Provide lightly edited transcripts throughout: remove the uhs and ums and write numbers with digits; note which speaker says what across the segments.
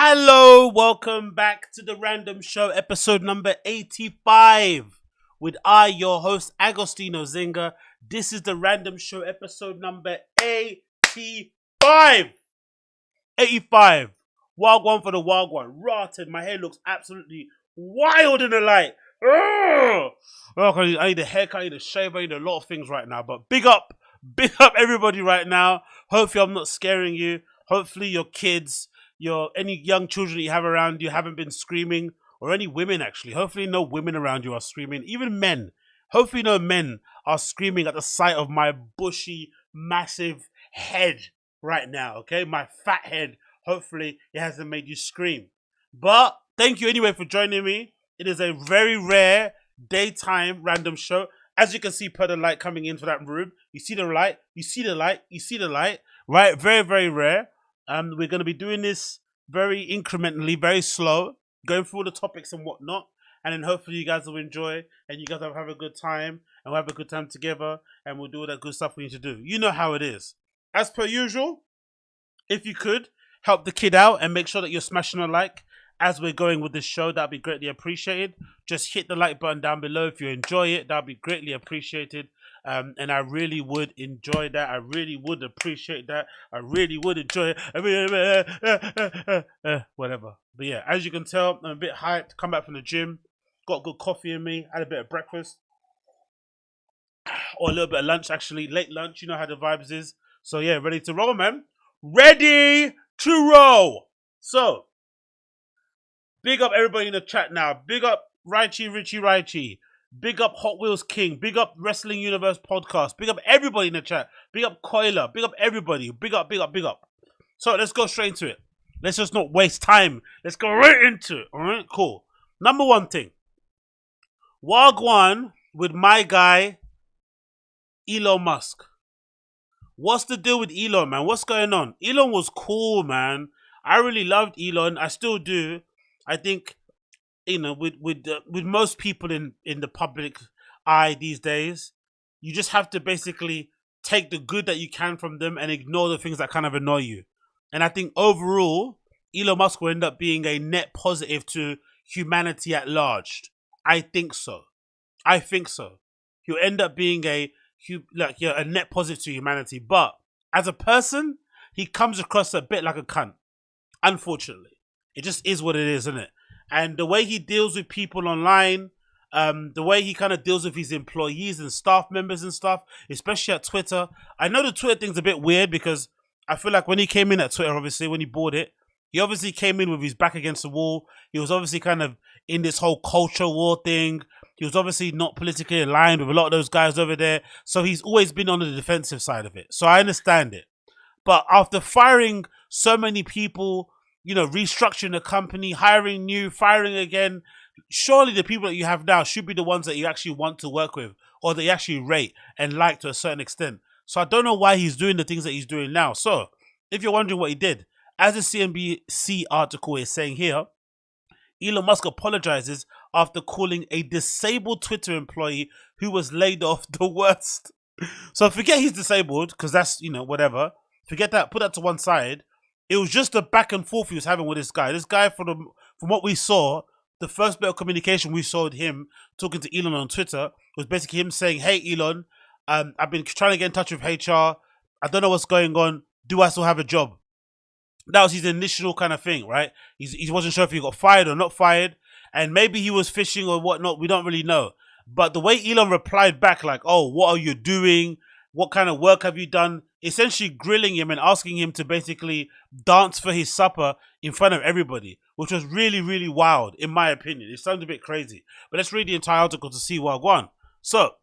Speaker 1: Hello, welcome back to the Random Show, episode number 85, with I, your host, Agostino Zinga. This is the Random Show, episode number 85. 85. Wild one for the wild one. Rotted. My hair looks absolutely wild in the light. Oh, I need a haircut, I need a shave, I need a lot of things right now. But big up everybody right now. Hopefully I'm not scaring you. Hopefully your kids, any young children that you have around you haven't been screaming, or any women actually. Hopefully no women around you are screaming. Even men. Hopefully no men are screaming at the sight of my bushy, massive head right now, okay? My fat head. Hopefully it hasn't made you scream. But thank you anyway for joining me. It is a very rare daytime random show. As you can see per the light coming into that room. You see the light, you see the light, you see the light. Right? Very, very rare. We're going to be doing this very incrementally, very slow, going through all the topics and whatnot, and then hopefully you guys will enjoy, and you guys will have a good time, and we'll have a good time together, and we'll do all that good stuff we need to do. You know how it is. As per usual, if you could, help the kid out and make sure that you're smashing a like as we're going with this show, that'd be greatly appreciated. Just hit the like button down below if you enjoy it. That'd be greatly appreciated. And I really would enjoy that. I really would appreciate that. I really would enjoy it. Whatever. But yeah, as you can tell, I'm a bit hyped. Come back from the gym. Got good coffee in me. Had a bit of breakfast. Or a little bit of lunch, actually. Late lunch. You know how the vibes is. So yeah, ready to roll, man. Ready to roll. So, big up everybody in the chat now. Big up Richie. Big up Hot Wheels King. Big up Wrestling Universe Podcast. Big up everybody in the chat. Big up Coiler. Big up everybody. Big up. So let's go straight into it. Let's just not waste time. Let's go right into it. Alright, cool. Number one thing. Wagwan with my guy, Elon Musk. What's the deal with Elon, man? What's going on? Elon was cool, man. I really loved Elon. I still do. I think, you know, with most people in the public eye these days, you just have to basically take the good that you can from them and ignore the things that kind of annoy you. And I think overall, Elon Musk will end up being a net positive to humanity at large. I think so. He'll end up being a net positive to humanity. But as a person, he comes across a bit like a cunt. Unfortunately, it just is what it is, isn't it? And the way he deals with people online, the way he kind of deals with his employees and staff members and stuff, especially at Twitter. I know the Twitter thing's a bit weird because I feel like when he came in at Twitter, obviously, when he bought it, he obviously came in with his back against the wall. He was obviously kind of in this whole culture war thing. He was obviously not politically aligned with a lot of those guys over there. So he's always been on the defensive side of it. So I understand it. But after firing so many people, you know, restructuring the company, hiring new, firing again, surely the people that you have now should be the ones that you actually want to work with or that you actually rate and like to a certain extent. So I don't know why he's doing the things that he's doing now. So if you're wondering what he did, as the CNBC article is saying here, Elon Musk apologizes after calling a disabled Twitter employee who was laid off the worst. So forget he's disabled, because that's, you know, whatever. Forget that, put that to one side. It was just the back and forth he was having with this guy. This guy, from what we saw, the first bit of communication we saw with him talking to Elon on Twitter was basically him saying, "Hey, Elon, I've been trying to get in touch with HR. I don't know what's going on. Do I still have a job?" That was his initial kind of thing, right? He wasn't sure if he got fired or not fired. And maybe he was fishing or whatnot. We don't really know. But the way Elon replied back, like, "Oh, what are you doing? What kind of work have you done?" Essentially grilling him and asking him to basically dance for his supper in front of everybody, which was really, really wild, in my opinion. It sounds a bit crazy. But let's read the entire article to see what won. So,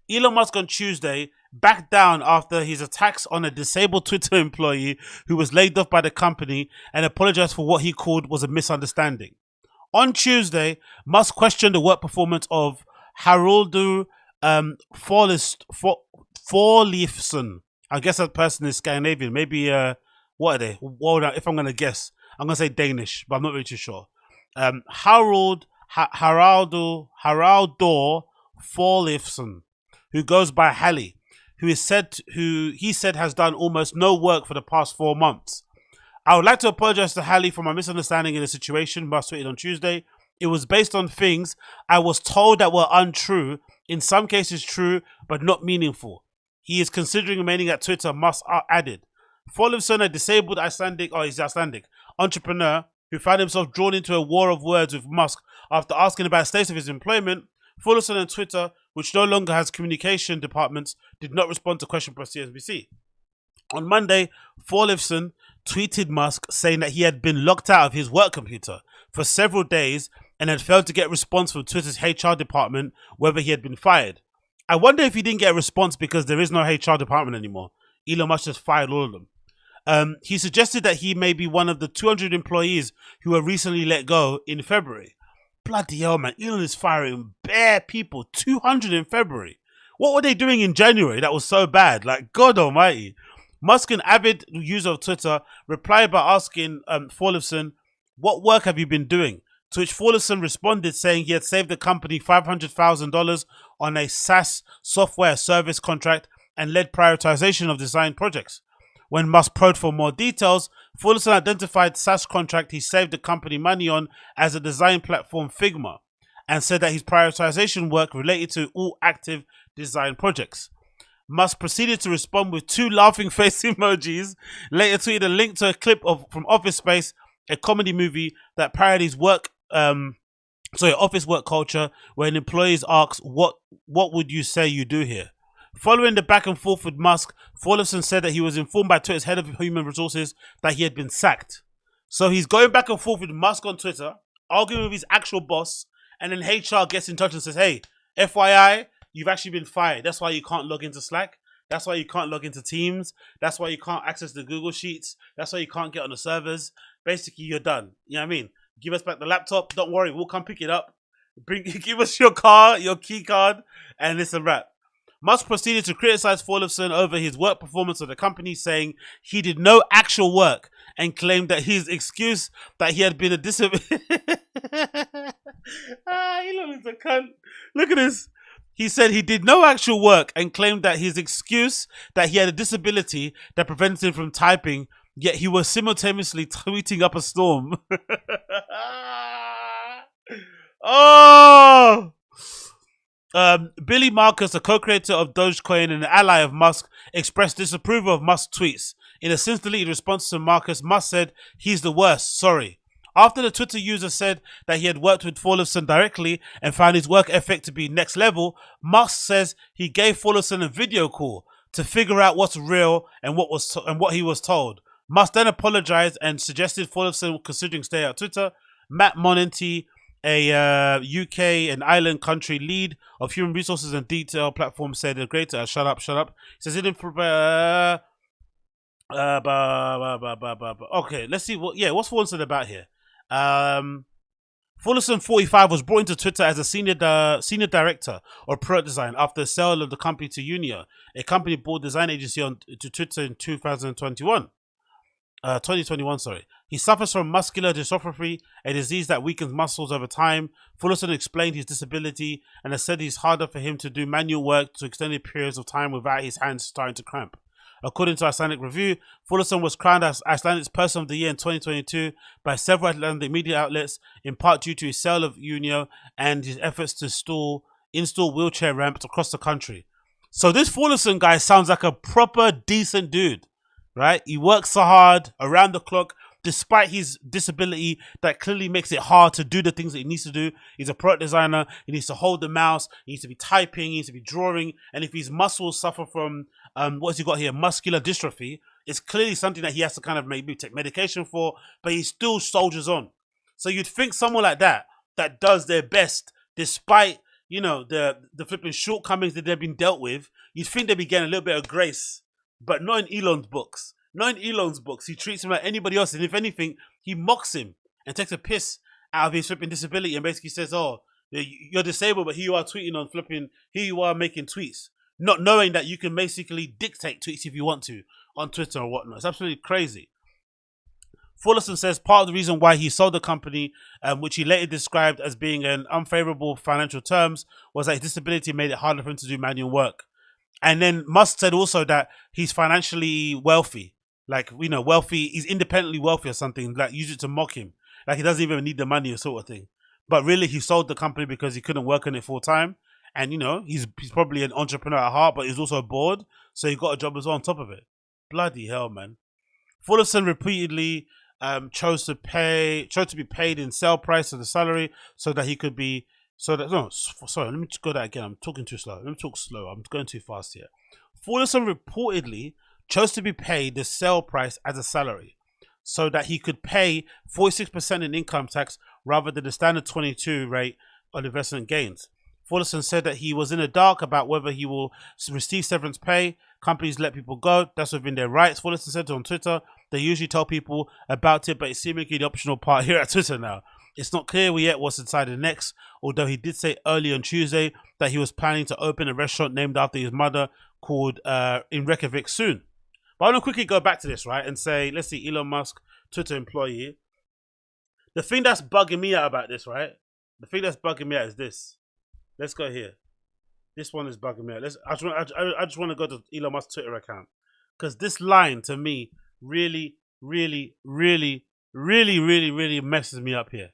Speaker 1: Elon Musk on Tuesday backed down after his attacks on a disabled Twitter employee who was laid off by the company and apologized for what he called was a misunderstanding. On Tuesday, Musk questioned the work performance of Haraldur Thorleifsson. I guess that person is Scandinavian. Maybe, what are they? If I'm going to guess, I'm going to say Danish, but I'm not really too sure. Haraldur Thorleifsson, who goes by Hallie, who he said has done almost no work for the past 4 months. I would like to apologize to Hallie for my misunderstanding in the situation, Musk tweeted on Tuesday. It was based on things I was told that were untrue, in some cases true, but not meaningful. He is considering remaining at Twitter, Musk added. Followson, a disabled Icelandic entrepreneur who found himself drawn into a war of words with Musk after asking about the status of his employment, Followson and Twitter, which no longer has communication departments, did not respond to questions by CNBC. On Monday, Followson tweeted Musk saying that he had been locked out of his work computer for several days and had failed to get a response from Twitter's HR department whether he had been fired. I wonder if he didn't get a response because there is no HR department anymore. Elon Musk just fired all of them. He suggested that he may be one of the 200 employees who were recently let go in February. Bloody hell, man. Elon is firing bare people. 200 in February. What were they doing in January that was so bad? Like, God almighty. Musk, an avid user of Twitter, replied by asking Followson, what work have you been doing? To which Followson responded saying he had saved the company $500,000 on a SaaS software service contract and led prioritization of design projects. When Musk probed for more details, Followson identified SaaS contract he saved the company money on as a design platform Figma and said that his prioritization work related to all active design projects. Musk proceeded to respond with 2 laughing face emojis, later tweeted a link to a clip from Office Space, a comedy movie that parodies office work culture, where an employee asks, what would you say you do here? Following the back and forth with Musk, Followson said that he was informed by Twitter's head of human resources that he had been sacked. So he's going back and forth with Musk on Twitter, arguing with his actual boss, and then HR gets in touch and says, hey, FYI, you've actually been fired. That's why you can't log into Slack. That's why you can't log into Teams. That's why you can't access the Google Sheets. That's why you can't get on the servers. Basically, you're done. You know what I mean? Give us back the laptop. Don't worry, we'll come pick it up. Give us your key card, and it's a wrap. Musk proceeded to criticize Followson over his work performance of the company, saying he did no actual work and claimed that his excuse that he had been a disability... Elon is a cunt. Look at this. He said he did no actual work and claimed that his excuse that he had a disability that prevented him from typing, yet he was simultaneously tweeting up a storm. Oh! Billy Marcus, a co-creator of Dogecoin and an ally of Musk, expressed disapproval of Musk's tweets. In a since-deleted response to Marcus, Musk said, he's the worst, sorry. After the Twitter user said that he had worked with Followson directly and found his work ethic to be next level, Musk says he gave Followson a video call to figure out what's real and what he was told. Musk then apologized and suggested Followson considering staying at Twitter. Matt Monenty, a UK and Ireland country lead of human resources and detail platform, said a great shut up. He says it okay, let's see what's Followson about here. Followson 45 was brought into Twitter as a senior director of product design after the sale of the company to Unia, a company bought design agency to Twitter in 2021. He suffers from muscular dystrophy, a disease that weakens muscles over time. Followson explained his disability and has said it's harder for him to do manual work to extended periods of time without his hands starting to cramp. According to Icelandic Review, Followson was crowned as Icelandic's Person of the Year in 2022 by several Icelandic media outlets, in part due to his sale of Unio and his efforts to install wheelchair ramps across the country. So this Followson guy sounds like a proper decent dude, right? He works so hard around the clock, despite his disability that clearly makes it hard to do the things that he needs to do. He's a product designer. He needs to hold the mouse. He needs to be typing. He needs to be drawing. And if his muscles suffer from, what's he got here? Muscular dystrophy. It's clearly something that he has to kind of maybe take medication for, but he still soldiers on. So you'd think someone like that does their best despite, you know, the flipping shortcomings that they've been dealt with, you'd think they'd be getting a little bit of grace, but not in Elon's books. Not in Elon's books. He treats him like anybody else, and if anything, he mocks him and takes a piss out of his flipping disability and basically says, oh, you're disabled, but here you are tweeting on flipping, here you are making tweets. Not knowing that you can basically dictate tweets if you want to on Twitter or whatnot. It's absolutely crazy. Followson says part of the reason why he sold the company, which he later described as being in unfavorable financial terms, was that his disability made it harder for him to do manual work. And then Musk said also that he's financially wealthy. like, you know, wealthy, he's independently wealthy or something, like use it to mock him. Like he doesn't even need the money or sort of thing. But really he sold the company because he couldn't work on it full time. And you know, he's probably an entrepreneur at heart, but he's also bored. So he got a job as well on top of it. Bloody hell, man. Fullerton repeatedly chose to be paid in sale price of the salary so that he could be sorry, let me just go that again. I'm talking too slow. Let me talk slow. I'm going too fast here. Fullerton reportedly chose to be paid the sale price as a salary so that he could pay 46% in income tax rather than the standard 22 rate on investment gains. Fullerton said that he was in the dark about whether he will receive severance pay. Companies let people go. That's within their rights. Fullerton said on Twitter, they usually tell people about it, but it's seemingly the optional part here at Twitter now. It's not clear yet what's inside the next, although he did say early on Tuesday that he was planning to open a restaurant named after his mother called in Reykjavik soon. But I want to quickly go back to this, right, and say, let's see, Elon Musk, Twitter employee. The thing that's bugging me out about this, right? The thing that's bugging me out is this. Let's go here. This one is bugging me out. I just want to go to Elon Musk's Twitter account. Because this line, to me, really messes me up here.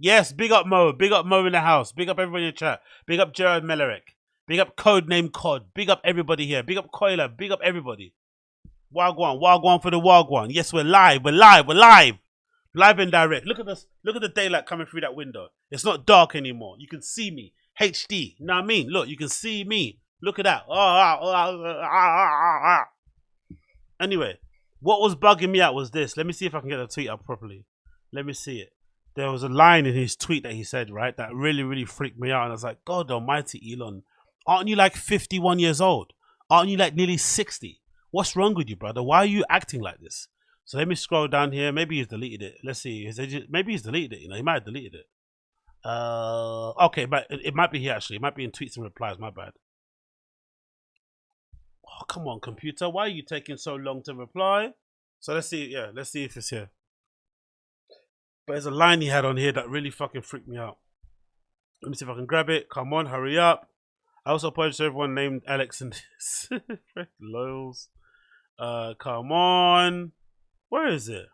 Speaker 1: Yes, big up Mo. Big up Mo in the house. Big up everybody in the chat. Big up Jared Melarek. Big up Codename Cod. Big up everybody here. Big up Coiler. Big up everybody. Wagwan for the Wagwan. Yes, we're live. We're live. Live and direct. Look at this. Look at the daylight coming through that window. It's not dark anymore. You can see me. HD. You know what I mean? Look, you can see me. Look at that. Anyway, what was bugging me out was this. Let me see if I can get the tweet up properly. Let me see it. There was a line in his tweet that he said, right, that really freaked me out. And I was like, God almighty, Elon. Aren't you like 51 years old? Aren't you like nearly 60? What's wrong with you, brother? Why are you acting like this? So let me scroll down here. Maybe he's deleted it. Let's see. Maybe he's deleted it. You know, he might have deleted it. Okay, but it might be here actually. It might be in tweets and replies. My bad. Oh, come on, computer. Why are you taking so long to reply? So let's see. Yeah, let's see if it's here. But there's a line he had on here that really fucking freaked me out. Let me see if I can grab it. Come on, hurry up. I also apologize to everyone named Alex and this. Loyals. Come on. Where is it?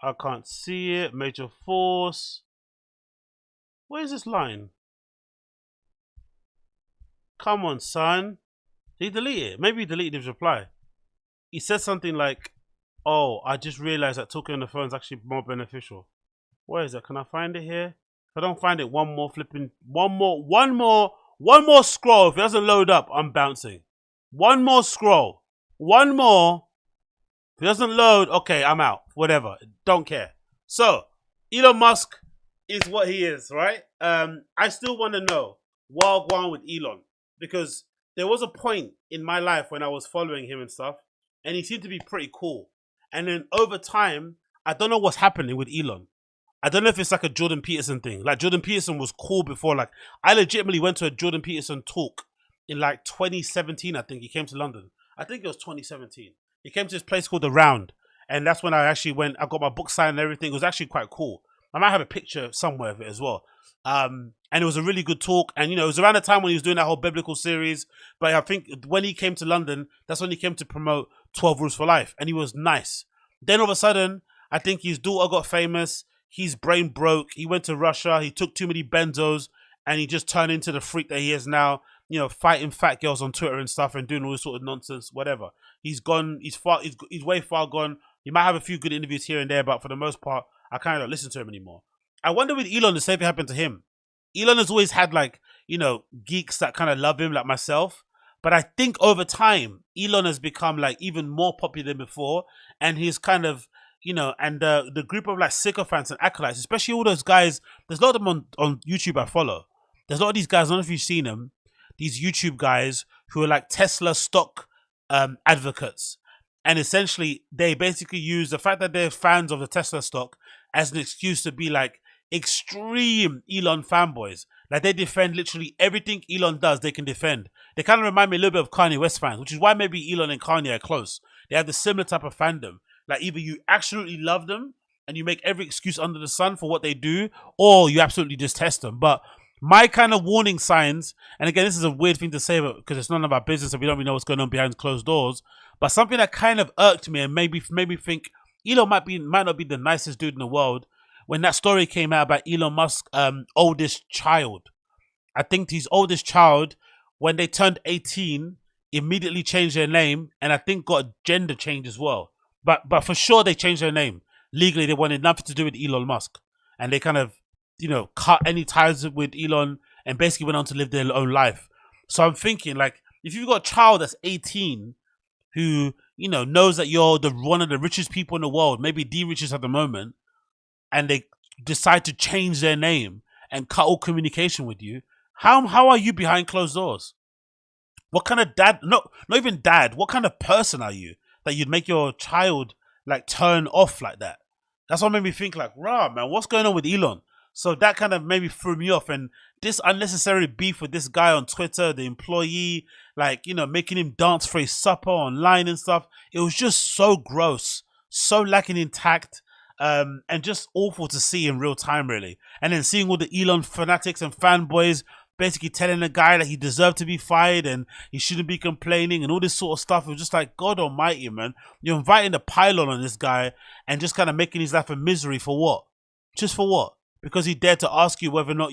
Speaker 1: I can't see it. Major Force. Where is this line? Come on, son. Did he delete it? Maybe he deleted his reply. He said something like, oh, I just realized that talking on the phone is actually more beneficial. Where is it? Can I find it here? If I don't find it, one more scroll. If it doesn't load up, I'm bouncing. One more scroll. One more. If it doesn't load, okay, I'm out. Whatever. Don't care. So, Elon Musk is what he is, right? I still want to know what going on with Elon. Because there was a point in my life when I was following him and stuff. And he seemed to be pretty cool. And then over time, I don't know what's happening with Elon. I don't know if it's like a Jordan Peterson thing. Like Jordan Peterson was cool before. Like I legitimately went to a Jordan Peterson talk in like 2017. I think he came to London. I think it was 2017. He came to this place called The Round. And that's when I actually went. I got my book signed and everything. It was actually quite cool. I might have a picture somewhere of it as well. And it was a really good talk. And, you know, it was around the time when he was doing that whole biblical series. But I think when he came to London, that's when he came to promote 12 Rules for Life. And he was nice. Then all of a sudden, I think his daughter got famous. His brain broke. He went to Russia. He took too many benzos. And he just turned into the freak that he is now. You know, fighting fat girls on Twitter and stuff and doing all this sort of nonsense, whatever. He's gone. He's way far gone. He might have a few good interviews here and there, but for the most part, I kind of don't listen to him anymore. I wonder with Elon, the same thing happened to him. Elon has always had like, you know, geeks that kind of love him like myself. But I think over time, Elon has become like even more popular than before. And he's kind of, you know, and the group of like sycophants and acolytes, especially all those guys, there's a lot of them on YouTube I follow. There's a lot of these guys, I don't know if you've seen them, these YouTube guys who are like Tesla stock advocates. And essentially, they basically use the fact that they're fans of the Tesla stock as an excuse to be like extreme Elon fanboys. Like they defend literally everything Elon does, they can defend. They kind of remind me a little bit of Kanye West fans, which is why maybe Elon and Kanye are close. They have the similar type of fandom. Like either you absolutely love them and you make every excuse under the sun for what they do, or you absolutely detest them. But my kind of warning signs, and again, this is a weird thing to say because it's none of our business and we don't really know what's going on behind closed doors, But something that kind of irked me and made me think Elon might not be the nicest dude in the world. When that story came out about Elon Musk's oldest child, I think his oldest child, when they turned 18, immediately changed their name, and I think got a gender change as well. But for sure they changed their name. Legally, they wanted nothing to do with Elon Musk. And they kind of, cut any ties with Elon and basically went on to live their own life. So I'm thinking, like, if you've got a child that's 18 who, knows that you're one of the richest people in the world, maybe the richest at the moment, and they decide to change their name and cut all communication with you, how are you behind closed doors? What kind of dad, not even dad, what kind of person are you that you'd make your child like turn off like that? That's what made me think like, rah, man, what's going on with Elon? So that kind of maybe threw me off. And this unnecessary beef with this guy on Twitter, the employee, like, making him dance for his supper online and stuff. It was just so gross, so lacking in tact, and just awful to see in real time, really. And then seeing all the Elon fanatics and fanboys basically telling the guy that he deserved to be fired and he shouldn't be complaining and all this sort of stuff. It was just like, God almighty, man. You're inviting the pylon on this guy and just kind of making his life a misery for what? Just for what? Because he dared to ask you whether or not,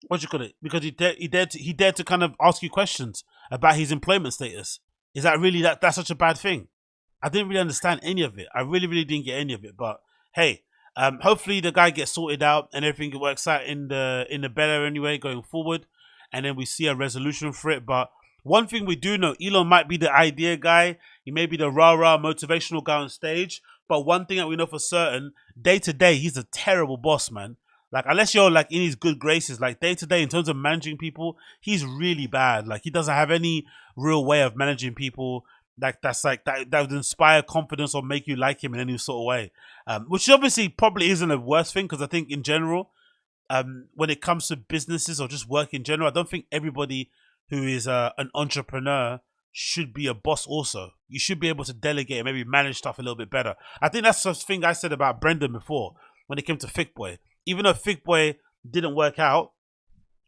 Speaker 1: what you call it? Because he dared to kind of ask you questions about his employment status. Is that really that's such a bad thing? I didn't really understand any of it. I really, really didn't get any of it. But hey, hopefully the guy gets sorted out and everything works out in the better anyway going forward, and then we see a resolution for it. But one thing we do know, Elon might be the idea guy. He may be the rah-rah motivational guy on stage. But one thing that we know for certain, day to day, he's a terrible boss, man. Like, unless you're like in his good graces, like day to day in terms of managing people, he's really bad. Like, he doesn't have any real way of managing people. Like that would inspire confidence or make you like him in any sort of way. Which obviously probably isn't a worst thing, because I think in general, when it comes to businesses or just work in general, I don't think everybody who is an entrepreneur should be a boss also. You should be able to delegate and maybe manage stuff a little bit better. I think that's the thing I said about Brendan before when it came to Thick Boy. Even though Thick Boy didn't work out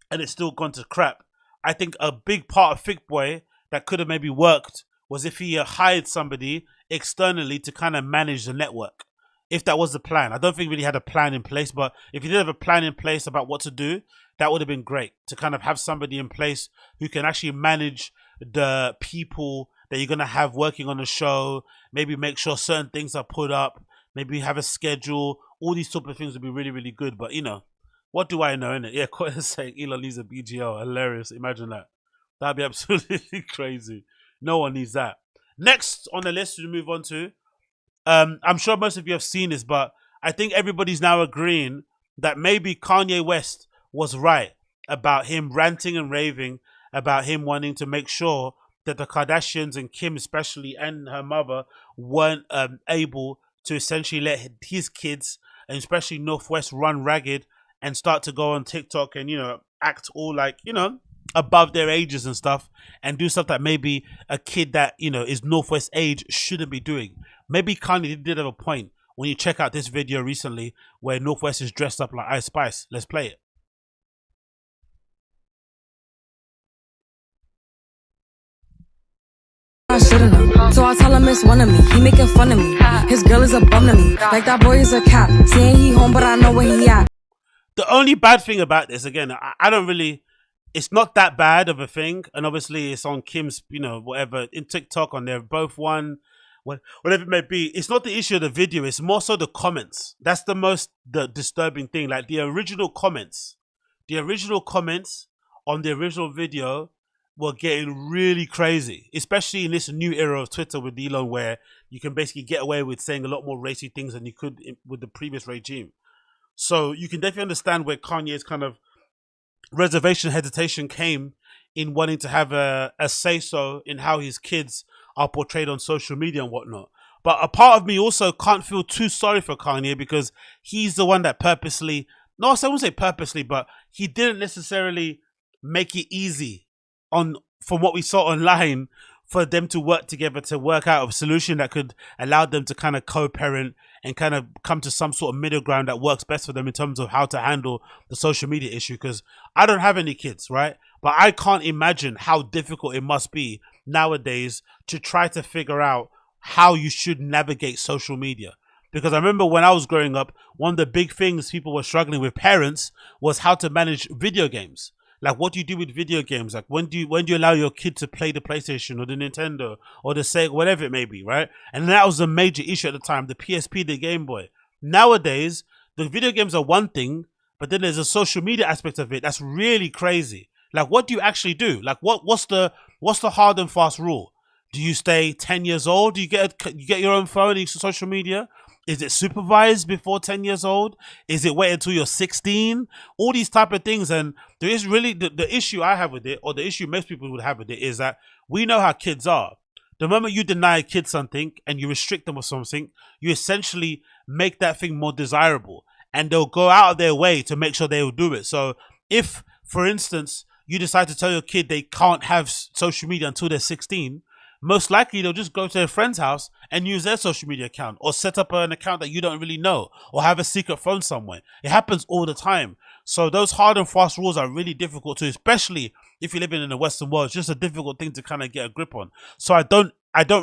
Speaker 1: and it's still gone to crap, I think a big part of Thick Boy that could have maybe worked was if he hired somebody externally to kind of manage the network. If that was the plan. I don't think he really had a plan in place, but if he did have a plan in place about what to do, that would have been great to kind of have somebody in place who can actually manage the people that you're going to have working on the show, maybe make sure certain things are put up, maybe have a schedule. All these type of things would be really, really good. But, what do I know, innit? Yeah, Coy's saying Elon needs a BGL. Hilarious. Imagine that. That'd be absolutely crazy. No one needs that. Next on the list to move on to, I'm sure most of you have seen this, but I think everybody's now agreeing that maybe Kanye West was right about him ranting and raving about him wanting to make sure that the Kardashians and Kim especially and her mother weren't able to essentially let his kids and especially Northwest run ragged and start to go on TikTok and, act all like, above their ages and stuff and do stuff that maybe a kid that, is Northwest age shouldn't be doing. Maybe Kanye did have a point when you check out this video recently where Northwest is dressed up like Ice Spice. Let's play it.
Speaker 2: I shouldn't have. So I tell him it's one of me. He making fun of me. His girl is a bum to me. Like that boy is a cat. Saying he home, but I know where he at.
Speaker 1: The only bad thing about this, again, I don't really, it's not that bad of a thing. And obviously it's on Kim's, whatever, in TikTok, on their both one, whatever it may be. It's not the issue of the video. It's more so the comments. That's the disturbing thing. Like the original comments on the original video were getting really crazy, especially in this new era of Twitter with Elon, where you can basically get away with saying a lot more racy things than you could with the previous regime. So you can definitely understand where Kanye's kind of reservation hesitation came in wanting to have a say-so in how his kids are portrayed on social media and whatnot. But a part of me also can't feel too sorry for Kanye, because he's the one that purposely, no, I won't say purposely, but he didn't necessarily make it easy from what we saw online for them to work together to work out a solution that could allow them to kind of co-parent and kind of come to some sort of middle ground that works best for them in terms of how to handle the social media issue. Because I don't have any kids, right? But I can't imagine how difficult it must be nowadays to try to figure out how you should navigate social media. Because I remember when I was growing up, one of the big things people were struggling with, parents, was how to manage video games. Like, what do you do with video games? Like, when do you allow your kid to play the PlayStation or the Nintendo or the Sega, whatever it may be, right? And that was a major issue at the time, the PSP, the Game Boy. Nowadays, the video games are one thing, but then there's a social media aspect of it that's really crazy. Like, what do you actually do? Like, what's the hard and fast rule? Do you stay 10 years old? Do you get your own phone and use social media? Is it supervised before 10 years old? Is it wait until you're 16? All these type of things. And there is really the issue I have with it, or the issue most people would have with it, is that we know how kids are. The moment you deny a kid something and you restrict them or something, you essentially make that thing more desirable. And they'll go out of their way to make sure they will do it. So if, for instance, you decide to tell your kid they can't have social media until they're 16, most likely they'll just go to their friend's house and use their social media account, or set up an account that you don't really know, or have a secret phone somewhere. It happens all the time. So those hard and fast rules are really difficult to, especially if you're living in the Western world. It's just a difficult thing to kind of get a grip on. So I don't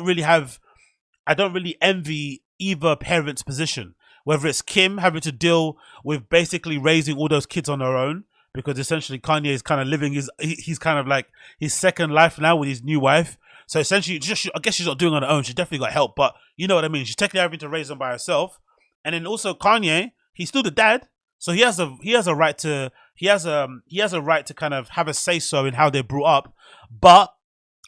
Speaker 1: really envy either parent's position, whether it's Kim having to deal with basically raising all those kids on her own, because essentially Kanye is kind of living he's kind of like his second life now with his new wife. So essentially, I guess she's not doing it on her own. She's definitely got help, but you know what I mean. She's technically having to raise them by herself. And then also Kanye, he's still the dad, so he has a right to kind of have a say so in how they're brought up. But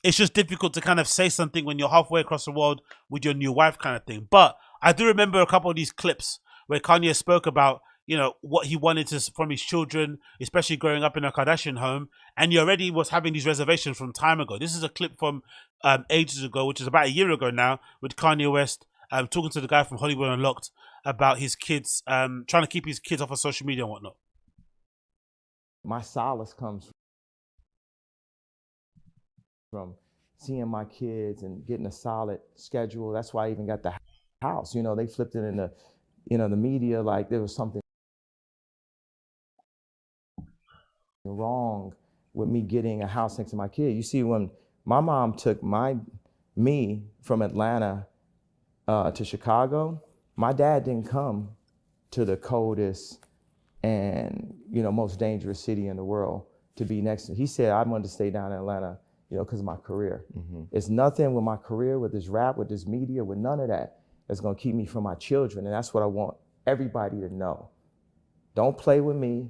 Speaker 1: it's just difficult to kind of say something when you're halfway across the world with your new wife, kind of thing. But I do remember a couple of these clips where Kanye spoke about, you know, what he wanted from his children, especially growing up in a Kardashian home, and he already was having these reservations from time ago. This is a clip from ages ago, which is about a year ago now, with Kanye West talking to the guy from Hollywood Unlocked about his kids, trying to keep his kids off of social media and whatnot.
Speaker 3: My solace comes from seeing my kids and getting a solid schedule. That's why I even got the house. You know, they flipped it in the media like there was something wrong with me getting a house next to my kid. You see, when my mom took me from Atlanta to Chicago, my dad didn't come to the coldest and most dangerous city in the world to be next to. He said I wanted to stay down in Atlanta, because of my career. It's nothing with my career, with this rap, with this media, with none of that that's gonna keep me from my children. And that's what I want everybody to know. Don't play with me,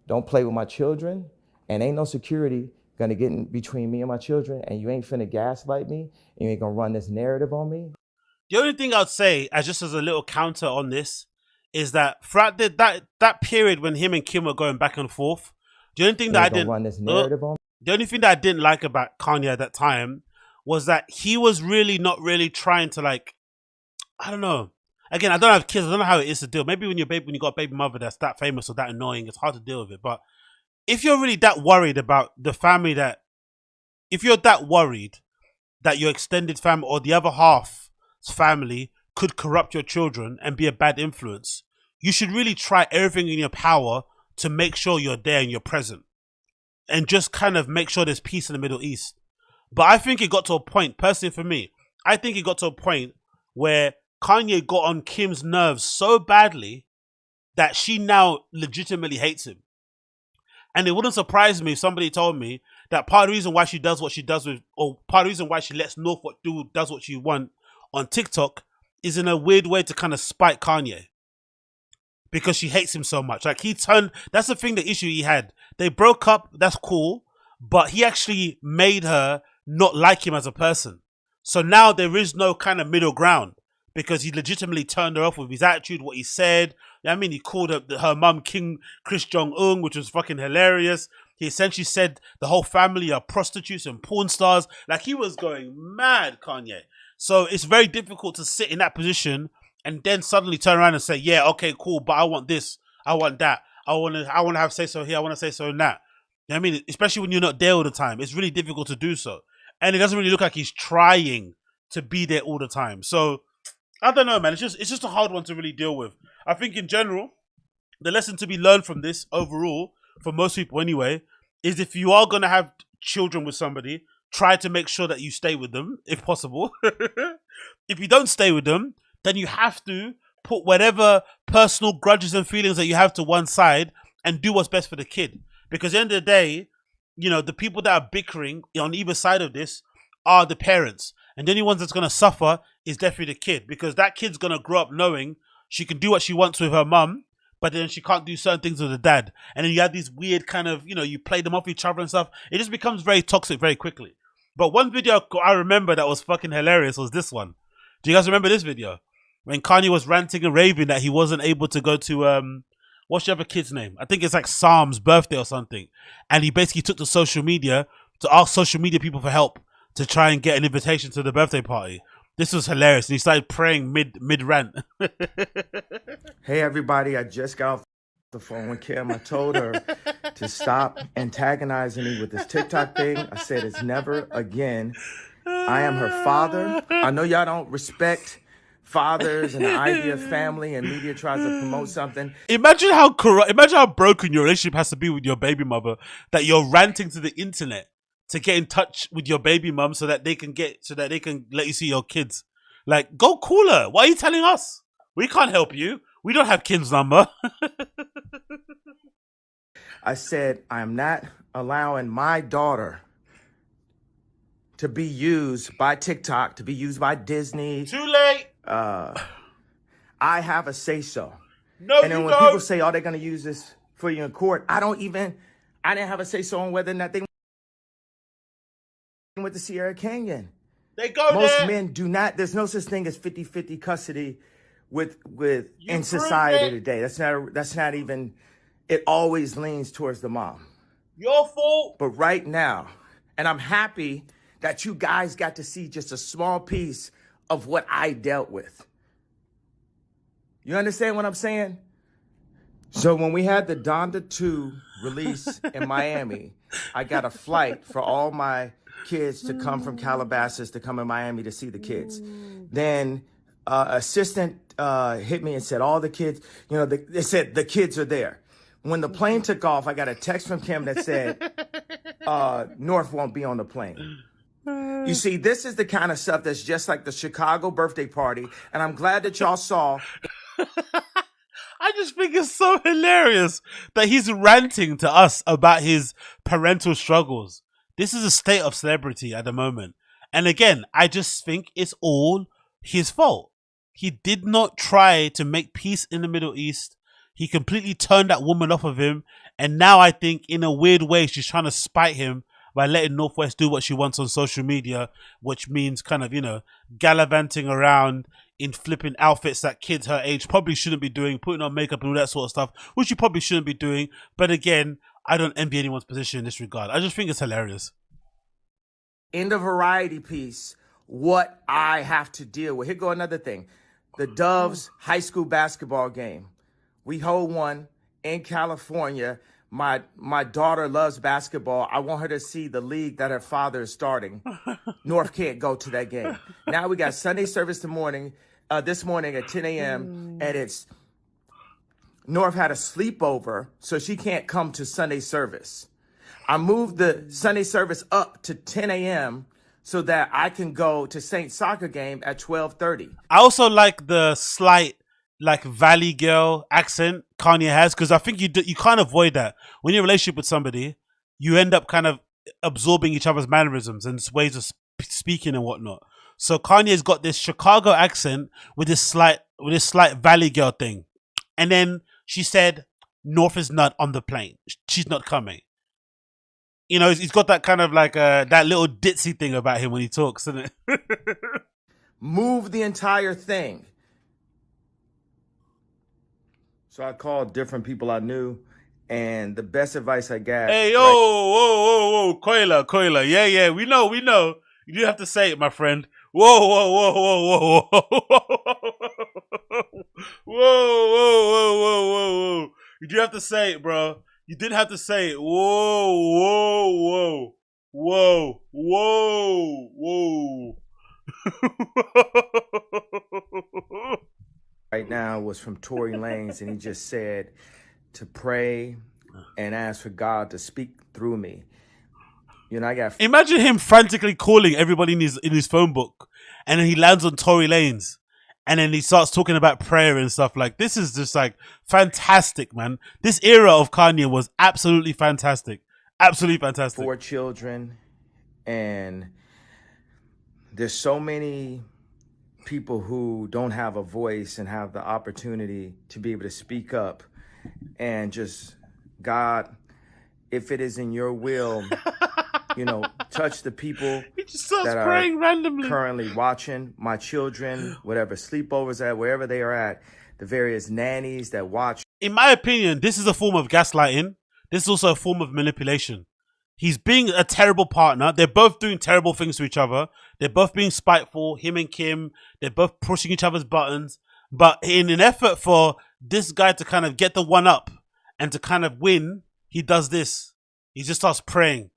Speaker 3: don't play with my children, and ain't no security gonna get in between me and my children, and you ain't finna gaslight me, and you ain't gonna run this narrative on me.
Speaker 1: The only thing I'd say, just as a little counter on this, is that throughout that period when him and Kim were going back and forth, the only thing that I didn't
Speaker 3: run this narrative on me.
Speaker 1: The only thing that I didn't like about Kanye at that time was that he was really not really trying to, like, I don't know. Again, I don't have kids. I don't know how it is to deal. Maybe when you got a baby mother that's that famous or that annoying, it's hard to deal with it. But if you're really that worried about the family if you're that worried that your extended family or the other half's family could corrupt your children and be a bad influence, you should really try everything in your power to make sure you're there and you're present. And just kind of make sure there's peace in the Middle East. But I think it got to a point, personally for me, I think it got to a point where Kanye got on Kim's nerves so badly that she now legitimately hates him. And it wouldn't surprise me if somebody told me that part of the reason why she does what she does or part of the reason why she lets North does what she wants on TikTok is in a weird way to kind of spite Kanye. Because she hates him so much. Like, that's the issue he had. They broke up, that's cool, but he actually made her not like him as a person. So now there is no kind of middle ground, because he legitimately turned her off with his attitude, what he said. I mean, he called her mum King Chris Jong-un, which was fucking hilarious. He essentially said the whole family are prostitutes and porn stars. Like, he was going mad, Kanye. So it's very difficult to sit in that position and then suddenly turn around and say, yeah, okay, cool, but I want this, I want that, I want to have say so here, I want to say so in that. You know what I mean? Especially when you're not there all the time, it's really difficult to do so. And it doesn't really look like he's trying to be there all the time. So I don't know, man. It's just a hard one to really deal with. I think in general, the lesson to be learned from this overall, for most people anyway, is if you are going to have children with somebody, try to make sure that you stay with them if possible. If you don't stay with them, then you have to put whatever personal grudges and feelings that you have to one side and do what's best for the kid. Because at the end of the day, you know, the people that are bickering on either side of this are the parents. And the only ones that's going to suffer is definitely the kid. Because that kid's going to grow up knowing she can do what she wants with her mum, but then she can't do certain things with the dad. And then you have these weird kind of, you know, you play them off each other and stuff. It just becomes very toxic very quickly. But one video I remember that was fucking hilarious was this one. Do you guys remember this video? When Kanye was ranting and raving that he wasn't able to go to, what's the other kid's name? I think it's like Sam's birthday or something. And he basically took to social media to ask social media people for help to try and get an invitation to the birthday party. This was hilarious. And he started praying mid-rant.
Speaker 3: Hey, everybody, I just got off the phone with Kim. I told her to stop antagonizing me with this TikTok thing. I said it's never again. I am her father. I know y'all don't respect fathers and the idea of family, and media tries to promote something.
Speaker 1: Imagine how broken your relationship has to be with your baby mother that you're ranting to the internet to get in touch with your baby mum so that they can let you see your kids. Like, go call her. Why are you telling us? We can't help you. We don't have Kim's number.
Speaker 3: I said, I'm not allowing my daughter to be used by TikTok, to be used by Disney.
Speaker 1: Too late.
Speaker 3: I have a say-so.
Speaker 1: No,
Speaker 3: and then
Speaker 1: you
Speaker 3: when
Speaker 1: don't.
Speaker 3: people say, oh, they're going to use this for you in court, I didn't have a say-so on whether or not they went to Sierra Canyon.
Speaker 1: They go
Speaker 3: Most
Speaker 1: there.
Speaker 3: men do not. There's no such thing as 50-50 custody with in
Speaker 1: prove
Speaker 3: society
Speaker 1: it.
Speaker 3: today. That's not even. It always leans towards the mom.
Speaker 1: Your fault.
Speaker 3: But right now, and I'm happy that you guys got to see just a small piece of what I dealt with. You understand what I'm saying? So when we had the Donda 2 release in Miami, I got a flight for all my kids to come from Calabasas to come in Miami to see the kids. Then assistant hit me and said, all the kids, you know, they said the kids are there. When the plane took off, I got a text from Kim that said, North won't be on the plane. You see, this is the kind of stuff that's just like the Chicago birthday party. And I'm glad that y'all saw.
Speaker 1: I just think it's so hilarious that he's ranting to us about his parental struggles. This is a state of celebrity at the moment. And again, I just think it's all his fault. He did not try to make peace in the Middle East. He completely turned that woman off of him. And now I think in a weird way, she's trying to spite him by letting Northwest do what she wants on social media, which means kind of, you know, gallivanting around in flipping outfits that kids her age probably shouldn't be doing, putting on makeup and all that sort of stuff, which you probably shouldn't be doing. But again, I don't envy anyone's position in this regard. I just think it's hilarious.
Speaker 3: In the variety piece, what I have to deal with. Here go another thing. The Doves high school basketball game. We hold one in California. My daughter loves basketball. I want her to see the league that her father is starting. North can't go to that game. Now we got Sunday service this morning at 10 a.m. and it's North had a sleepover, so she can't come to Sunday service. I moved the Sunday service up to 10 a.m. so that I can go to Saints soccer game at 12:30.
Speaker 1: I also like the slight like Valley girl accent Kanye has, because I think you can't avoid that. When you're in a relationship with somebody, you end up kind of absorbing each other's mannerisms and ways of speaking and whatnot. So Kanye's got this Chicago accent with this slight Valley girl thing. And then she said, North is not on the plane. She's not coming. You know, he's got that kind of like that little ditzy thing about him when he talks, isn't it?
Speaker 3: Move the entire thing. So I called different people I knew, and the best advice I got.
Speaker 1: Hey, whoa, Koila. Yeah, we know. You do have to say it, my friend. Whoa. Whoa. You do have to say it, bro. You did have to say it. Whoa.
Speaker 3: Right now was from Tory Lanez, and he just said to pray and ask for God to speak through me. You know, I got
Speaker 1: Imagine him frantically calling everybody in his phone book, and then he lands on Tory Lanez, and then he starts talking about prayer and stuff. Like, this is just like fantastic, man. This era of Kanye was absolutely fantastic. Absolutely fantastic.
Speaker 3: 4 children, and there's so many people who don't have a voice and have the opportunity to be able to speak up and just, God, if it is in your will, you know, touch the people
Speaker 1: He just starts
Speaker 3: that
Speaker 1: praying
Speaker 3: are
Speaker 1: randomly.
Speaker 3: currently watching, my children, whatever sleepovers at, wherever they are at, the various nannies that watch.
Speaker 1: In my opinion, this is a form of gaslighting. This is also a form of manipulation. He's being a terrible partner. They're both doing terrible things to each other. They're both being spiteful, him and Kim. They're both pushing each other's buttons. But in an effort for this guy to kind of get the one up and to kind of win, he does this. He just starts praying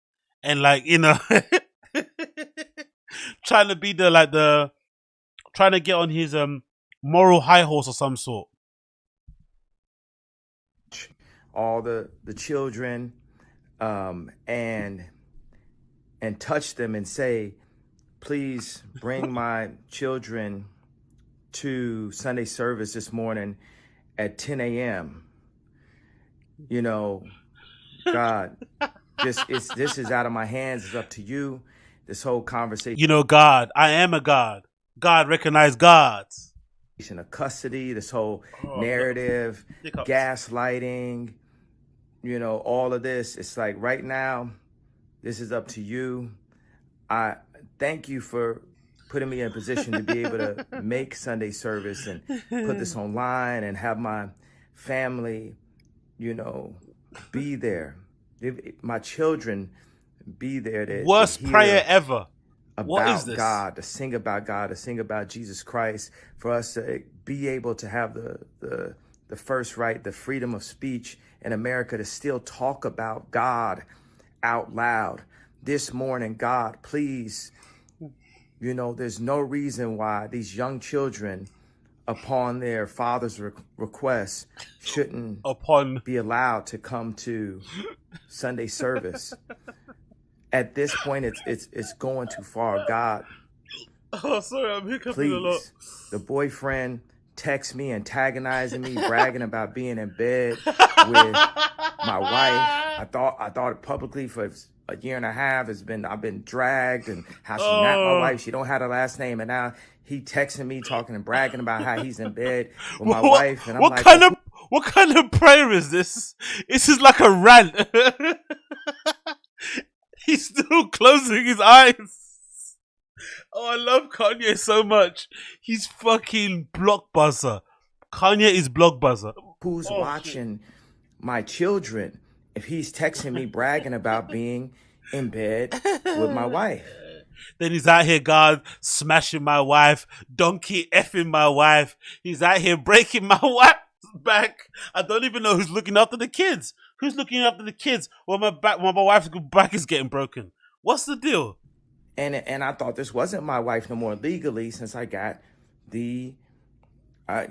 Speaker 1: and, like, you know, trying to be trying to get on his moral high horse of some sort.
Speaker 3: All the children, and touch them and say, please bring my children to Sunday service this morning at 10 a.m. You know, God, this is out of my hands. It's up to you. This whole conversation.
Speaker 1: You know, God, I am a God. God recognize gods.
Speaker 3: Of custody, this whole narrative, gaslighting, you know, all of this. It's like, right now, this is up to you. I thank you for putting me in a position to be able to make Sunday service and put this online and have my family, you know, be there. My children be there.
Speaker 1: Worst prayer ever. What is
Speaker 3: About
Speaker 1: this?
Speaker 3: God, to sing about Jesus Christ, for us to be able to have the first right, the freedom of speech in America, to still talk about God out loud. This morning, God, please, you know, there's no reason why these young children, upon their father's request, shouldn't be allowed to come to Sunday service. At this point, it's going too far. God,
Speaker 1: oh, sorry, I'm hiccuping a lot.
Speaker 3: please. The boyfriend texts me, antagonizing me, bragging about being in bed with my wife. I thought it publicly for a year and a half. I've been dragged, and how she not my wife. She don't have a last name, and now he texting me, talking and bragging about how he's in bed with my wife. And I'm like,
Speaker 1: what kind of prayer is this? This is like a rant. He's still closing his eyes. Oh, I love Kanye so much. He's fucking blockbuster. Kanye is blockbuster.
Speaker 3: Who's watching my children if he's texting me bragging about being in bed with my wife?
Speaker 1: Then he's out here, God, smashing my wife, donkey effing my wife. He's out here breaking my wife's back. I don't even know who's looking after the kids. Who's looking after the kids when my wife's back is getting broken? What's the deal?
Speaker 3: And I thought this wasn't my wife no more legally, since I got I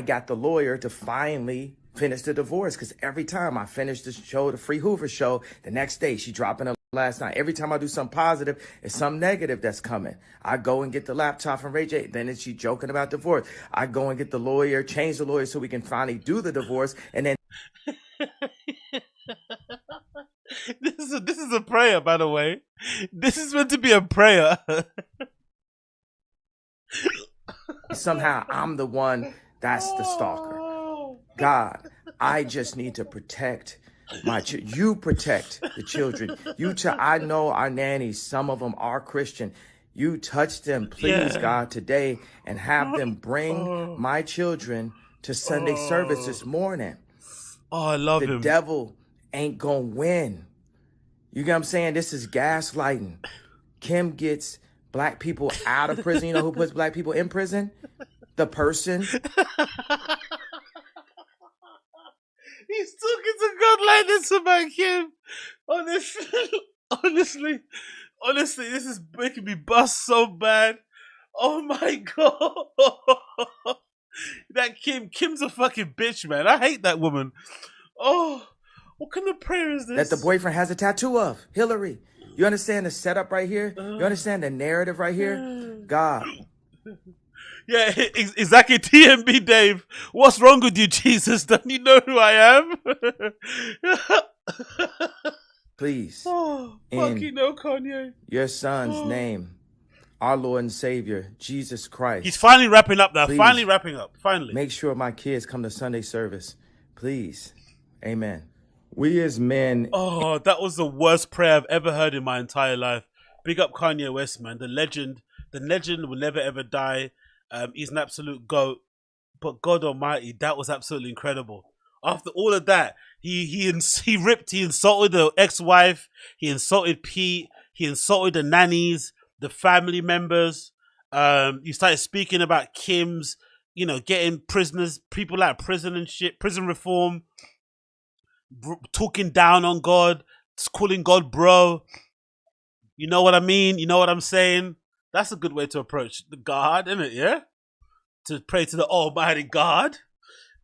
Speaker 3: got the lawyer to finally finish the divorce. Because every time I finish the show, the Free Hoover show, the next day she dropping a last night. Every time I do something positive, it's some negative that's coming. I go and get the laptop from Ray J. Then she joking about divorce. I go and get the lawyer, change the lawyer so we can finally do the divorce. And then
Speaker 1: This is a prayer, by the way. This is meant to be a prayer.
Speaker 3: somehow I'm the one that's the stalker. God, I just need to protect my you protect the children. I know our nannies, some of them are Christian. You touch them, please, God, today, and have them bring my children to Sunday service this morning.
Speaker 1: Oh, I love
Speaker 3: The
Speaker 1: him.
Speaker 3: devil ain't gonna win. You get what I'm saying? This is gaslighting. Kim gets black people out of prison. You know who puts black people in prison? The person.
Speaker 1: He's talking to God like this about Kim. Honestly, this is making me bust so bad. Oh my God. That Kim's a fucking bitch, man. I hate that woman. Oh, what kind of prayer is this?
Speaker 3: That the boyfriend has a tattoo of. Hillary. You understand the setup right here? You understand the narrative right here? God.
Speaker 1: Yeah, exactly. TMB Dave. What's wrong with you, Jesus? Don't you know who I am?
Speaker 3: Please.
Speaker 1: Oh,
Speaker 3: In
Speaker 1: fucking no, Kanye.
Speaker 3: your son's name, our Lord and Savior, Jesus Christ.
Speaker 1: He's finally wrapping up now.
Speaker 3: Please.
Speaker 1: Finally wrapping up. Finally.
Speaker 3: Make sure my kids come to Sunday service. Please. Amen. We as men.
Speaker 1: Oh, that was the worst prayer I've ever heard in my entire life. Big up Kanye West, man. The legend will never ever die. He's an absolute GOAT. But God Almighty, that was absolutely incredible. After all of that, he insulted the ex-wife, he insulted Pete, he insulted the nannies, the family members. He started speaking about Kim's, getting people out of prison and shit, prison reform, talking down on God, calling God bro. You know what I mean? You know what I'm saying? That's a good way to approach the God, isn't it? Yeah? To pray to the Almighty God.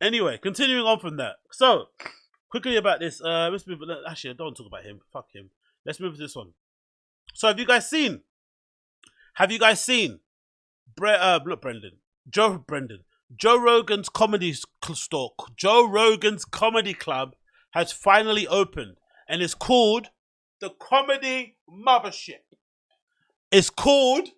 Speaker 1: Anyway, continuing on from that. So, quickly about this. Let's move. Actually, I don't want to talk about him. Fuck him. Let's move to this one. So, have you guys seen Joe Rogan's comedy store, Joe Rogan's Comedy Club has finally opened, and it's called the Comedy Mothership. It's called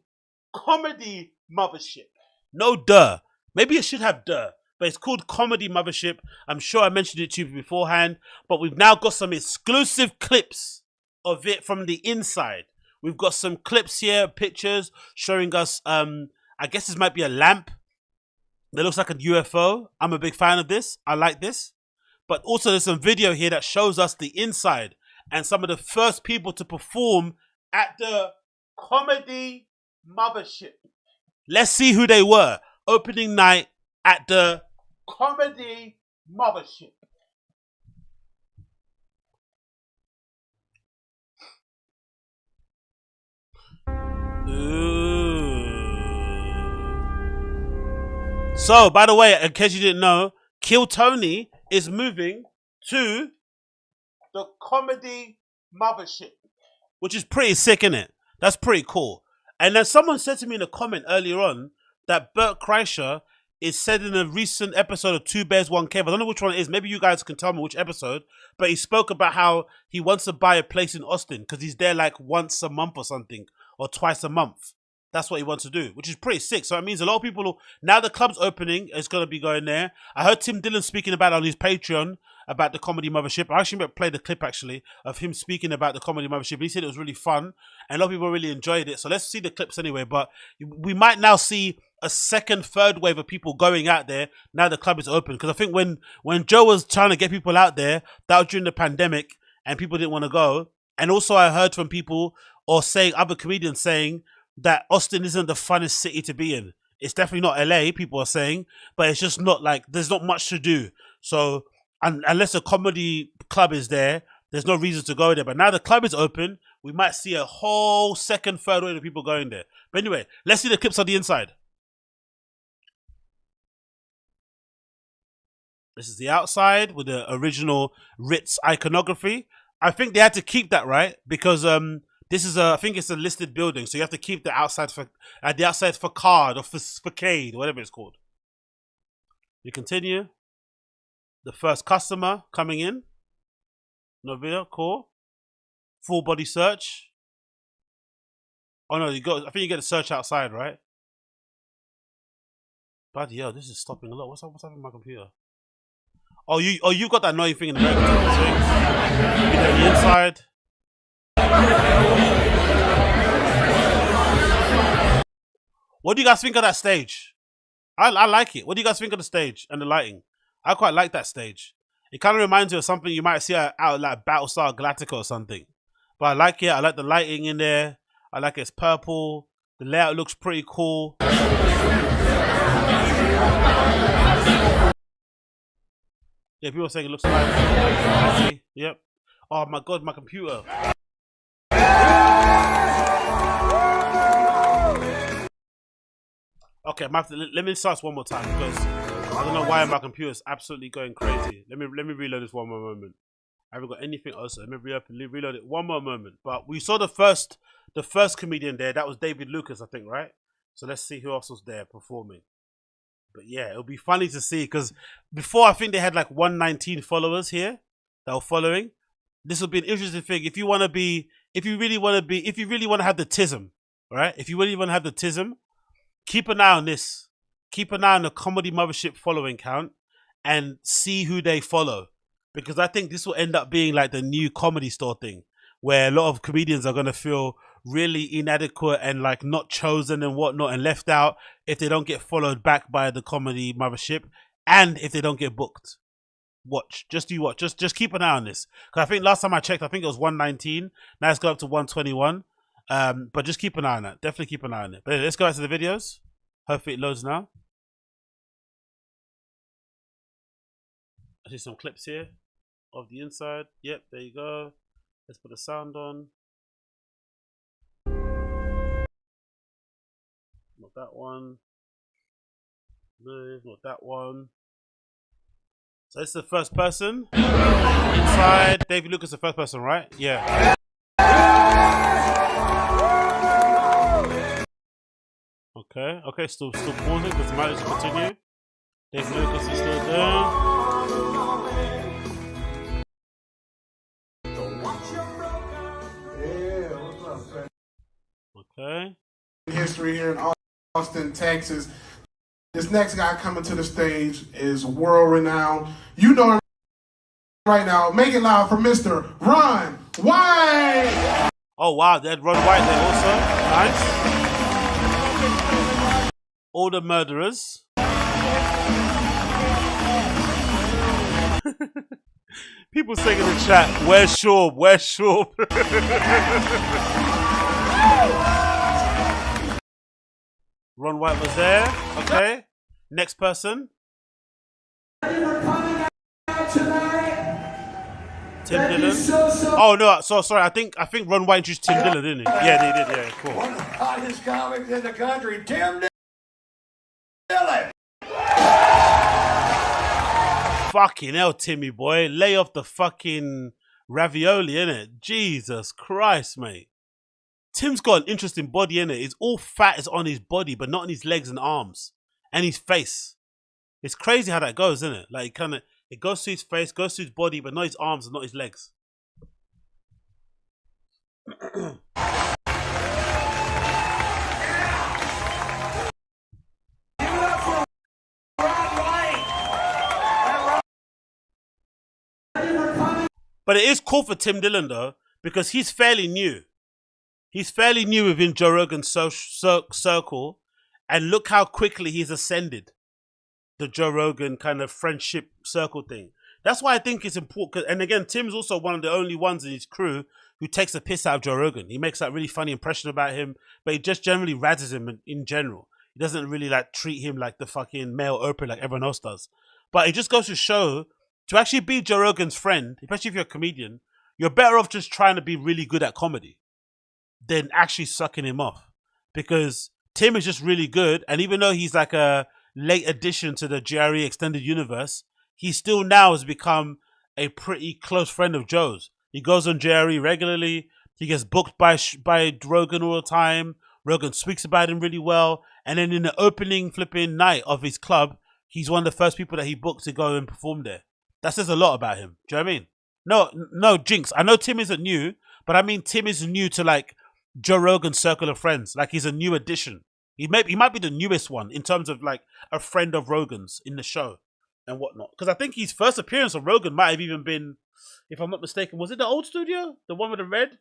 Speaker 1: Comedy Mothership. No duh. Maybe it should have duh. But it's called Comedy Mothership. I'm sure I mentioned it to you beforehand. But we've now got some exclusive clips of it from the inside. We've got some clips here, pictures, showing us, I guess this might be a lamp that looks like a UFO. I'm a big fan of this. I like this. But also there's some video here that shows us the inside and some of the first people to perform at the Comedy Mothership. Let's see who they were. Opening night at the Comedy Mothership. Ooh. So, by the way, in case you didn't know, Kill Tony is moving to the Comedy Mothership, which is pretty sick, isn't it? That's pretty cool. And then someone said to me in a comment earlier on that Bert Kreischer is said in a recent episode of Two Bears, One Cave. I don't know which one it is. Maybe you guys can tell me which episode. But he spoke about how he wants to buy a place in Austin because he's there like once a month or something, or twice a month. That's what he wants to do, which is pretty sick. So it means a lot of people, now the club's opening, it's going to be going there. I heard Tim Dillon speaking about it on his Patreon about the Comedy Mothership. I actually played the clip actually of him speaking about the Comedy Mothership. He said it was really fun and a lot of people really enjoyed it. So let's see the clips anyway. But we might now see a second, third wave of people going out there now the club is open. Because I think when Joe was trying to get people out there, that was during the pandemic and people didn't want to go. And also I heard from people other comedians saying that Austin isn't the funnest city to be in. It's definitely not LA, people are saying, but it's just not like, there's not much to do. So unless a comedy club is there, there's no reason to go there. But now the club is open, we might see a whole second, third wave of people going there. But anyway, let's see the clips on the inside. This is the outside with the original Ritz iconography. I think they had to keep that, right? Because this is I think it's a listed building, so you have to keep the outside for card or for facade, whatever it's called. We continue. The first customer coming in. No video, cool. Full body search. Oh no, I think you get a search outside, right? Bloody hell, this is stopping a lot. What's happening with my computer? Oh, you got that annoying thing in the back. The inside. What do you guys think of that stage? I like it. What do you guys think of the stage and the lighting? I quite like that stage. It kind of reminds me of something you might see out like Battlestar Galactica or something. But I like it. I like the lighting in there. I like it's purple. The layout looks pretty cool. Yeah, people are saying it looks nice. Yep. Oh my god, my computer. Okay, let me start one more time because I don't know why my computer is absolutely going crazy. Let me reload this one more moment. I haven't got anything else. Let me reload it. One more moment. But we saw the first comedian there. That was David Lucas, I think, right? So let's see who else was there performing. But yeah, it'll be funny to see because before I think they had like 119 followers here that were following. This will be an interesting thing. If you want to be, if you really want to have the tism, right? If you really want to have the tism, keep an eye on this. Keep an eye on the Comedy Mothership following count and see who they follow. Because I think this will end up being like the new Comedy Store thing where a lot of comedians are going to feel really inadequate and like not chosen and whatnot and left out if they don't get followed back by the Comedy Mothership and if they don't get booked. Watch. Just keep an eye on this. Because I think last time I checked, I think it was 119. Now it's gone up to 121. But just keep an eye on that. Definitely keep an eye on it. But anyway, let's go back to the videos. Hopefully it loads now. I see some clips here of the inside. Yep, there you go. Let's put the sound on. Not that one. No, not that one. So this is the first person. Inside. David Lucas, the first person, right? Yeah. Okay, still pausing because the match is continue. David Lucas is still there. Okay.
Speaker 4: History here in Austin, Texas. This next guy coming to the stage is world renowned. You know him right now. Make it loud for Mr. Ron White.
Speaker 1: Oh wow, they had Ron White there also. Nice. All the murderers. People saying in the chat, where's Schaub? Where's Schaub? Ron White was there. Okay. Next person. Tim Dillon. Oh no, so sorry. I think Ron White introduced Tim Dillon, didn't he? Yeah, they did. Yeah, cool.
Speaker 5: One of the hottest comics in the country, Tim Dillon.
Speaker 1: Fucking hell, Timmy boy, lay off the fucking ravioli, innit? Jesus Christ, mate. Tim's got an interesting body, innit? It's all fat is on his body, but not on his legs and arms and his face. It's crazy how that goes, isn't it? Like it goes to his face, goes to his body, but not his arms and not his legs. But it is cool for Tim Dillon though, because he's fairly new. He's fairly new within Joe Rogan's circle, and look how quickly he's ascended the Joe Rogan kind of friendship circle thing. That's why I think it's important. And again, Tim's also one of the only ones in his crew who takes the piss out of Joe Rogan. He makes that really funny impression about him, but he just generally razzes him in general. He doesn't really like treat him like the fucking male Oprah like everyone else does. But it just goes to show, to actually be Joe Rogan's friend, especially if you're a comedian, you're better off just trying to be really good at comedy than actually sucking him off. Because Tim is just really good, and even though he's like a late addition to the GRE extended universe, he still now has become a pretty close friend of Joe's. He goes on GRE regularly. He gets booked by Rogan all the time. Rogan speaks about him really well. And then in the opening flipping night of his club, he's one of the first people that he booked to go and perform there. That says a lot about him. Do you know what I mean? No, Jinx. I know Tim isn't new, but I mean Tim is new to like Joe Rogan's circle of friends. Like he's a new addition. He might be the newest one in terms of like a friend of Rogan's in the show and whatnot. Because I think his first appearance on Rogan might have even been, if I'm not mistaken, was it the old studio? The one with the red?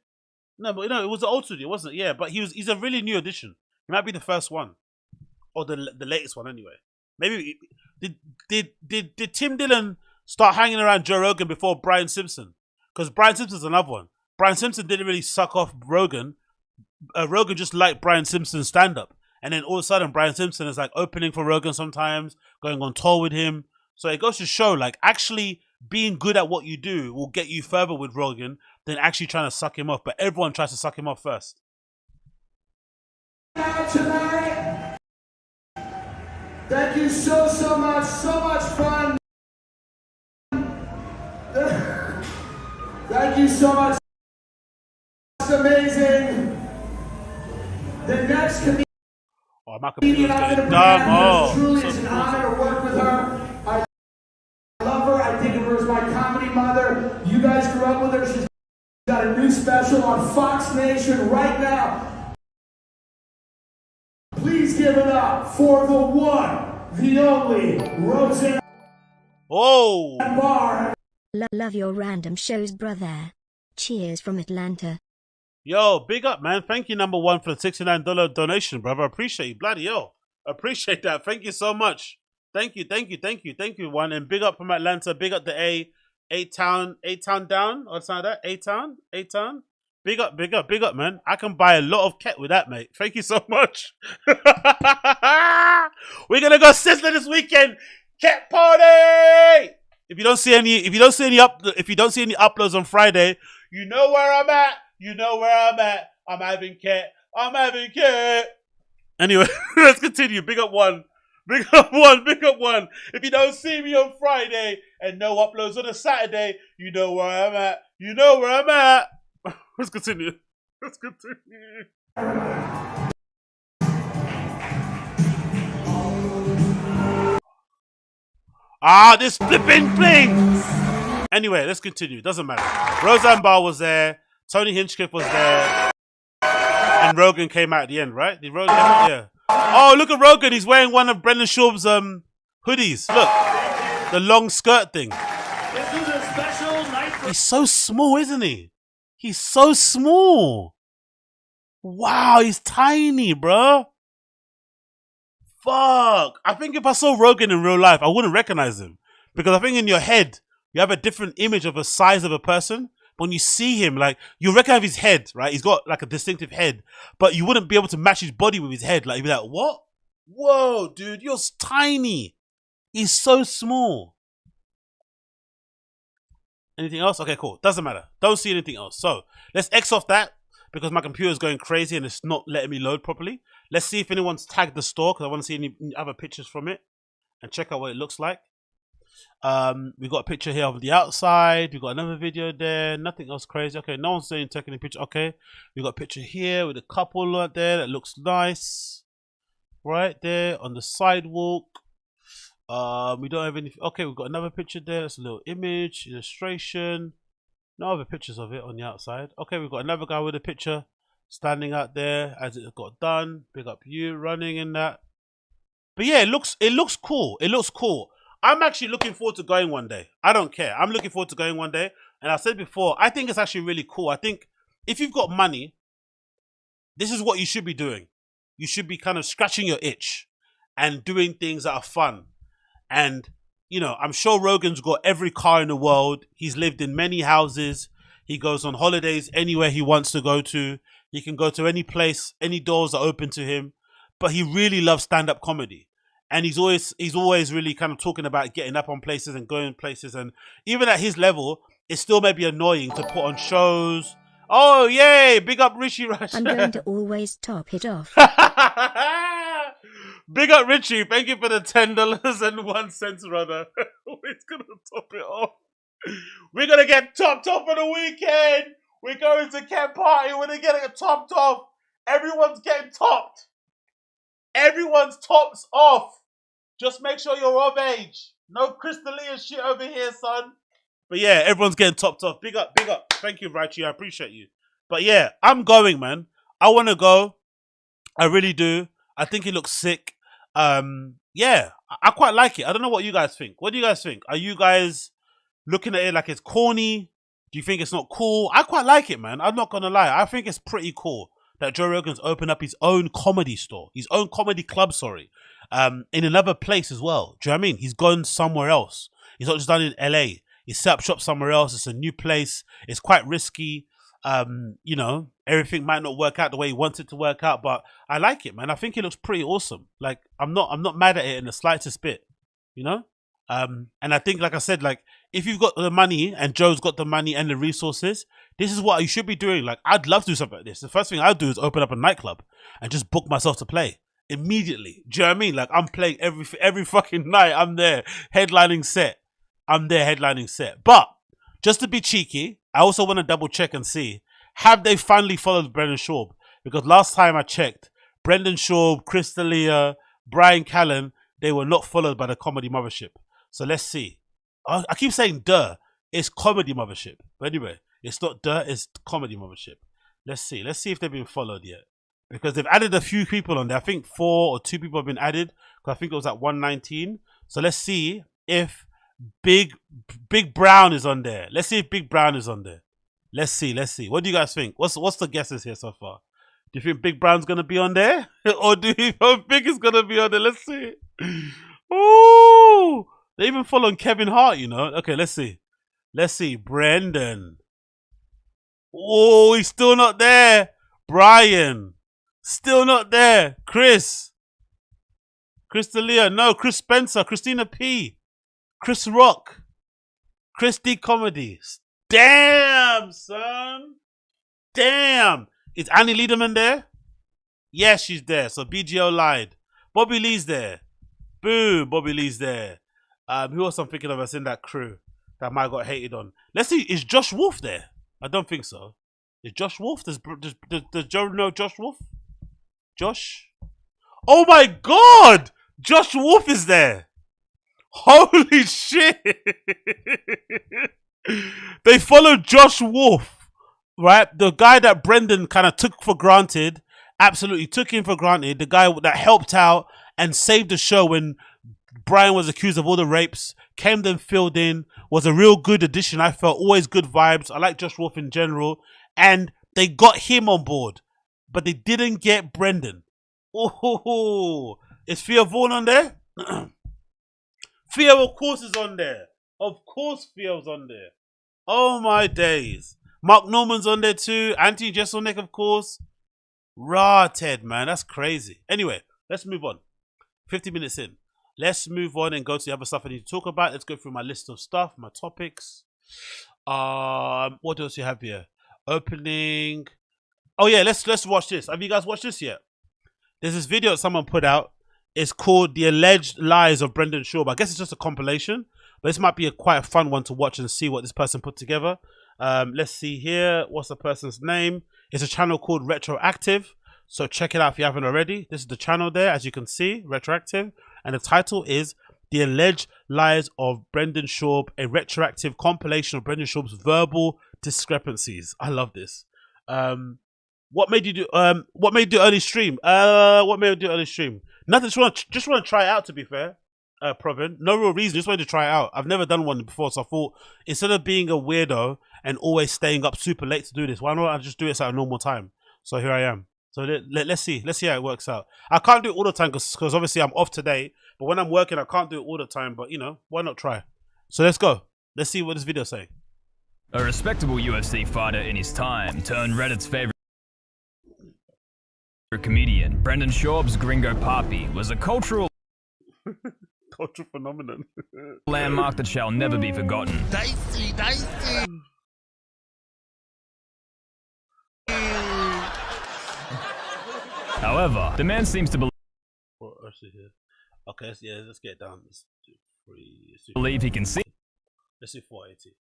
Speaker 1: No, but no, it was the old studio, wasn't it? Yeah, but he's a really new addition. He might be the first one. Or the latest one anyway. Maybe did Tim Dillon start hanging around Joe Rogan before Bryan Simpson? Because Bryan Simpson's another one. Bryan Simpson didn't really suck off Rogan. Rogan just liked Bryan Simpson's stand-up. And then all of a sudden, Bryan Simpson is like opening for Rogan sometimes, going on tour with him. So it goes to show, like, actually being good at what you do will get you further with Rogan than actually trying to suck him off. But everyone tries to suck him off first.
Speaker 5: Tonight, thank you so much fun. Thank you so much. It's amazing. The next comedian
Speaker 1: Oh, my computer's
Speaker 5: I'm
Speaker 1: getting
Speaker 5: going to
Speaker 1: dumb.
Speaker 5: bring out
Speaker 1: Oh,
Speaker 5: here, truly
Speaker 1: so
Speaker 5: it's an
Speaker 1: cool.
Speaker 5: honor to work with her. I love her. I think of her as my comedy mother. You guys grew up with her. She's got a new special on Fox Nation right now. Please give it up for the one, the only Roseanne
Speaker 1: Oh,
Speaker 5: Barr.
Speaker 6: Love your random shows, brother. Cheers from Atlanta.
Speaker 1: yo, big up, man. Thank you, number one, for the $69 donation, brother. I appreciate you. Bloody yo. Appreciate that. Thank you so much. Thank you, one. And big up from Atlanta. Big up the A-Town down, or something like that. A-Town. Big up, man. I can buy a lot of ket with that, mate. Thank you so much. We're gonna go Sizzler this weekend. Ket party! If you don't see any uploads on Friday, you know where I'm at. I'm having ket. Anyway, let's continue. Big up one. If you don't see me on Friday and no uploads on a Saturday, you know where I'm at. Let's continue. This flipping thing. Anyway, let's continue. Doesn't matter. Roseanne Barr was there. Tony Hinchcliffe was there. And Rogan came out at the end, right? Did Rogan come out? Yeah. Oh, look at Rogan. He's wearing one of Brendan Schaub's hoodies. Look. The long skirt thing.
Speaker 5: This is a special night for
Speaker 1: He's so small, isn't he? He's so small. Wow, he's tiny, bro. Fuck. I think if I saw Rogan in real life, I wouldn't recognize him. Because I think in your head, you have a different image of the size of a person. But when you see him, like, you recognize his head, right? He's got like a distinctive head. But you wouldn't be able to match his body with his head. Like, you'd be like, what? Whoa, dude, you're tiny. He's so small. Anything else? Okay, cool. Doesn't matter. Don't see anything else. So, let's X off that. Because my computer is going crazy and it's not letting me load properly. Let's see if anyone's tagged the store, because I want to see any other pictures from it and check out what it looks like. We got a picture here of the outside. We got another video there. Nothing else crazy. Okay, no one's saying taking a picture. Okay, we got a picture here with a couple right there that looks nice, right there on the sidewalk. We don't have any. Okay, we've got another picture there. That's a little image illustration. No other pictures of it on the outside. Okay, we've got another guy with a picture standing out there as it got done. Big up you running in that. But yeah, it looks cool. It looks cool. I'm actually looking forward to going one day. I don't care. I'm looking forward to going one day. And I said before, I think it's actually really cool. I think if you've got money, this is what you should be doing. You should be kind of scratching your itch and doing things that are fun. And you know, I'm sure Rogan's got every car in the world. He's lived in many houses. He goes on holidays anywhere he wants to go to. He can go to any place, any doors are open to him. But he really loves stand-up comedy. And he's always really kind of talking about getting up on places and going places. And even at his level, it still may be annoying to put on shows. Oh, yay! Big up Richie Rush.
Speaker 6: I'm going to always top it off.
Speaker 1: Big up Richie, thank you for the $10.01, brother. We're gonna top it off. We're gonna get topped off for the weekend. We're going to Ket Party. We're gonna get it topped off. Everyone's getting topped. Everyone's tops off. Just make sure you're of age. No Crystalia shit over here, son. But yeah, everyone's getting topped off. Big up. Thank you, Richie. I appreciate you. But yeah, I'm going, man. I want to go. I really do. I think it looks sick. Yeah, I quite like it. I don't know what you guys think. What do you guys think? Are you guys looking at it like it's corny? Do you think it's not cool? I quite like it, man. I'm not gonna lie. I think it's pretty cool that Joe Rogan's opened up his own comedy store, his own comedy club, in another place as well. Do you know what I mean? He's gone somewhere else. He's not just done it in LA. He set up shop somewhere else. It's a new place. It's quite risky. You know, everything might not work out the way he wants it to work out, but I like it, man. I think it looks pretty awesome. Like, I'm not mad at it in the slightest bit, you know? And I think, like I said, like, if you've got the money and Joe's got the money and the resources, this is what you should be doing. Like, I'd love to do something like this. The first thing I'd do is open up a nightclub and just book myself to play immediately. Do you know what I mean? Like, I'm playing every fucking night. I'm there headlining set. But just to be cheeky, I also want to double check and see, have they finally followed Brendan Schaub? Because last time I checked, Brendan Schaub, Chris D'Elia, Bryan Callen, they were not followed by the Comedy Mothership. So let's see. I keep saying duh. It's Comedy Mothership. But anyway, it's not duh, it's Comedy Mothership. Let's see. Let's see if they've been followed yet. Because they've added a few people on there. I think 4 or 2 people have been added. Because I think it was at 119. So let's see if Big Brown is on there. Let's see if Big Brown is on there. Let's see. What do you guys think? What's the guesses here so far? Do you think Big Brown's gonna be on there? Or do you think Big is gonna be on there? Let's see. Ooh! They even following Kevin Hart, you know. Okay, let's see. Let's see. Brendan. Oh, he's still not there. Bryan. Still not there. Chris D'Elia. No, Chris Spencer. Christina P. Chris Rock. Chris D Comedy. Damn, son. Damn. Is Annie Lederman there? Yes, she's there. So BGO lied. Bobby Lee's there. Boom. Bobby Lee's there. Who else I'm thinking of that's in that crew that might have got hated on? Let's see. Is Josh Wolf there? I don't think so. Is Josh Wolf? Does Joe know Josh Wolf? Josh? Oh my God! Josh Wolf is there. Holy shit! They followed Josh Wolf, right? The guy that Brendan kind of took for granted, absolutely took him for granted. The guy that helped out and saved the show when Bryan was accused of all the rapes, came then filled in, was a real good addition. I felt always good vibes. I like Josh Wolf in general. And they got him on board, but they didn't get Brendan. Oh, is Thea Vaughn on there? Thea, of course, is on there. Of course, Thea's on there. Oh my days. Mark Norman's on there too. Anthony Jeselnik, of course. Rah, Ted, man, that's crazy. Anyway, let's move on. 50 minutes in. Let's move on and go to the other stuff I need to talk about. Let's go through my list of stuff, my topics. What else do you have here? Opening. Oh yeah, let's watch this. Have you guys watched this yet? There's this video that someone put out. It's called The Alleged Lies of Brendan Schaub. I guess it's just a compilation, but this might be quite a fun one to watch and see what this person put together. Let's see here. What's the person's name? It's a channel called Retroactive. So check it out if you haven't already. This is the channel there, as you can see, Retroactive. And the title is The Alleged Lies of Brendan Schaub, a retroactive compilation of Brendan Schaub's verbal discrepancies. I love this. What made you do early stream? What made you do early stream? Nothing, just want to try it out, to be fair. Provin. No real reason, just wanted to try it out. I've never done one before, so I thought instead of being a weirdo and always staying up super late to do this, why not I just do it at a normal time? So here I am. So let's see how it works out. I can't do it all the time because obviously I'm off today. But when I'm working, I can't do it all the time. But you know, why not try? So let's go. Let's see what this video is saying.
Speaker 7: A respectable UFC fighter in his time turned Reddit's favorite comedian, Brendan Schaub's Gringo Papi, was a cultural
Speaker 1: phenomenon.
Speaker 7: landmark that shall never be forgotten.
Speaker 1: Dicey.
Speaker 7: However, the man seems to
Speaker 1: okay, let's get it down. Let's do 3.
Speaker 7: believe he can see.
Speaker 1: Let's do 480.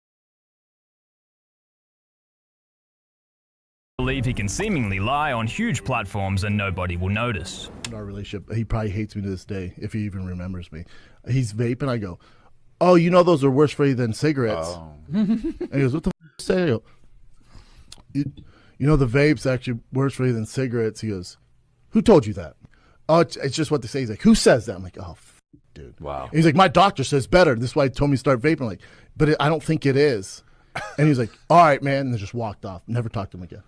Speaker 7: Believe he can seemingly lie on huge platforms and nobody will notice.
Speaker 8: In our relationship, he probably hates me to this day, if he even remembers me. He's vaping, I go, oh, you know those are worse for you than cigarettes. Oh. And he goes, what the f*** say? I go, you know the vape's actually worse for you than cigarettes. He goes, who told you that? Oh, it's just what they say. He's like, who says that? I'm like, oh, dude. Wow. And he's like, my doctor says better. This is why he told me to start vaping. I'm like, but I don't think it is. And he's like, all right, man. And then just walked off. Never talked to him again.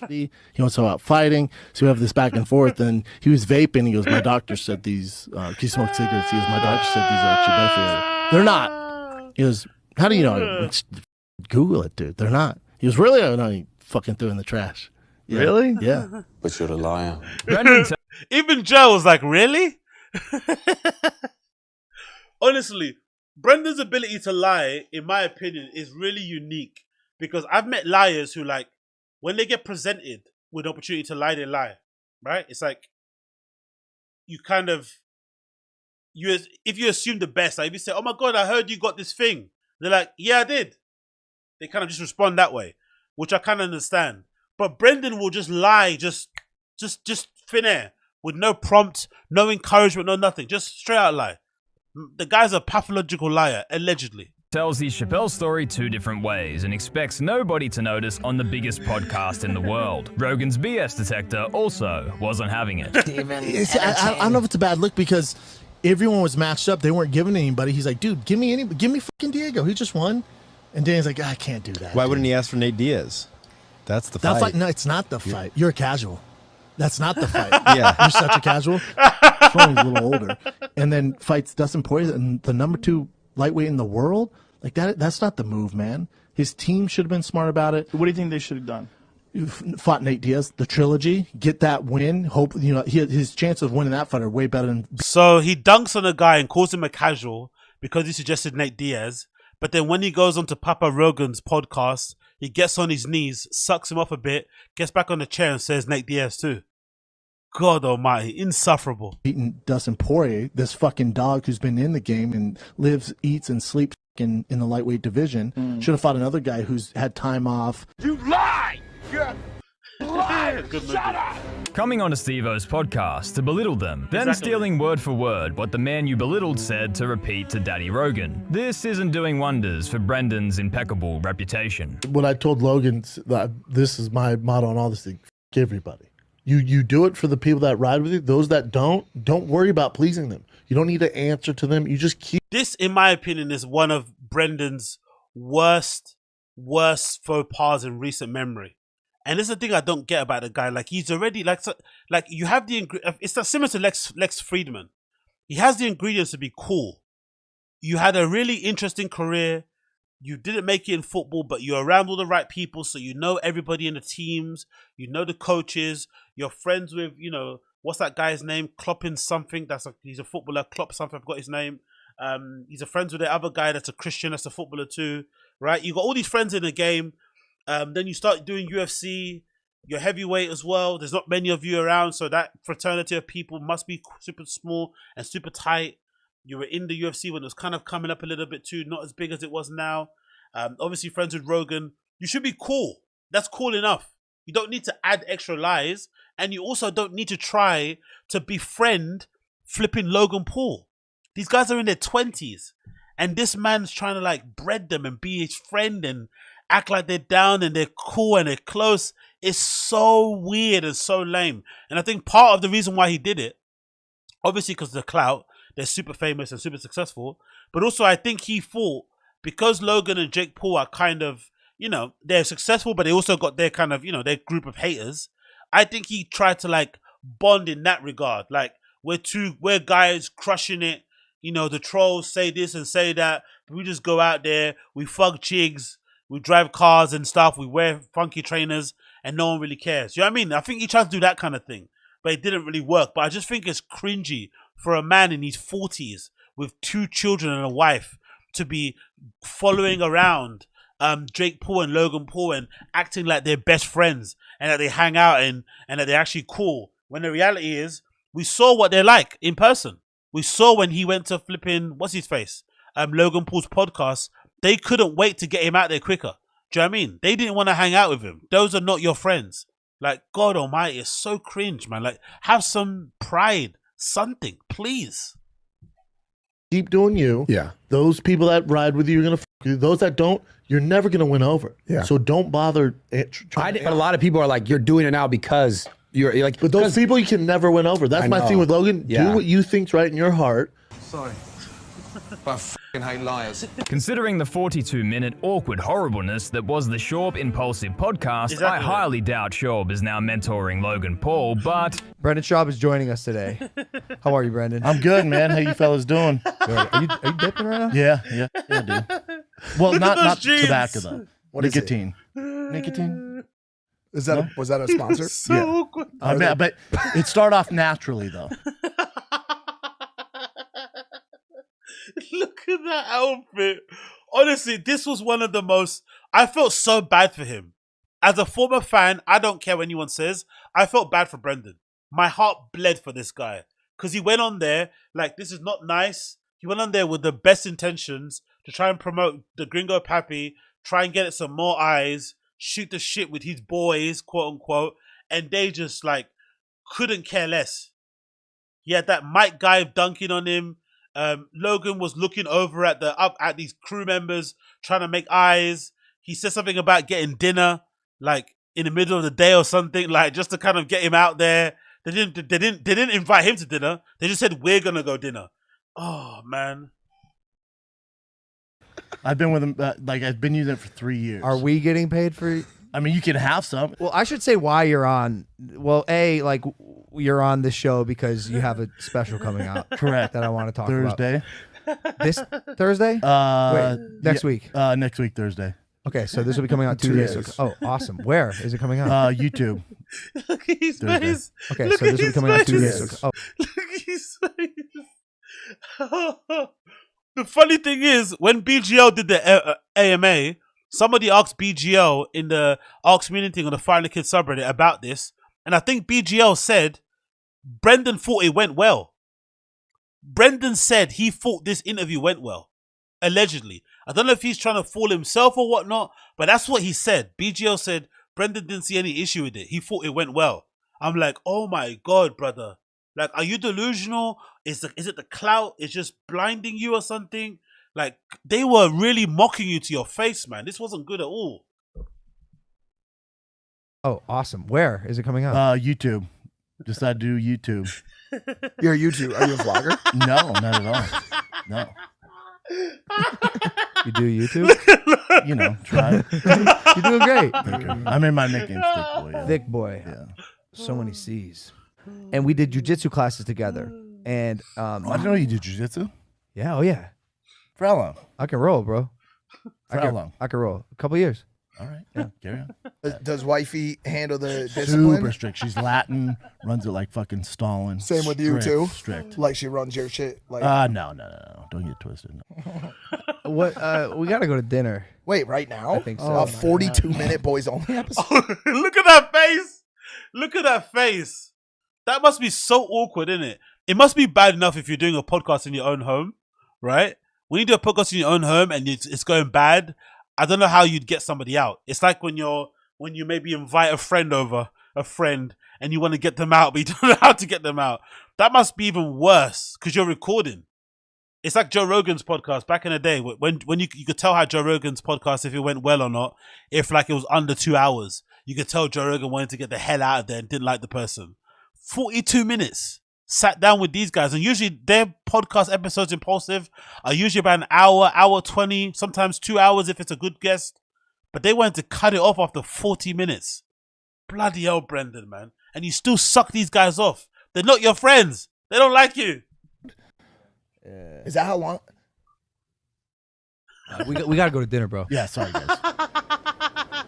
Speaker 8: He wants to talk about fighting. So we have this back and forth. And he was vaping. He goes, my doctor said these, he smoked cigarettes. He goes, my doctor said these are actually better for you. They're not. He goes, how do you know? Google it, dude. They're not. He goes, really? Oh, no, he fucking threw it in the trash. Yeah. Really? Yeah.
Speaker 9: But you're a liar.
Speaker 1: Even Joe was like, really? Honestly, Brendan's ability to lie, in my opinion, is really unique. Because I've met liars who, like, when they get presented with the opportunity to lie, they lie. Right? It's like, you kind of, if you assume the best, like if you say, oh my God, I heard you got this thing. They're like, yeah, I did. They kind of just respond that way, which I kind of understand. But Brendan will just lie, just thin air, with no prompt, no encouragement, no nothing. Just straight out lie. The guy's a pathological liar, allegedly.
Speaker 7: Tells his Chappelle story 2 different ways and expects nobody to notice on the biggest podcast in the world. Rogan's BS detector also wasn't having it.
Speaker 8: I don't know if it's a bad look because everyone was matched up. They weren't giving anybody. He's like, dude, give me fucking Diego. He just won. And Danny's like, I can't do that.
Speaker 9: Why wouldn't he ask for Nate Diaz? That's the fight.
Speaker 8: No, it's not the fight. You're a casual. That's not the fight.
Speaker 9: Yeah.
Speaker 8: You're such a casual. He's a little older. And then fights Dustin Poirier, and the number 2 lightweight in the world. Like that's not the move, man. His team should have been smart about it.
Speaker 10: What do you think they should have done?
Speaker 8: Fought Nate Diaz, the trilogy, get that win. Hope his chances of winning that fight are way better than.
Speaker 1: So he dunks on a guy and calls him a casual because he suggested Nate Diaz. But then when he goes on to Papa Rogan's podcast, he gets on his knees, sucks him off a bit, gets back on the chair and says Nate Diaz too. God almighty, insufferable.
Speaker 8: Beating Dustin Poirier, this fucking dog who's been in the game and lives, eats, and sleeps in the lightweight division. Should have fought another guy who's had time off.
Speaker 5: You lie! You're liar! Shut up!
Speaker 7: Coming on to Steve-O's podcast to belittle them, then stealing word for word what the man you belittled said to repeat to Daddy Rogan. This isn't doing wonders for Brendan's impeccable reputation.
Speaker 8: When I told Logan that this is my motto on all this thing, f*** everybody. You do it for the people that ride with you. Those that don't worry about pleasing them. You don't need to answer to them. You just keep.
Speaker 1: This, in my opinion, is one of Brendan's worst faux pas in recent memory. And this is the thing I don't get about the guy. Like, he's already like you have the it's not similar to Lex Friedman. He has the ingredients to be cool. You had a really interesting career. You didn't make it in football, but you're around all the right people, so you know everybody in the teams. You know the coaches. You're friends with, what's that guy's name? Kloppin something. He's a footballer. Klopp something. I forgot his name. He's a friends with the other guy that's a Christian. That's a footballer too, right? You got all these friends in the game. Then you start doing UFC. You're heavyweight as well. There's not many of you around, so that fraternity of people must be super small and super tight. You were in the UFC when it was kind of coming up a little bit too, not as big as it was now. Obviously friends with Rogan. You should be cool. That's cool enough. You don't need to add extra lies. And you also don't need to try to befriend flipping Logan Paul. These guys are in their 20s. And this man's trying to like bread them and be his friend and act like they're down and they're cool and they're close. It's so weird and so lame. And I think part of the reason why he did it, obviously because of the clout, they're super famous and super successful. But also I think he thought because Logan and Jake Paul are kind of, they're successful, but they also got their kind of, their group of haters. I think he tried to like bond in that regard. Like we're guys crushing it. The trolls say this and say that. But we just go out there, we fuck chigs, we drive cars and stuff, we wear funky trainers and no one really cares. You know what I mean? I think he tried to do that kind of thing, but it didn't really work. But I just think it's cringy for a man in his 40s with 2 children and a wife to be following around Jake Paul and Logan Paul and acting like they're best friends and that they hang out and that they're actually cool. When the reality is, we saw what they're like in person. We saw when he went to flipping, what's his face? Logan Paul's podcast. They couldn't wait to get him out there quicker. Do you know what I mean? They didn't want to hang out with him. Those are not your friends. Like, God almighty, it's so cringe, man. Like, have some pride. Something, please.
Speaker 8: Keep doing you.
Speaker 9: Yeah.
Speaker 8: Those people that ride with you are going to f you. Those that don't, you're never going to win over.
Speaker 9: Yeah.
Speaker 8: So don't bother.
Speaker 11: But a lot of people are like, you're doing it now because you're like.
Speaker 8: But those people you can never win over. That's my thing with Logan. Yeah. Do what you think's right in your heart.
Speaker 5: Sorry. But I f***ing hate liars.
Speaker 7: Considering the 42-minute awkward horribleness that was the Schaub Impulsive podcast, I highly doubt Schaub is now mentoring Logan Paul, but...
Speaker 12: Brendan Schaub is joining us today. How are you, Brendan?
Speaker 8: I'm good, man. How you fellas doing?
Speaker 12: Are you dipping right now?
Speaker 8: Yeah, dude. Well, not tobacco, though.
Speaker 12: What
Speaker 8: Nicotine.
Speaker 12: Is it?
Speaker 8: Nicotine.
Speaker 12: Was that a sponsor?
Speaker 1: So awkward.
Speaker 8: But it started off naturally, though.
Speaker 1: Look at that outfit. Honestly, this was one of the most... I felt so bad for him. As a former fan, I don't care what anyone says. I felt bad for Brendan. My heart bled for this guy. Because he went on there like, this is not nice. He went on there with the best intentions to try and promote the Gringo Pappy, try and get it some more eyes, shoot the shit with his boys, quote unquote, and they just like couldn't care less. He had that Mike guy dunking on him. Logan was looking over at these crew members trying to make eyes. He said something about getting dinner, like in the middle of the day or something, like just to kind of get him out there. They didn't invite him to dinner. They just said we're gonna go dinner. Oh man.
Speaker 8: I've been with him, I've been using it for 3 years.
Speaker 12: Are we getting paid for?
Speaker 8: I mean, you can have some.
Speaker 12: Well, I should say why you're on. Well, you're on this show because you have a special coming out.
Speaker 8: Correct.
Speaker 12: That I want to talk
Speaker 8: Thursday.
Speaker 12: about. This Thursday? Next week.
Speaker 8: Next week, Thursday.
Speaker 12: Okay, so this will be coming out 2 days. Oh, awesome. Where is it coming out?
Speaker 8: YouTube.
Speaker 1: Look at his
Speaker 8: Thursday.
Speaker 1: face.
Speaker 12: Okay,
Speaker 1: Look
Speaker 12: so this
Speaker 1: at
Speaker 12: will be
Speaker 1: his
Speaker 12: coming out 2
Speaker 1: face.
Speaker 12: days. Oh,
Speaker 1: Look at his face. The funny thing is, when BGL did the AMA, somebody asked BGL in the Ask Community on the Final Kid subreddit about this, and I think BGL said Brendan thought it went well. Brendan said he thought this interview went well, allegedly. I don't know if he's trying to fool himself or whatnot, but that's what he said. BGL said Brendan didn't see any issue with it. He thought it went well. I'm like, oh my God, brother. Like, are you delusional? Is it the clout? It's just blinding you or something? Like, they were really mocking you to your face, man. This wasn't good at all.
Speaker 12: oh, awesome. Where is it coming out?
Speaker 8: YouTube. Just I do YouTube.
Speaker 12: You're a YouTube. Are you a vlogger?
Speaker 8: No, not at all. No.
Speaker 12: You do YouTube?
Speaker 8: You know, try.
Speaker 12: You're doing great.
Speaker 8: Thank you. I mean, my nickname's Thick Boy. Yeah.
Speaker 12: Thick Boy.
Speaker 8: Yeah.
Speaker 12: So many C's. And we did jujitsu classes together. And
Speaker 8: I didn't know you did jujitsu.
Speaker 12: yeah, oh yeah.
Speaker 8: For how long?
Speaker 12: I can roll, bro.
Speaker 8: For how long?
Speaker 12: I can roll. A couple years.
Speaker 8: All right. Yeah, carry on.
Speaker 10: Does wifey handle the discipline?
Speaker 8: Super strict. She's Latin, runs it like fucking Stalin.
Speaker 10: Same with you too?
Speaker 8: Strict.
Speaker 10: Like she runs your shit? Like
Speaker 8: No. Don't get twisted. No.
Speaker 12: What? We gotta go to dinner.
Speaker 10: Wait, right now?
Speaker 12: I think so.
Speaker 10: A 42-minute boys only episode?
Speaker 1: Look at that face. Look at that face. That must be so awkward, isn't it? It must be bad enough if you're doing a podcast in your own home, right? When you do a podcast in your own home and it's going bad, I don't know how you'd get somebody out. It's like when you maybe invite a friend over, and you want to get them out, but you don't know how to get them out. That must be even worse because you're recording. It's like Joe Rogan's podcast back in the day when you could tell how Joe Rogan's podcast, if it went well or not, if like it was under 2 hours. You could tell Joe Rogan wanted to get the hell out of there and didn't like the person. 42 minutes. Sat down with these guys, and usually their podcast episodes Impulsive are usually about an hour 20, sometimes 2 hours if it's a good guest. But they wanted to cut it off after 40 minutes. Bloody hell, Brendan, man. And you still suck these guys off. They're not your friends. They don't like you.
Speaker 10: Is that how long?
Speaker 12: We gotta go to dinner, bro.
Speaker 8: Yeah, sorry guys.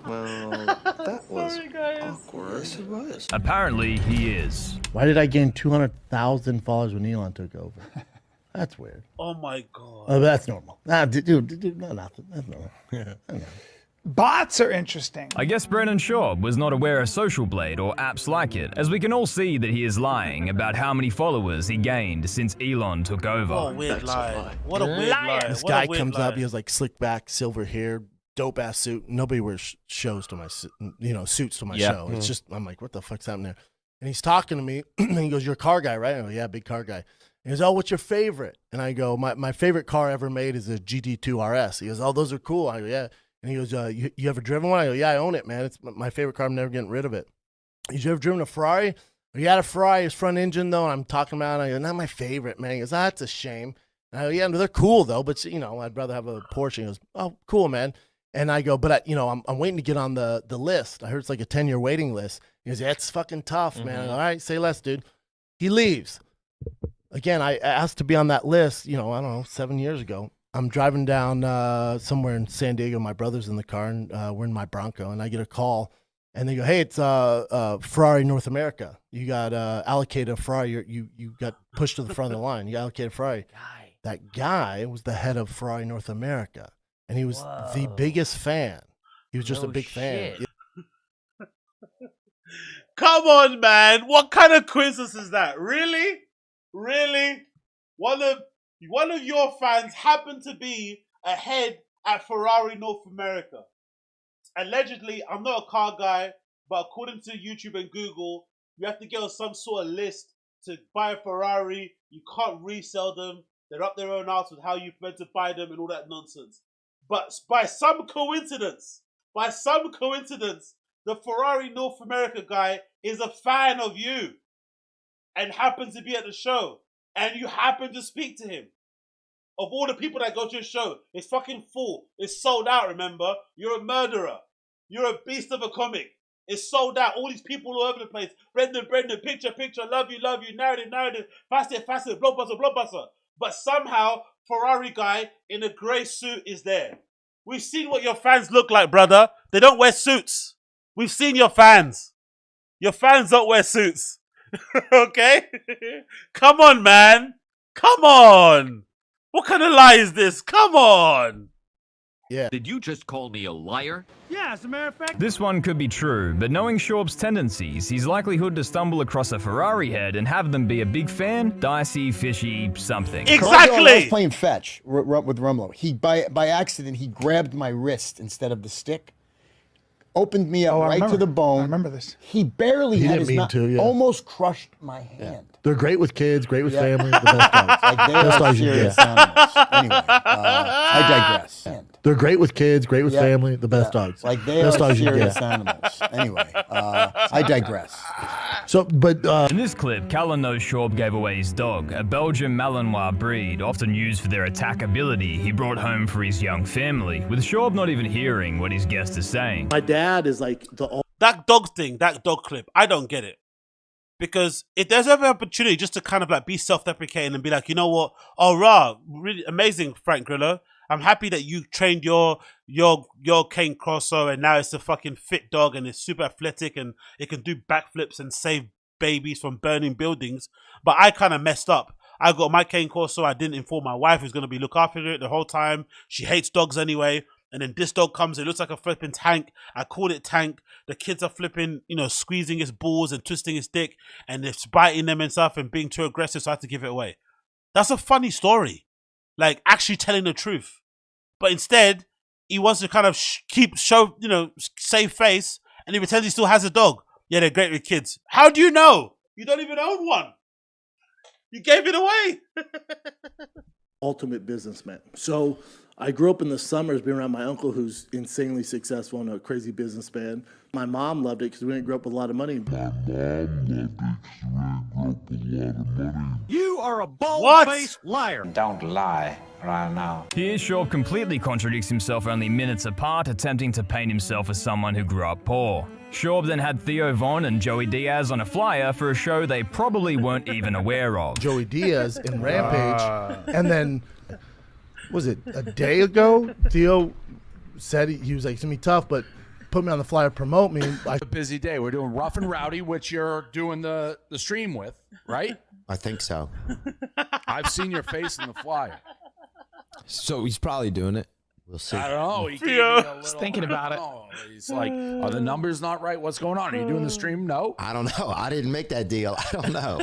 Speaker 10: Well, that was awkward. Yes, it was.
Speaker 7: Apparently, he is.
Speaker 8: Why did I gain 200,000 followers when Elon took over? That's weird.
Speaker 1: Oh my God.
Speaker 8: Oh, that's normal. Nah, dude, no, nothing. That's normal. Yeah.
Speaker 13: Bots are interesting.
Speaker 7: I guess Brendan Schaub was not aware of Social Blade or apps like it, as we can all see that he is lying about how many followers he gained since Elon took over.
Speaker 1: What a weird lie. What a weird lie.
Speaker 8: This
Speaker 1: What a
Speaker 8: guy
Speaker 1: weird
Speaker 8: comes
Speaker 1: lie.
Speaker 8: up, he has like slick back, silver hair, dope ass suit. Nobody wears shows to my, suits to my show. It's just, I'm like, what the fuck's happening there? And he's talking to me, and he goes, "You're a car guy, right?" I go, "Yeah, big car guy." He goes, "Oh, what's your favorite?" And I go, my favorite car ever made is a GT2 RS. He goes, "Oh, those are cool." I go, "Yeah." And he goes, you ever driven one?" I go, "Yeah, I own it, man. It's my favorite car. I'm never getting rid of it." "You ever driven a Ferrari?" "He had a Ferrari, his front engine, though." And I'm talking about it. I go, "Not my favorite, man." He goes, "That's a shame." And I go, "Yeah, they're cool, though. But, I'd rather have a Porsche." He goes, "Oh, cool, man." And I go, "But, I'm waiting to get on the list. I heard it's like a 10-year waiting list." He goes, "Yeah, it's fucking tough, man." I go, "All right, say less, dude." He leaves. Again, I asked to be on that list, I don't know, 7 years ago. I'm driving down somewhere in San Diego. My brother's in the car, and we're in my Bronco, and I get a call, and they go, "Hey, it's Ferrari North America. You got allocated a Ferrari. You got pushed to the front of the line. You got allocated a Ferrari." That guy was the head of Ferrari North America, and he was the biggest fan. He was just a big fan.
Speaker 1: Come on, man. What kind of coincidence is that? Really? Really? One of your fans happened to be ahead at Ferrari North America. Allegedly, I'm not a car guy, but according to YouTube and Google, you have to get on some sort of list to buy a Ferrari. You can't resell them. They're up their own arse with how you're meant to buy them and all that nonsense. But by some coincidence, the Ferrari North America guy is a fan of you and happens to be at the show. And you happen to speak to him. Of all the people that go to your show, it's fucking full. It's sold out, remember? You're a murderer. You're a beast of a comic. It's sold out. All these people all over the place. Brendan, picture, love you, narrative, facet, blockbuster. But somehow, Ferrari guy in a grey suit is there. We've seen what your fans look like, brother. They don't wear suits. We've seen your fans. Your fans don't wear suits. Okay? Come on, man. Come on. What kind of lie is this? Come on.
Speaker 3: Yeah.
Speaker 14: Did you just call me a liar?
Speaker 7: Yeah, as a matter of fact. This one could be true, but knowing Schaub's tendencies, his likelihood to stumble across a Ferrari head and have them be a big fan, dicey, fishy, something.
Speaker 15: Exactly! I was playing fetch with Romulo. He, by accident, he grabbed my wrist instead of the stick. Opened me up right to the bone. I remember
Speaker 13: this.
Speaker 15: He barely had
Speaker 8: didn't
Speaker 15: his
Speaker 8: mean to, yeah.
Speaker 15: almost crushed my hand.
Speaker 8: They're great with kids, great with family, the best dogs.
Speaker 15: Like they
Speaker 8: Best
Speaker 15: are
Speaker 8: dogs you
Speaker 15: serious
Speaker 8: get.
Speaker 15: animals. Anyway, I digress.
Speaker 8: They're great with kids, great with family, the best dogs.
Speaker 15: Like they
Speaker 8: best
Speaker 15: are
Speaker 8: dogs you
Speaker 15: serious
Speaker 8: get.
Speaker 15: animals. Anyway, I digress.
Speaker 8: So, but
Speaker 7: in this clip, Callen knows Schaub gave away his dog, a Belgian Malinois breed, often used for their attack ability he brought home for his young family, with Schaub not even hearing what his guest is saying.
Speaker 8: My dad is like
Speaker 1: that dog thing, that dog clip. I don't get it. Because if there's ever an opportunity just to kind of like be self-deprecating and be like, you know what? Oh, rah, really amazing, Frank Grillo. I'm happy that you trained your cane crosser and now it's a fucking fit dog and it's super athletic and it can do backflips and save babies from burning buildings. But I kind of messed up. I got my cane corso. I didn't inform my wife who's going to be look after it the whole time. She hates dogs anyway. And then this dog comes, it looks like a flipping tank. I called it Tank. The kids are flipping, squeezing his balls and twisting his dick and it's biting them and stuff and being too aggressive, so I had to give it away. That's a funny story. Like, actually telling the truth. But instead, he wants to kind of save face, and he pretends he still has a dog. Yeah, they're great with kids. How do you know? You don't even own one. You gave it away.
Speaker 8: ultimate businessman. So I grew up in the summers being around my uncle who's insanely successful and a crazy businessman. My mom loved it because we didn't grow up with a lot of money.
Speaker 14: You are a bald-faced liar.
Speaker 16: Don't lie right now.
Speaker 7: Here, Schaub completely contradicts himself only minutes apart, attempting to paint himself as someone who grew up poor. Schaub then had Theo Von and Joey Diaz on a flyer for a show they probably weren't even aware of.
Speaker 8: Joey Diaz in Rampage, and then, was it a day ago, Theo said he was like, it's going to be tough, but put me on the flyer, promote me.
Speaker 17: A busy day. We're doing Rough and Rowdy, which you're doing the stream with, right?
Speaker 18: I think so.
Speaker 17: I've seen your face in the flyer.
Speaker 9: So he's probably doing it. We'll see.
Speaker 17: I don't know. He gave me a little, thinking about it. He's like, are the numbers not right? What's going on? Are you doing the stream? No.
Speaker 18: I don't know. I didn't make that deal. I don't know.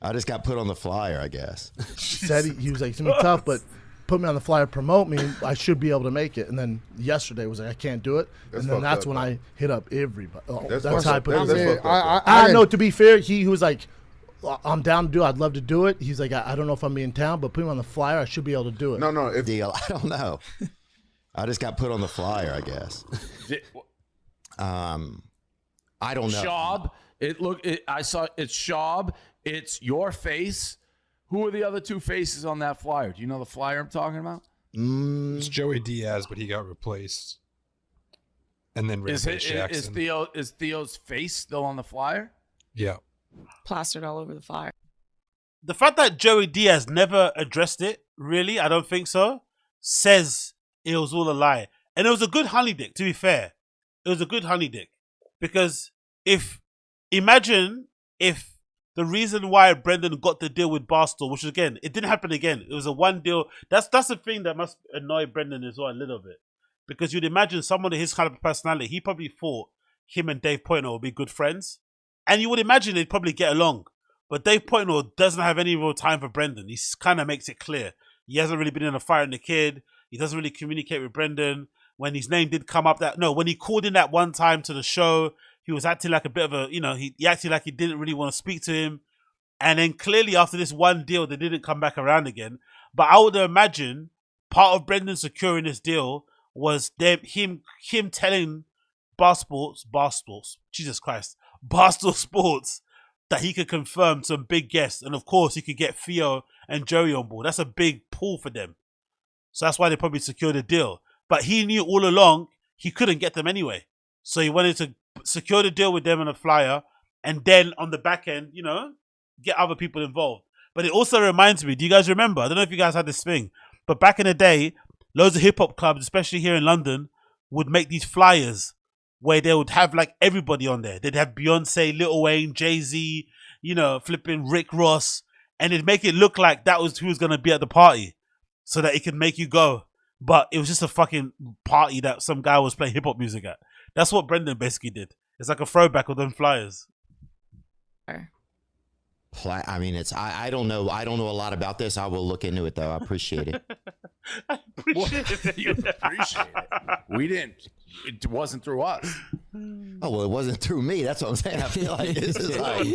Speaker 18: I just got put on the flyer, I guess.
Speaker 8: Said he was like, it's going to be tough, but put me on the flyer, promote me. I should be able to make it. And then yesterday was like, I can't do it. And then that's when I hit up everybody. Oh, that's how I put it. I know, to be fair, he was like, I'm down to do it. I'd love to do it. He's like, I don't know if I'm in town, but put him on the flyer. I should be able to do it.
Speaker 18: No, deal. I don't know. I just got put on the flyer, I guess. I don't know.
Speaker 17: Schaub. I saw it's Schaub. It's your face. Who are the other two faces on that flyer? Do you know the flyer I'm talking about?
Speaker 9: It's Joey Diaz, but he got replaced. And then Rampage Jackson.
Speaker 17: Is Theo's face still on the flyer?
Speaker 9: Yeah.
Speaker 19: Plastered all over the flyer.
Speaker 1: The fact that Joey Diaz never addressed it, really, I don't think so, says it was all a lie. And it was a good honey dick, to be fair. It was a good honey dick. Because imagine if the reason why Brendan got the deal with Barstool, which again, it didn't happen again. It was a one deal. That's the thing that must annoy Brendan as well a little bit. Because you'd imagine someone of his kind of personality, he probably thought him and Dave Poynter would be good friends. And you would imagine they'd probably get along. But Dave Poynter doesn't have any real time for Brendan. He kind of makes it clear. He hasn't really been in a fight with the kid. He doesn't really communicate with Brendan. When his name did come up, when he called in that one time to the show, he was acting like a bit of a, he acted like he didn't really want to speak to him. And then clearly after this one deal, they didn't come back around again. But I would imagine part of Brendan securing this deal was him telling Barstool Sports that he could confirm some big guests. And of course, he could get Theo and Joey on board. That's a big pull for them. So that's why they probably secured a deal. But he knew all along he couldn't get them anyway. So he wanted to secure the deal with them on a flyer. And then on the back end, get other people involved. But it also reminds me, do you guys remember? I don't know if you guys had this thing, but back in the day, loads of hip hop clubs, especially here in London, would make these flyers where they would have like everybody on there. They'd have Beyonce, Lil Wayne, Jay-Z, flipping Rick Ross, and it'd make it look like that was who was going to be at the party so that it could make you go. But it was just a fucking party that some guy was playing hip hop music at. That's what Brendan basically did. It's like a throwback of them flyers.
Speaker 18: I mean, I don't know a lot about this. I will look into it though. I appreciate it.
Speaker 17: I appreciate it. You appreciate it. We didn't. It wasn't through us.
Speaker 18: Oh well, it wasn't through me. That's what I'm saying. I feel like this is like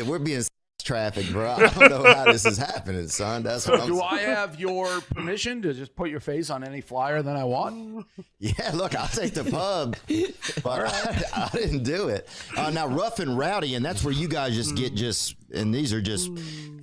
Speaker 18: we're being trafficked, bro. I don't know how this is happening, son. That's what I'm saying.
Speaker 17: I have your permission to just put your face on any flyer that I want?
Speaker 18: Yeah, look, I'll take the pub, but I didn't do it. Now, Rough and Rowdy, and that's where you guys and these are just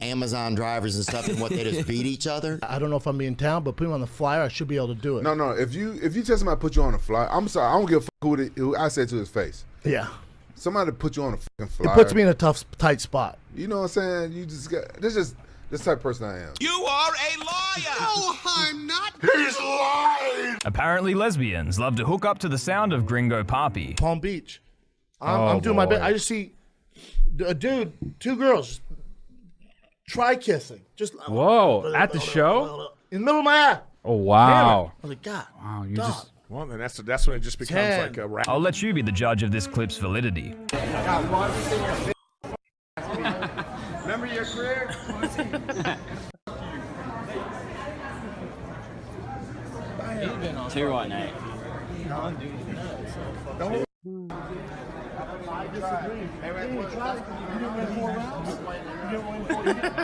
Speaker 18: Amazon drivers and stuff, and what they just beat each other.
Speaker 8: I don't know if I'm in town, but put him on the flyer. I should be able to do it.
Speaker 20: No. If you tell somebody to put you on a flyer, I'm sorry. I don't give a fuck who I said to his face.
Speaker 8: Yeah.
Speaker 20: Somebody put you on a fucking flyer.
Speaker 8: It puts me in a tight spot.
Speaker 20: You know what I'm saying? You just got this type of person I am.
Speaker 14: You are a liar!
Speaker 20: No, I'm not. He's lying!
Speaker 7: Apparently lesbians love to hook up to the sound of Gringo Papi.
Speaker 8: Palm Beach. I'm doing my best. I just see a dude, two girls, try kissing.
Speaker 21: Whoa, at the show?
Speaker 8: In the middle of my eye.
Speaker 21: Oh, wow.
Speaker 8: I was like, God.
Speaker 21: Wow, you
Speaker 8: dog.
Speaker 21: just...
Speaker 22: Well, then that's when it just becomes like a rap.
Speaker 7: I'll let you be the judge of this clip's validity.
Speaker 5: Remember your career?
Speaker 23: Too right now.
Speaker 5: I disagree. You didn't win 4 rounds. You didn't win 4 rounds.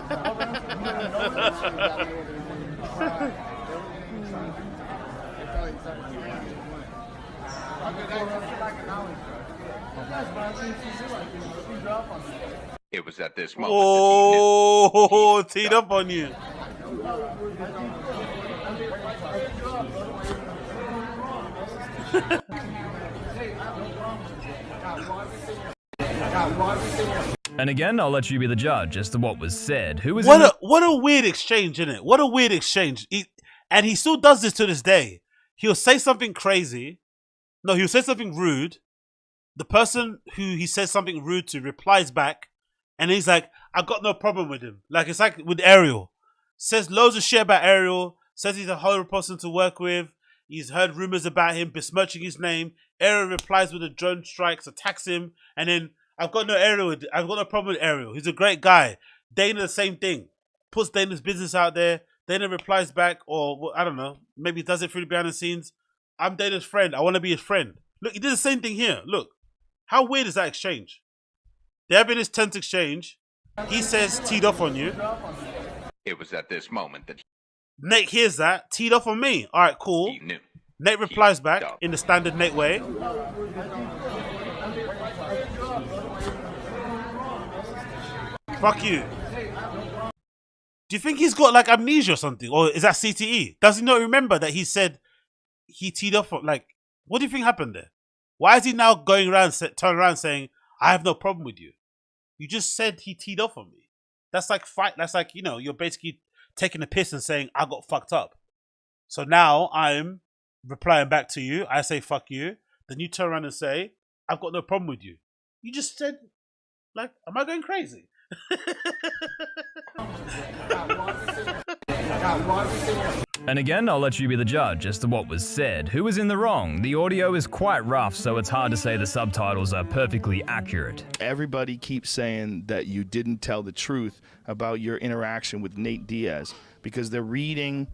Speaker 14: It was at this moment
Speaker 1: Oh, teed up on you.
Speaker 7: And again, I'll let you be the judge as to what was said. Who was
Speaker 1: what a weird exchange, isn't it? What a weird exchange. And he still does this to this day. He'll say something crazy. No, he'll say something rude. The person who he says something rude to replies back. And he's like, I got no problem with him. Like, it's like with Ariel. Says loads of shit about Ariel. Says he's a horrible person to work with. He's heard rumors about him besmirching his name. Ariel replies with a drone strikes, attacks him. And then, I've got no problem with Ariel. He's a great guy. Dana, the same thing. Puts Dana's business out there. Dana replies back, or I don't know, maybe does it through the behind the scenes. I'm Dana's friend. I want to be his friend. Look, he did the same thing here. Look. How weird is that exchange? They're having this tense exchange. He says, teed off on you.
Speaker 14: It was at this moment that
Speaker 1: Nate hears that. Teed off on me. All right, cool.
Speaker 14: he knew.
Speaker 1: Nate replies back in the standard Nate way. Fuck you. Do you think he's got like amnesia or something? Or is that CTE? Does he not remember that he said he teed off? Like, what do you think happened there? Why is he now going around, turn around saying, I have no problem with you? You just said he teed off on me. That's like fight. That's like, you're basically taking a piss and saying, I got fucked up. So now I'm replying back to you. I say, fuck you. Then you turn around and say, I've got no problem with you. You just said, like, am I going crazy?
Speaker 7: And again, I'll let you be the judge as to what was said. Who was in the wrong? The audio is quite rough, so it's hard to say the subtitles are perfectly accurate.
Speaker 24: Everybody keeps saying that you didn't tell the truth about your interaction with Nate Diaz because they're reading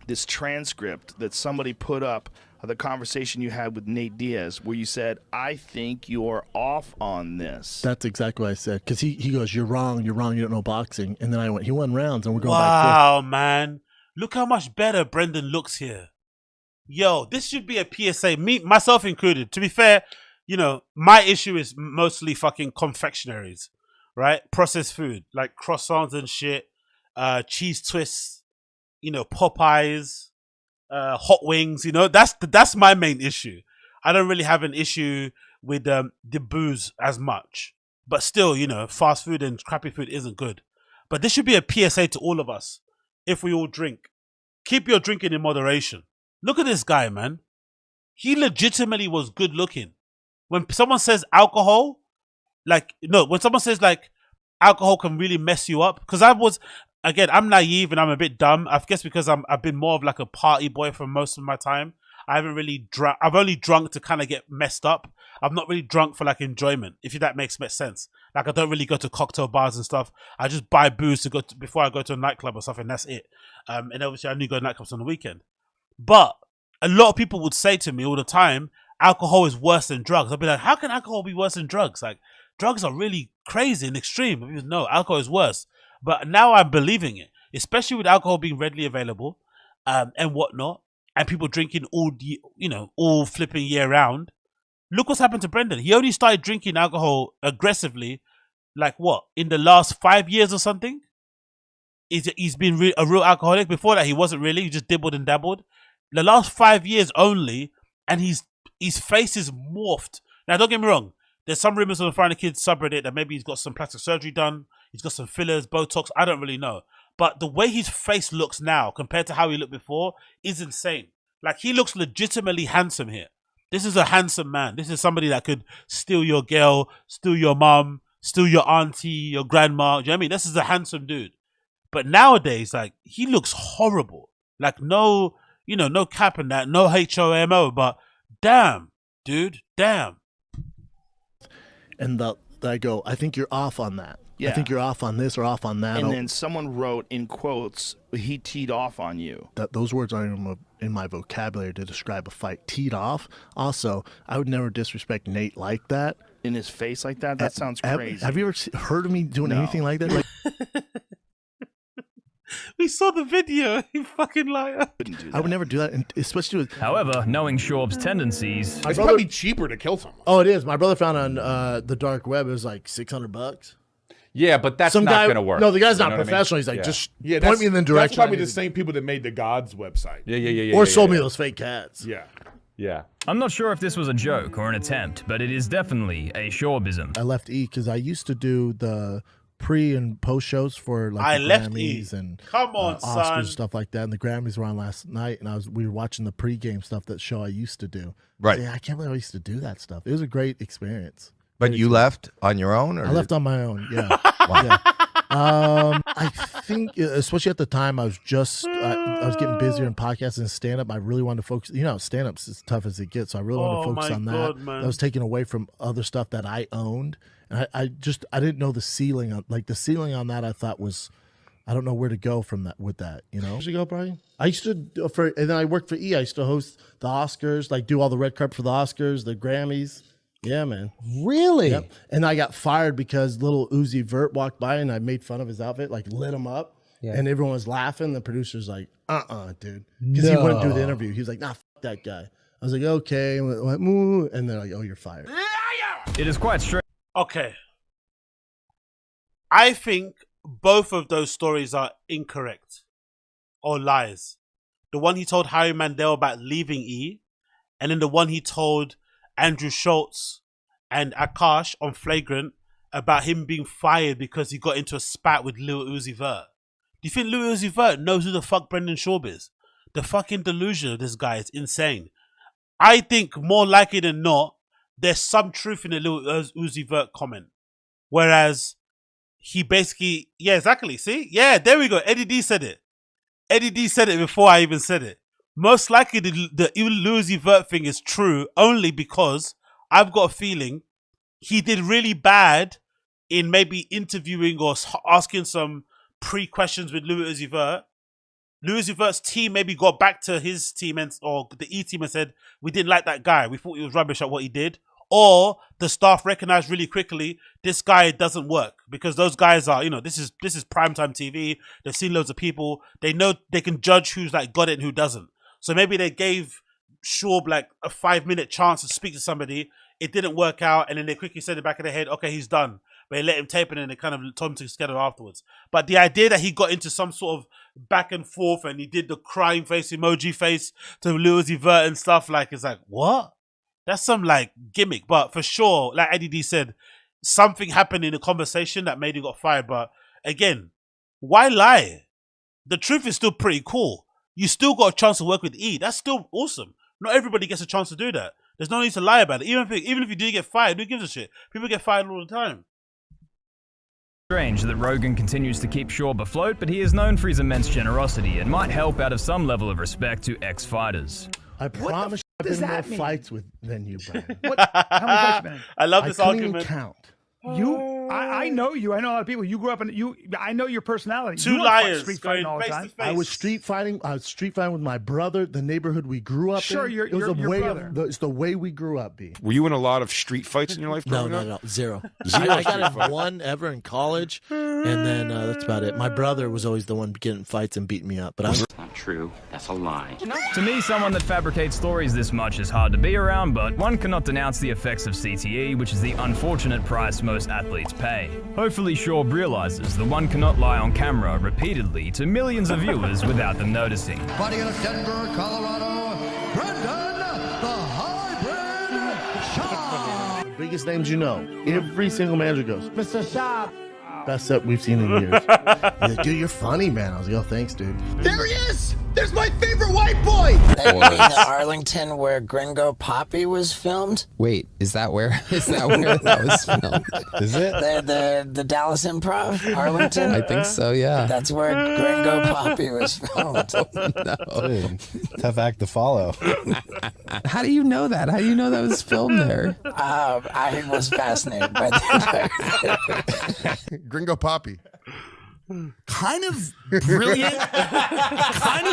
Speaker 24: this transcript that somebody put up of the conversation you had with Nate Diaz, where you said, "I think you're off on this."
Speaker 8: That's exactly what I said. Because he goes, "You're wrong. You're wrong. You don't know boxing." And then I went, he won rounds, and we're going back and forth.
Speaker 1: Wow, man. Look how much better Brendan looks here. Yo, this should be a PSA, me, myself included. To be fair, you know, my issue is mostly fucking confectionaries, right? Processed food, like croissants and shit, cheese twists, you know, Popeyes, hot wings, you know, that's my main issue. I don't really have an issue with the booze as much, but still, you know, fast food and crappy food isn't good. But this should be a PSA to all of us. If we all drink, keep your drinking in moderation. Look at this guy, man. He legitimately was good looking. When someone says alcohol, like, no, when someone says like alcohol can really mess you up, because again, I'm naive and I'm a bit dumb. I guess because I've been more of like a party boy for most of my time. I haven't really drunk. I've only drunk to kind of get messed up. I've not really drunk for like enjoyment, if that makes sense. Like I don't really go to cocktail bars and stuff. I just buy booze to before I go to a nightclub or something. That's it. And obviously I only go to nightclubs on the weekend. But a lot of people would say to me all the time, alcohol is worse than drugs. I'd be like, how can alcohol be worse than drugs? Like drugs are really crazy and extreme. No, alcohol is worse. But now I'm believing it, especially with alcohol being readily available and whatnot, and people drinking all flipping year round. Look what's happened to Brendan. He only started drinking alcohol aggressively, like what, in the last 5 years or something? He's been a real alcoholic. Before that, he wasn't really. He just dibbled and dabbled. The last 5 years only, and his face is morphed. Now, don't get me wrong. There's some rumors on the Friday Kids subreddit that maybe he's got some plastic surgery done. He's got some fillers, Botox. I don't really know. But the way his face looks now compared to how he looked before is insane. Like, he looks legitimately handsome here. This is a handsome man. This is somebody that could steal your girl, steal your mom, steal your auntie, your grandma. Do you know what I mean? This is a handsome dude. But nowadays, like, he looks horrible. Like, no, no cap in that, no HOMO, but damn, dude, damn.
Speaker 8: And I go, I think you're off on that.
Speaker 24: Yeah.
Speaker 8: I think you're off on this or off on that.
Speaker 24: And then someone wrote in quotes, he teed off on you.
Speaker 8: Those words aren't in my vocabulary to describe a fight. Teed off. Also, I would never disrespect Nate like that.
Speaker 24: In his face like that? That sounds crazy.
Speaker 8: Have you ever heard of me doing anything like that? Like,
Speaker 1: we saw the video, you fucking liar.
Speaker 8: I would never do that, and especially with...
Speaker 7: However, knowing Schaub's tendencies...
Speaker 22: It's probably cheaper to kill someone.
Speaker 8: Oh, it is. My brother found on the dark web, it was like $600.
Speaker 21: Yeah, but that's not going to work.
Speaker 8: No, the guy's not
Speaker 21: You know what I mean?
Speaker 8: professional. He's like, just
Speaker 22: Yeah,
Speaker 8: point me in the direction.
Speaker 22: That's probably
Speaker 8: I need
Speaker 22: the same people that made the Gods website.
Speaker 21: Yeah.
Speaker 8: Or sold me those fake cats.
Speaker 22: Yeah.
Speaker 7: I'm not sure if this was a joke or an attempt, but it is definitely a Schaubism.
Speaker 8: I left E because I used to do the pre and post shows for like
Speaker 1: I
Speaker 8: the
Speaker 1: left
Speaker 8: Grammys
Speaker 1: E.
Speaker 8: and
Speaker 1: Come on,
Speaker 8: Oscars
Speaker 1: son.
Speaker 8: and stuff like that. And the Grammys were on last night, and we were watching the pregame stuff, that show I used to do.
Speaker 2: Right.
Speaker 8: Yeah, I can't believe I used to do that stuff. It was a great experience.
Speaker 2: But you left on your own? Or
Speaker 8: I left on my own. Yeah.
Speaker 2: Wow.
Speaker 8: Yeah. I think, especially at the time, I was getting busier in podcasting and stand up. I really wanted to focus. Stand up's as tough as it gets, so I really wanted to focus on that.
Speaker 1: Man.
Speaker 8: That was taken away from other stuff that I owned, and I didn't know the ceiling on on that. I thought was, I don't know where to go from that with that. Where'd you go, Bryan? I used to and then I worked for E. I used to host the Oscars, like do all the red carpet for the Oscars, the Grammys. Yeah, man.
Speaker 15: Really?
Speaker 8: Yep. And I got fired because little Uzi Vert walked by and I made fun of his outfit, like lit him up. Yeah. And everyone was laughing. The producer's like, dude. Because he wouldn't do the interview. He was like, nah, fuck that guy. I was like, okay. And went, moo. And they're like, oh, you're fired.
Speaker 7: It is quite strange.
Speaker 1: Okay. I think both of those stories are incorrect or lies. The one he told Harry Mandel about leaving E, and then the one he told Andrew Schultz and Akash on Flagrant about him being fired because he got into a spat with Lil Uzi Vert. Do you think Lil Uzi Vert knows who the fuck Brendan Schaub is? The fucking delusion of this guy is insane. I think more likely than not, there's some truth in the Lil Uzi Vert comment. Whereas he basically, yeah, exactly. See? Yeah, there we go. Eddie D said it. Eddie D said it before I even said it. Most likely the Uzi Vert thing is true only because I've got a feeling he did really bad in maybe interviewing or asking some pre-questions with Uzi Vert, Louis Vert's team maybe got back to his team or the E team and said, we didn't like that guy. We thought he was rubbish at what he did. Or the staff recognized really quickly, this guy doesn't work because those guys are, this is primetime TV. They've seen loads of people. They know they can judge who's like got it and who doesn't. So maybe they gave Schaub like a 5-minute chance to speak to somebody. It didn't work out. And then they quickly said in the back of their head, okay, he's done. But they let him tape it and they kind of told him to schedule afterwards. But the idea that he got into some sort of back and forth and he did the crying face emoji face to Louis Vert and stuff, like, it's like, what? That's some like gimmick. But for sure, like Eddie D said, something happened in the conversation that made him got fired. But again, why lie? The truth is still pretty cool. You still got a chance to work with E. That's still awesome. Not everybody gets a chance to do that. There's no need to lie about it. Even if you do get fired, who gives a shit? People get fired all the time.
Speaker 7: Strange that Rogan continues to keep Schaub afloat, but he is known for his immense generosity and might help out of some level of respect to ex-fighters.
Speaker 8: I promise I've been in more fights than you, Bryan.
Speaker 13: How many fights you been in?
Speaker 1: I love this
Speaker 8: I couldn't
Speaker 1: argument.
Speaker 8: even count.
Speaker 13: I know you. I know a lot of people. You grew up I know your personality.
Speaker 1: Two
Speaker 13: you weren't
Speaker 1: liars
Speaker 13: street fighting
Speaker 1: going
Speaker 13: all the
Speaker 1: face
Speaker 13: time.
Speaker 1: to face.
Speaker 8: I was street fighting with my brother. The neighborhood we grew up
Speaker 13: Sure,
Speaker 8: in.
Speaker 13: your brother.
Speaker 8: It's the way we grew up. B.
Speaker 9: Were you in a lot of street fights in your life?
Speaker 4: No,
Speaker 9: growing up?
Speaker 4: zero.
Speaker 9: Zero
Speaker 4: I
Speaker 9: street
Speaker 4: got
Speaker 9: fight.
Speaker 4: in one ever in college, and then that's about it. My brother was always the one getting fights and beating me up. But
Speaker 16: That's not true. That's a lie.
Speaker 7: To me, someone that fabricates stories this much is hard to be around, but one cannot denounce the effects of CTE, which is the unfortunate price most athletes pay. Hopefully Schaub realizes that one cannot lie on camera repeatedly to millions of viewers without them noticing.
Speaker 6: Fighting out of Denver, Colorado, Brendan, the hybrid Schaub.
Speaker 8: The biggest names you know. Every single manager goes,
Speaker 6: Mr. Schaub.
Speaker 8: best set we've seen in years. He's like, dude, you're funny, man. I was like, oh, thanks, dude.
Speaker 6: There he is! There's my favorite white boy!
Speaker 11: That mean the Arlington where Gringo Poppy was filmed?
Speaker 12: Wait, is that where that was filmed? Is it?
Speaker 11: The Dallas Improv, Arlington?
Speaker 12: I think so, yeah.
Speaker 11: That's where Gringo Poppy was filmed.
Speaker 12: No.
Speaker 25: Dude, tough act to follow.
Speaker 12: How do you know that? How do you know that was filmed there?
Speaker 11: I was fascinated by that.
Speaker 20: Gringo Poppy.
Speaker 26: Kind of brilliant, kind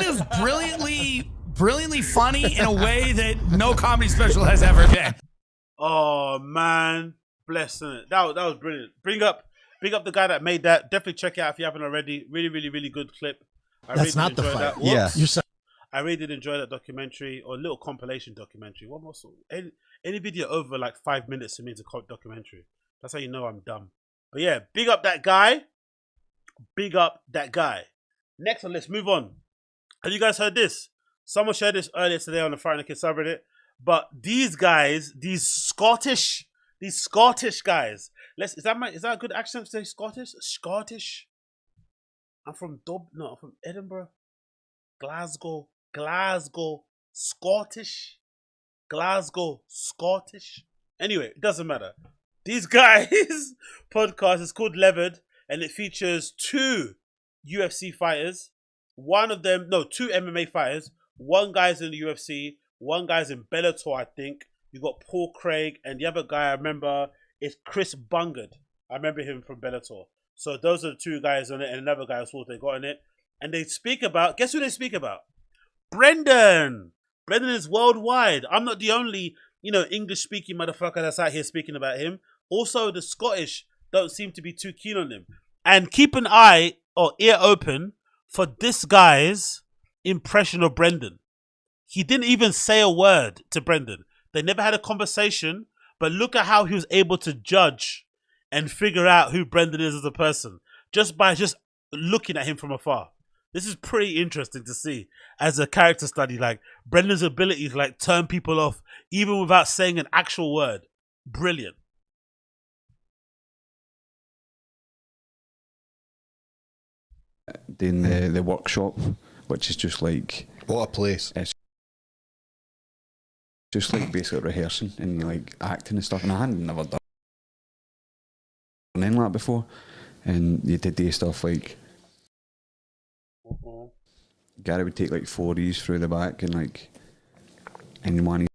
Speaker 26: of brilliantly funny in a way that no comedy special has ever been.
Speaker 1: Oh man, blessing it. That was brilliant. Big up the guy that made that. Definitely check it out if you haven't already. Really good clip.
Speaker 4: That's not the fight.
Speaker 1: Yeah.
Speaker 4: You're
Speaker 1: I really did enjoy that documentary or little compilation documentary. What more? Any video over like 5 minutes to me is a documentary. That's how you know I'm dumb. But yeah, big up that guy. Big up that guy. Next on, let's move on. Have you guys heard this? Someone shared this earlier today on the Friday Kid subreddit. But these guys, these Scottish guys. Is that a good accent to say Scottish? Scottish. I'm from I'm from Edinburgh. Glasgow. Scottish. Anyway, it doesn't matter. These guys' podcast is called Levered, and it features two UFC fighters. Two MMA fighters. One guy's in the UFC, one guy's in Bellator, I think. You got Paul Craig, and the other guy I remember is Chris Bungard. I remember him from Bellator. So those are the two guys on it, and another guy who they got in it. And they speak about, guess who they speak about? Brendan. Brendan is worldwide. I'm not the only, English-speaking motherfucker that's out here speaking about him. Also, the Scottish don't seem to be too keen on him. And keep an eye or ear open for this guy's impression of Brendan. He didn't even say a word to Brendan. They never had a conversation, but look at how he was able to judge and figure out who Brendan is as a person just by looking at him from afar. This is pretty interesting to see as a character study, like Brendan's ability to turn people off even without saying an actual word. Brilliant.
Speaker 27: Doing the workshop, which is just like,
Speaker 25: what a place.
Speaker 27: It's just like basically rehearsing and acting and stuff, and I hadn't never done anything like that before. And you did do stuff like Gary would take 40s through the back and one.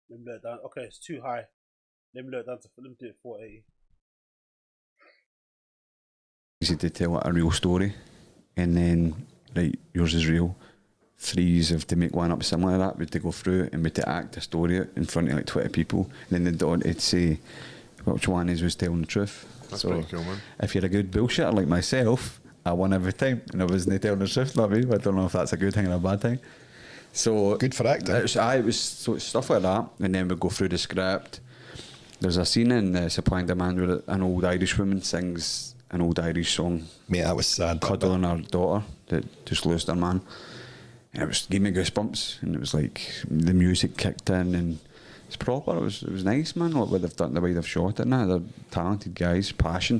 Speaker 1: Let me lower it down. Okay, it's too high. Let me do it 480.
Speaker 27: He did tell a real story, and then, right, yours is real. 3s have to make one up similar to that. We had to go through it and we had to act a story out in front of like 20 people. And then they'd say which one was telling the truth.
Speaker 20: That's pretty cool, man.
Speaker 27: If you're a good bullshitter like myself, I won every time, and I wasn't telling the truth. Not me. I don't know if that's a good thing or a bad thing. So
Speaker 3: good for acting.
Speaker 27: It was so stuff like that, and then we go through the script. There's a scene in Supply and Demand where an old Irish woman sings an old Irish song.
Speaker 3: Mate, that was sad.
Speaker 27: Cuddling her daughter that just lost her man. And it gave me goosebumps, and it was like the music kicked in, and it's proper. It was nice, man. Like what they've done, the way they've shot it, and that. They're talented guys, passion.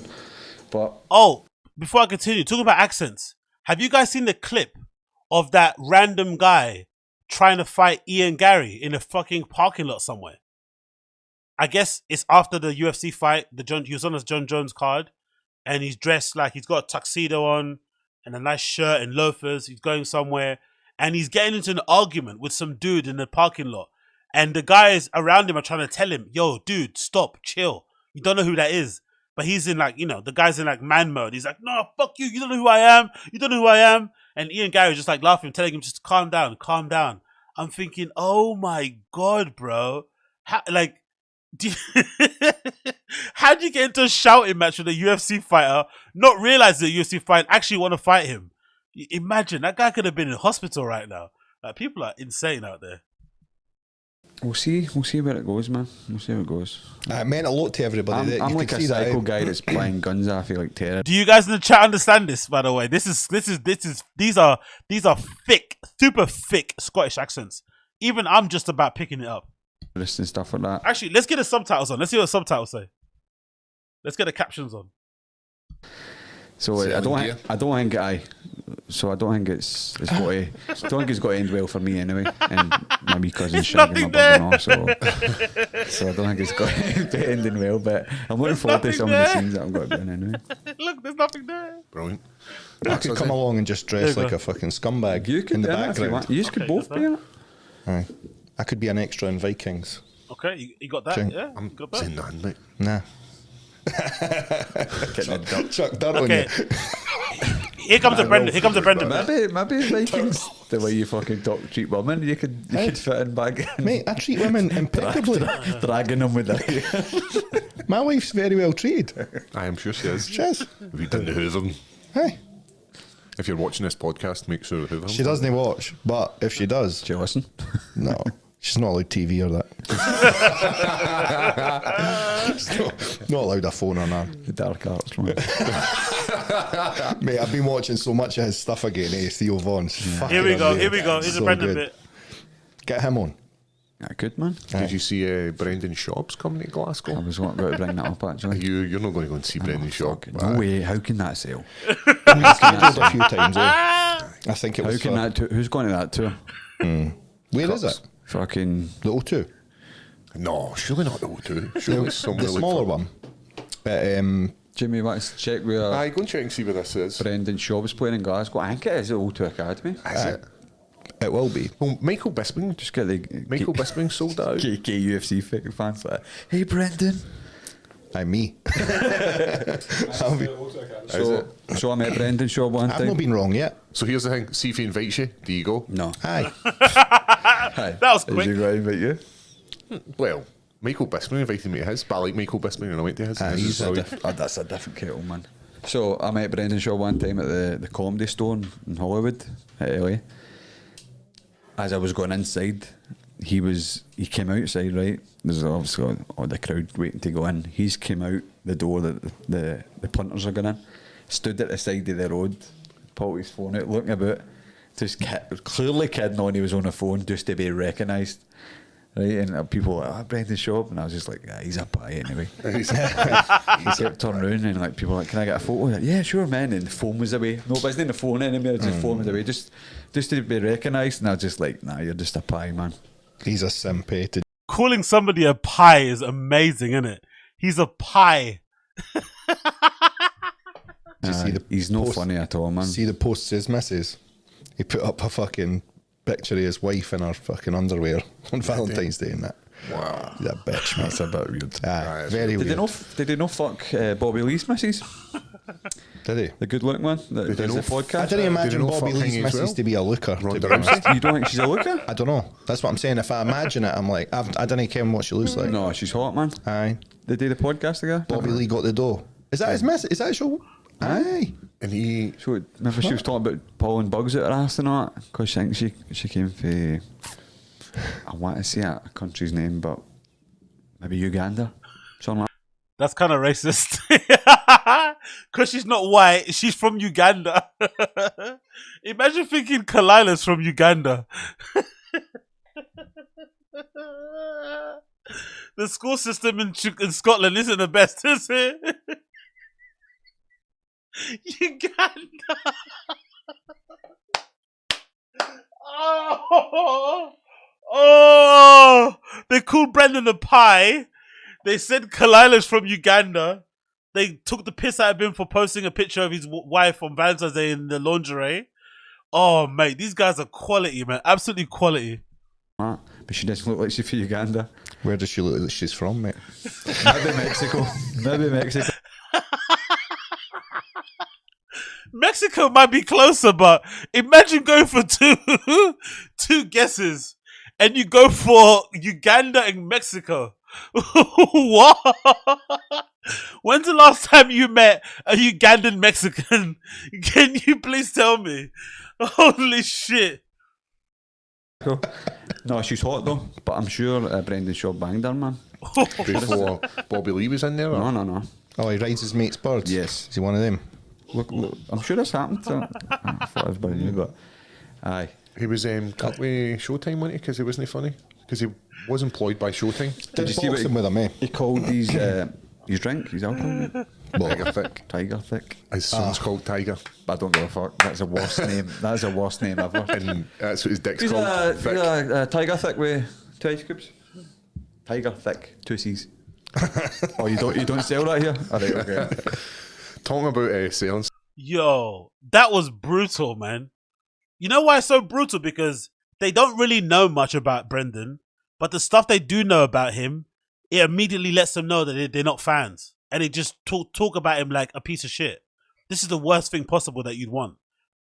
Speaker 27: But
Speaker 1: before I continue, talking about accents, have you guys seen the clip of that random guy trying to fight Ian Gary in a fucking parking lot somewhere? I guess it's after the UFC fight. He was on his John Jones card, and he's dressed like he's got a tuxedo on and a nice shirt and loafers. He's going somewhere, and he's getting into an argument with some dude in the parking lot. And the guys around him are trying to tell him, yo, dude, stop, chill. You don't know who that is. But he's in like, the guy's in like man mode. He's like, no, fuck you. You don't know who I am. You don't know who I am. And Ian Gary's just like laughing, telling him just calm down, calm down. I'm thinking, oh my God, bro. How do you get into a shouting match with a UFC fighter, not realize the UFC fighter, actually want to fight him? Imagine, that guy could have been in hospital right now. Like, people are insane out there.
Speaker 27: We'll see where it goes, man. We'll see how it goes.
Speaker 3: It meant a lot to everybody.
Speaker 27: I'm like a psycho guy that's playing guns. I feel like terror.
Speaker 1: Do you guys in the chat understand this? By the way, these are thick, super thick Scottish accents. Even I'm just about picking it up.
Speaker 27: And stuff like that.
Speaker 1: Actually, let's get the subtitles on. Let's see what the subtitles say. Let's get the captions on.
Speaker 27: So I don't think it's got to end well for me anyway. And my wee cousin's shagging my brother-in-law, so I don't think it's got to be ending well. But I'm looking forward to some of the scenes that I'm going to be in anyway.
Speaker 1: Look, there's nothing there.
Speaker 20: Brilliant.
Speaker 3: I could come along and just dress like a fucking scumbag in the background.
Speaker 27: You could both be in it.
Speaker 3: Aye. I could be an extra in Vikings.
Speaker 1: Okay, you got that? Yeah,
Speaker 20: I'm
Speaker 1: got that.
Speaker 20: saying nothing, mate.
Speaker 3: Nah. Chuck dirt on
Speaker 1: Okay.
Speaker 3: you.
Speaker 1: Here comes a Brendan. Here comes a Brendan.
Speaker 27: Maybe Vikings. The way you fucking treat women, you could fit in back.
Speaker 3: Mate, I treat women impeccably.
Speaker 27: Dragging them with that.
Speaker 3: My wife's very well treated.
Speaker 20: I am sure she is.
Speaker 3: She is.
Speaker 20: Have you done the hoovering?
Speaker 3: Hey.
Speaker 20: If you're watching this podcast, make sure the hoovering.
Speaker 3: She doesn't watch, but if she does,
Speaker 27: she listen.
Speaker 3: No, she's not allowed TV or that. not allowed a phone on her.
Speaker 27: The dark arts, right?
Speaker 3: Mate, I've been watching so much of his stuff again. Theo Vaughn's.
Speaker 1: Here we go. Here's a Brendan bit.
Speaker 3: Get him on.
Speaker 27: Yeah, good man.
Speaker 20: Did you see Brendan Schaub's coming to Glasgow?
Speaker 27: I was about to bring that up actually.
Speaker 20: You're not going to go and see Brendan Schaub.
Speaker 27: No way. How can that sell?
Speaker 3: We've scheduled a few times. I think it was.
Speaker 27: How can that? Who's going to that tour?
Speaker 3: Where is it?
Speaker 27: Fucking
Speaker 3: the O2.
Speaker 20: No, surely not the O2. Surely somewhere
Speaker 3: the smaller one.
Speaker 27: Jimmy, let's check where.
Speaker 20: Aye, go and check and see where this is.
Speaker 27: Brendan Schaub's playing in Glasgow. I think it is the O2 Academy.
Speaker 20: Is it?
Speaker 3: It will be.
Speaker 20: Well, Michael Bisping.
Speaker 27: Just get the
Speaker 20: Michael Bisping sold out.
Speaker 27: UFC fans like, hey Brendan.
Speaker 3: I'm me.
Speaker 27: So I met Brendan Schaub one time.
Speaker 3: I've not been wrong yet.
Speaker 20: So here's the thing: see if he invites you. Do you go?
Speaker 27: No.
Speaker 3: Aye.
Speaker 1: That was quick.
Speaker 27: Is he going to invite you?
Speaker 20: Well, Michael Bisping invited me to his, but I like Michael Bisping and I went to his.
Speaker 27: That's a different kettle, man. So I met Brendan Schaub one time at the Comedy Store in Hollywood, at LA. As I was going inside, he came outside, right? There's obviously all the crowd waiting to go in. He's came out the door that the punters are going in, stood at the side of the road, pulled his phone out, looking about, just clearly kidding on he was on a phone just to be recognised. Right, and people were like, Brendan Schaub, and I was just like, he's a pie anyway. He kept turning around and like people were like, can I get a photo? Like, yeah, sure, man. And the phone was away. No, but it's not the phone anymore. Just phone was away, just to be recognised. And I was just like, nah, you're just a pie, man.
Speaker 3: He's a simp.
Speaker 1: Calling somebody a pie is amazing, isn't it? He's a pie.
Speaker 27: He's not funny at all, man.
Speaker 3: See the posts his missus? He put up a fucking picture of his wife in her fucking underwear on Valentine's Day and that.
Speaker 20: Wow.
Speaker 3: That bitch, mate.
Speaker 27: That's a bit weird.
Speaker 3: Very weird.
Speaker 27: Did they not fuck Bobby Lee's missus?
Speaker 3: Did he?
Speaker 27: The good looking one that does the podcast.
Speaker 3: I didn't imagine
Speaker 20: know
Speaker 3: Bobby
Speaker 20: fucking
Speaker 3: Lee's
Speaker 20: as
Speaker 3: missus
Speaker 20: well?
Speaker 3: to be a looker. To
Speaker 20: Ronda
Speaker 3: be honest.
Speaker 27: You don't think she's a looker?
Speaker 3: I don't know. That's what I'm saying. If I imagine it, I'm like, I don't care what she looks like.
Speaker 27: No, she's hot, man.
Speaker 3: Aye.
Speaker 27: They do the podcast together.
Speaker 3: Bobby Lee got the dough. Is that his mess? Is that his show? Aye.
Speaker 20: And he.
Speaker 27: So remember she was talking about pulling bugs out her ass and all that because she thinks she came from. I want to say a country's name, but maybe Uganda. Something like.
Speaker 1: That's kind of racist. Because she's not white, she's from Uganda. Imagine thinking Kalaila's from Uganda. The school system in Scotland isn't the best, is it? Uganda. Oh, they called Brendan a pie. They said Kalaila's from Uganda. They took the piss out of him for posting a picture of his wife on Valentine's Day in the lingerie. Oh, mate, these guys are quality, man. Absolutely quality.
Speaker 27: But she doesn't look like she's from Uganda.
Speaker 3: Where does she look like she's from, mate?
Speaker 27: Maybe Mexico. Maybe Mexico.
Speaker 1: Mexico might be closer, but imagine going for two guesses and you go for Uganda and Mexico. What? When's the last time you met a Ugandan Mexican? Can you please tell me? Holy shit.
Speaker 27: No, she's hot though, but I'm sure Brendan Schaub banged her, man.
Speaker 20: Before Bobby Lee was in there? Or?
Speaker 27: No.
Speaker 3: Oh, he rides his mate's birds?
Speaker 27: Yes.
Speaker 3: Is he one of them?
Speaker 27: Look, I'm sure this happened. I thought everybody knew, but aye.
Speaker 20: He was cut with Showtime, wasn't he? Because he wasn't funny. Because he was employed by Showtime.
Speaker 27: Did you see what
Speaker 3: with him,
Speaker 27: he called his drink, his alcohol?
Speaker 20: Tiger Thick.
Speaker 27: Tiger Thick.
Speaker 20: His son's called Tiger.
Speaker 27: I don't give a fuck. That's the worst name. That is the worst name ever.
Speaker 20: And that's what his dick's
Speaker 27: He's
Speaker 20: called. Thick.
Speaker 27: Tiger Thick with 2 ice cubes. Tiger Thick, 2 C's. Oh, you don't sell that here? All right, okay.
Speaker 20: Talking about sales.
Speaker 1: Yo, that was brutal, man. You know why it's so brutal? Because they don't really know much about Brendan, but the stuff they do know about him, it immediately lets them know that they're not fans. And they just talk about him like a piece of shit. This is the worst thing possible that you'd want.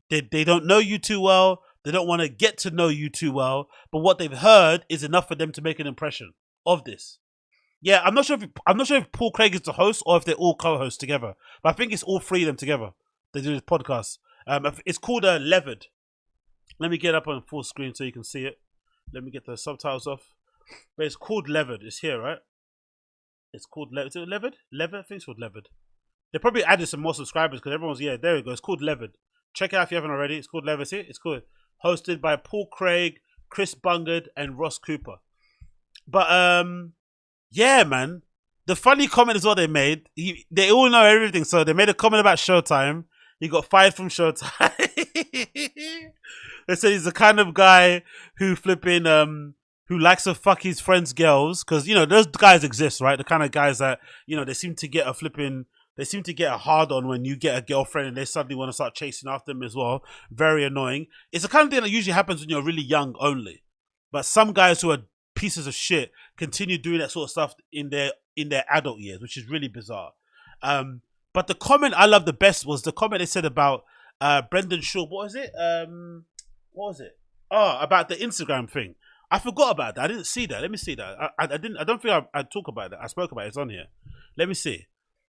Speaker 1: They don't know you too well. They don't want to get to know you too well. But what they've heard is enough for them to make an impression of this. Yeah, I'm not sure if Paul Craig is the host or if they're all co-hosts together. But I think it's all three of them together. They do this podcast. It's called Levered. Let me get up on full screen so you can see it. Let me get the subtitles off. But it's called Levered. It's here, right? It's called Levered. Is it Levered? Levered? I think it's called Levered. They probably added some more subscribers because everyone's, yeah, there we go. It's called Levered. Check it out if you haven't already. It's called Levered. See? It's cool. Hosted by Paul Craig, Chris Bungard, and Ross Cooper. But, yeah, man. The funny comment is what they made. They all know everything. So they made a comment about Showtime. He got fired from Showtime. They said he's the kind of guy who who likes to fuck his friends' girls. Because, you know, those guys exist, right? The kind of guys that, you know, they seem to get a hard on when you get a girlfriend and they suddenly want to start chasing after them as well. Very annoying. It's the kind of thing that usually happens when you're really young only. But some guys who are pieces of shit continue doing that sort of stuff in their adult years, which is really bizarre. But the comment I love the best was the comment they said about Brendan Schaub. What was it? What was it? Oh, about the Instagram thing. I forgot about that. I didn't see that. Let me see that. I don't think I talk about that. I spoke about it. It's on here. Let me see.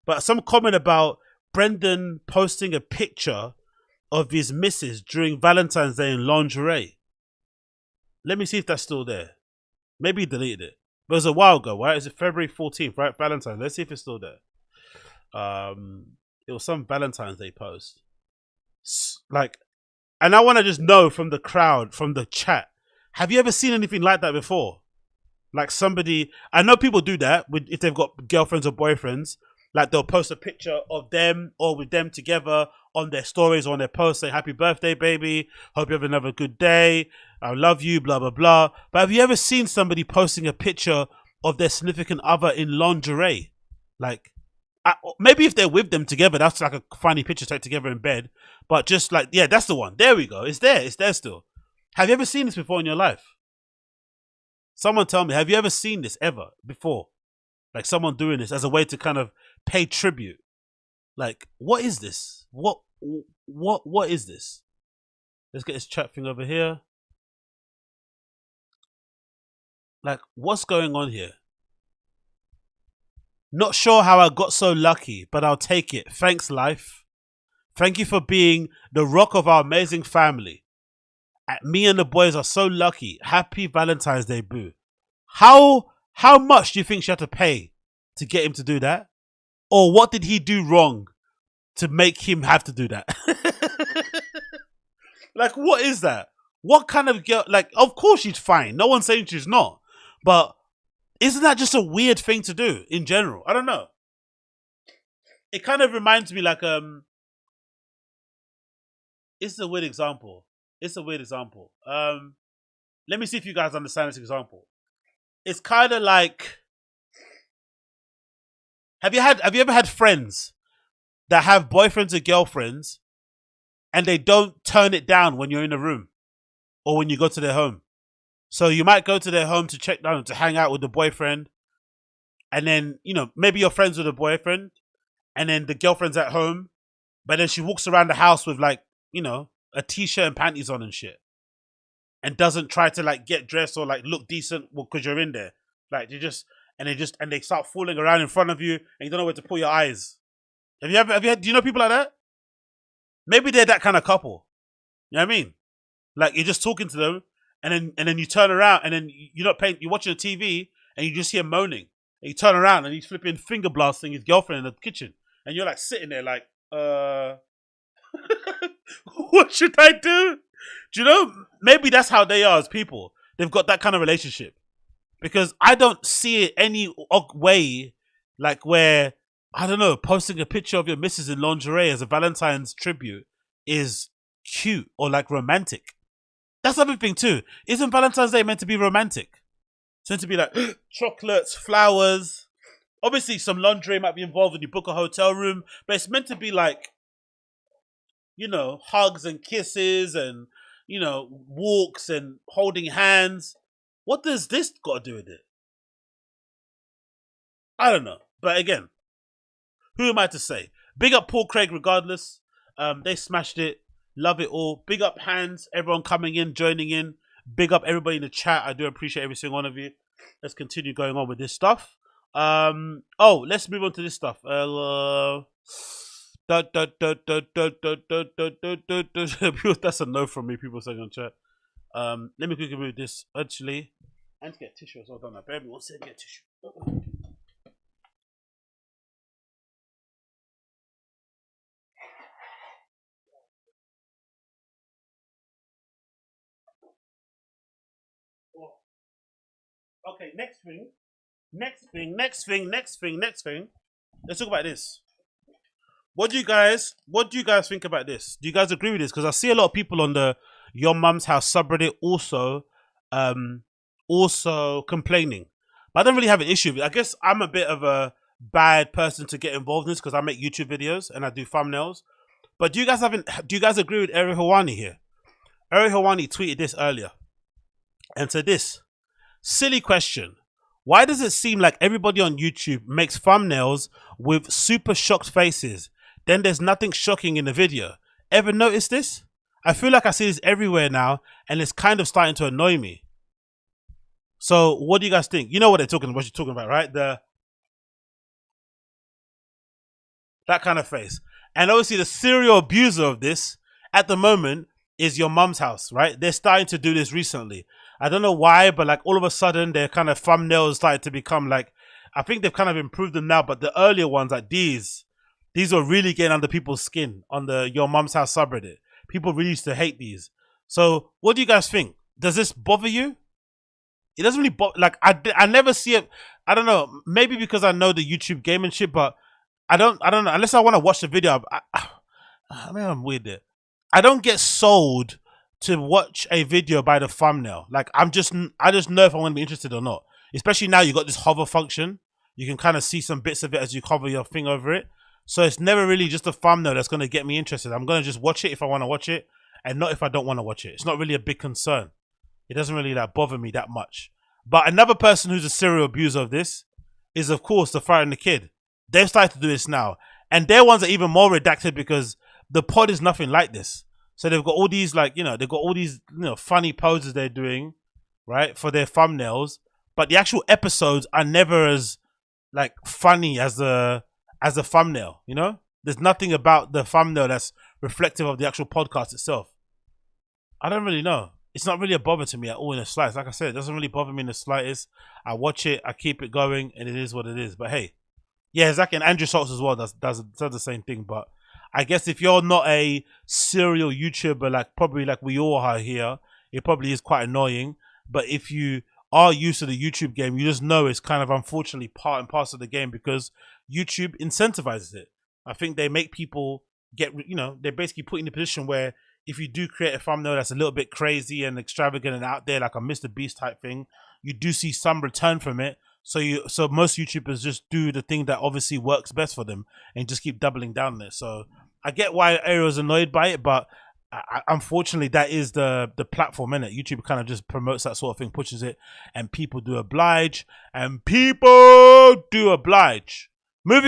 Speaker 1: But some comment about Brendan posting a picture of his missus during Valentine's Day in lingerie. Let me see if that's still there. Maybe he deleted it. But it was a while ago, right? Is it February 14th, right? Valentine's. Let's see if it's still there. It was some Valentine's Day post. And I want to just know from the crowd, from the chat, have you ever seen anything like that before? Like somebody, I know people do that if they've got girlfriends or boyfriends. Like they'll post a picture of them or with them together on their stories or on their posts saying, happy birthday, baby. Hope you have another good day. I love you, blah, blah, blah. But have you ever seen somebody posting a picture of their significant other in lingerie? Like, maybe if they're with them together, that's like a funny picture to take together in bed. But just like, yeah, that's the one. There we go. It's there. It's there still. Have you ever seen this before in your life? Someone tell me, have you ever seen this ever before? Like someone doing this as a way to kind of pay tribute. Like, what is this? What is this? Let's get this chat thing over here. Like, what's going on here? Not sure how I got so lucky, but I'll take it. Thanks, life. Thank you for being the rock of our amazing family. Me and the boys are so lucky. Happy Valentine's Day, boo. How much do you think she had to pay to get him to do that? Or what did he do wrong to make him have to do that? Like, what is that? What kind of girl? Like, of course she's fine. No one's saying she's not. But isn't that just a weird thing to do in general? I don't know. It kind of reminds me like, it's a weird example. It's a weird example. Let me see if you guys understand this example. It's kind of like, have you ever had friends that have boyfriends or girlfriends and they don't turn it down when you're in a room or when you go to their home? So you might go to their home to check down, to hang out with the boyfriend, and then, you know, maybe you're friends with the boyfriend and then the girlfriend's at home, but then she walks around the house with, like, you know, a t-shirt and panties on and shit, and doesn't try to, like, get dressed or, like, look decent because you're in there. Like, they start fooling around in front of you and you don't know where to put your eyes. Do you know people like that? Maybe they're that kind of couple. You know what I mean? Like, you're just talking to them and then you turn around and then you're watching the TV and you just hear moaning. And you turn around and he's flipping finger blasting his girlfriend in the kitchen. And you're like sitting there like, what should I do? Do you know? Maybe that's how they are as people. They've got that kind of relationship. Because I don't see it any way, like, where, I don't know, posting a picture of your missus in lingerie as a Valentine's tribute is cute or, like, romantic. That's another thing too. Isn't Valentine's Day meant to be romantic? It's meant to be like chocolates, flowers. Obviously, some lingerie might be involved when you book a hotel room, but it's meant to be like, you know, hugs and kisses and, you know, walks and holding hands. What does this got to do with it? I don't know. But again, who am I to say? Big up Paul Craig regardless. They smashed it. Love it all. Big up Hands. Everyone coming in, joining in. Big up everybody in the chat. I do appreciate every single one of you. Let's continue going on with this stuff. Let's move on to this stuff. That's a no from me, people saying on chat. Let me quickly move this. Actually, I need to get tissue as well, don't I? Bear me one second, get tissue. Okay, next thing. Let's talk about this. What do you guys think about this? Do you guys agree with this? Because I see a lot of people on the Your Mum's House subreddit also complaining. But I don't really have an issue with it. I guess I'm a bit of a bad person to get involved in this because I make YouTube videos and I do thumbnails. But do you guys agree with Ariel Helwani here? Ariel Helwani tweeted this earlier and said this. Silly question. Why does it seem like everybody on YouTube makes thumbnails with super shocked faces? Then there's nothing shocking in the video. Ever notice this? I feel like I see this everywhere now and it's kind of starting to annoy me. So what do you guys think? You know what you're talking about, right? That kind of face. And obviously the serial abuser of this at the moment is Your Mum's House, right? They're starting to do this recently. I don't know why, but like all of a sudden their kind of thumbnails started to become like, I think they've kind of improved them now, but the earlier ones like these were really getting under people's skin on the Your Mum's House subreddit. People really used to hate these. So what do you guys think? Does this bother you? It doesn't really bother, like I never see it. I don't know, maybe because I know the YouTube game and shit, but I don't know, unless I want to watch the video. I mean, I'm weird there. I don't get sold to watch a video by the thumbnail. Like I just know if I'm going to be interested or not. Especially now you got this hover function. You can kind of see some bits of it as you hover your thing over it. So it's never really just a thumbnail that's going to get me interested. I'm going to just watch it if I want to watch it and not if I don't want to watch it. It's not really a big concern. It doesn't really like bother me that much. But another person who's a serial abuser of this is, of course, the Frighten the Kid. They've started to do this now. And their ones are even more redacted because the pod is nothing like this. So they've got all these like, they've got all these, funny poses they're doing, right, for their thumbnails. But the actual episodes are never as like funny as the thumbnail, There's nothing about the thumbnail that's reflective of the actual podcast itself. I don't really know. It's not really a bother to me at all in the slightest. Like I said, it doesn't really bother me in the slightest. I watch it, I keep it going, and it is what it is. But hey, yeah, Zach and Andrew Schultz as well does the same thing. But I guess if you're not a serial YouTuber, like we all are here, it probably is quite annoying. But if you are used to the YouTube game, you just know it's kind of unfortunately part and parcel of the game because YouTube incentivizes it. I think they make people get, they basically put in a position where if you do create a thumbnail that's a little bit crazy and extravagant and out there, like a Mr. Beast type thing, you do see some return from it. So most YouTubers just do the thing that obviously works best for them and just keep doubling down on it. So I get why Ariel's annoyed by it, but unfortunately that is the platform, innit? YouTube kind of just promotes that sort of thing, pushes it, and people do oblige. Moving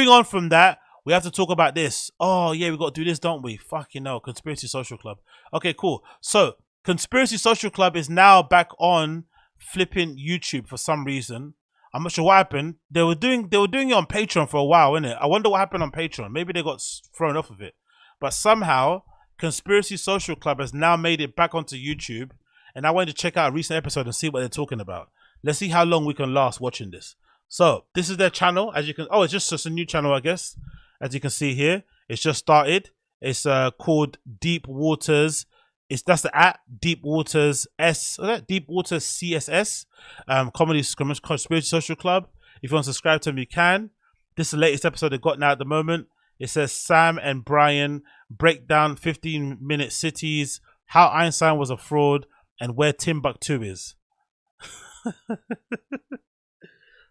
Speaker 1: on from that, we have to talk about this. Oh yeah, we got to do this, don't we? Fucking hell, Conspiracy Social Club. Okay, cool. So Conspiracy Social Club is now back on flipping YouTube for some reason. I'm not sure what happened. They were doing it on Patreon for a while, innit? I wonder what happened on Patreon. Maybe they got thrown off of it. But somehow Conspiracy Social Club has now made it back onto YouTube, and I wanted to check out a recent episode and see what they're talking about. Let's see how long we can last watching this. So this is their channel, as you can. Oh, it's just a new channel, I guess. As you can see here, it's just started. It's called Deep Waters. That's the @ Deep Waters Deep Waters CSS, Comedy Conspiracy Social Club. If you want to subscribe to them, you can. This is the latest episode they got now at the moment. It says Sam and Bryan break down 15-minute cities, how Einstein was a fraud, and where Timbuktu is.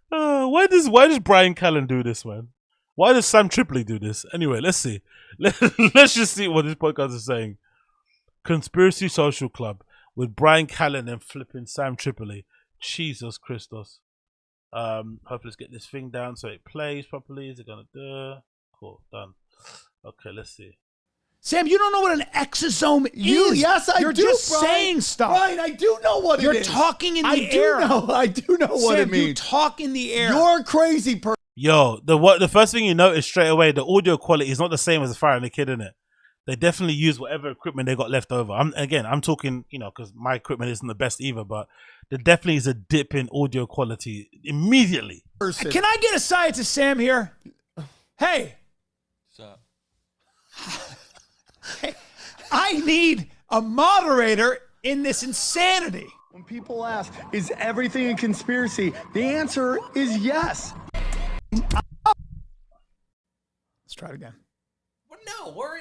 Speaker 1: Why does Bryan Callen do this, man? Why does Sam Tripoli do this? Anyway, let's see. Let's just see what this podcast is saying. Conspiracy Social Club with Bryan Callen and flipping Sam Tripoli. Jesus Christos. Hopefully let's get this thing down so it plays properly. Is it gonna do? Cool, done. Okay, let's see.
Speaker 26: Sam, you don't know what an exosome is.
Speaker 15: Yes, I do.
Speaker 26: You're just
Speaker 15: Brian.
Speaker 26: saying stuff.
Speaker 15: Brian, I do know what it is.
Speaker 26: You're talking in the air.
Speaker 15: I do know what
Speaker 26: Sam,
Speaker 15: it means.
Speaker 26: you talk in the air.
Speaker 15: You're a crazy person.
Speaker 1: Yo, the first thing you notice straight away, the audio quality is not the same as the Fire and the Kid, innit? They definitely use whatever equipment they got left over. I'm talking, because my equipment isn't the best either, but there definitely is a dip in audio quality immediately.
Speaker 26: Can I get a side to Sam here? Hey.
Speaker 27: What's up?
Speaker 26: Hey, I need a moderator in this insanity.
Speaker 15: When people ask, is everything a conspiracy? The answer is yes.
Speaker 26: Let's try it again.
Speaker 12: No, we're...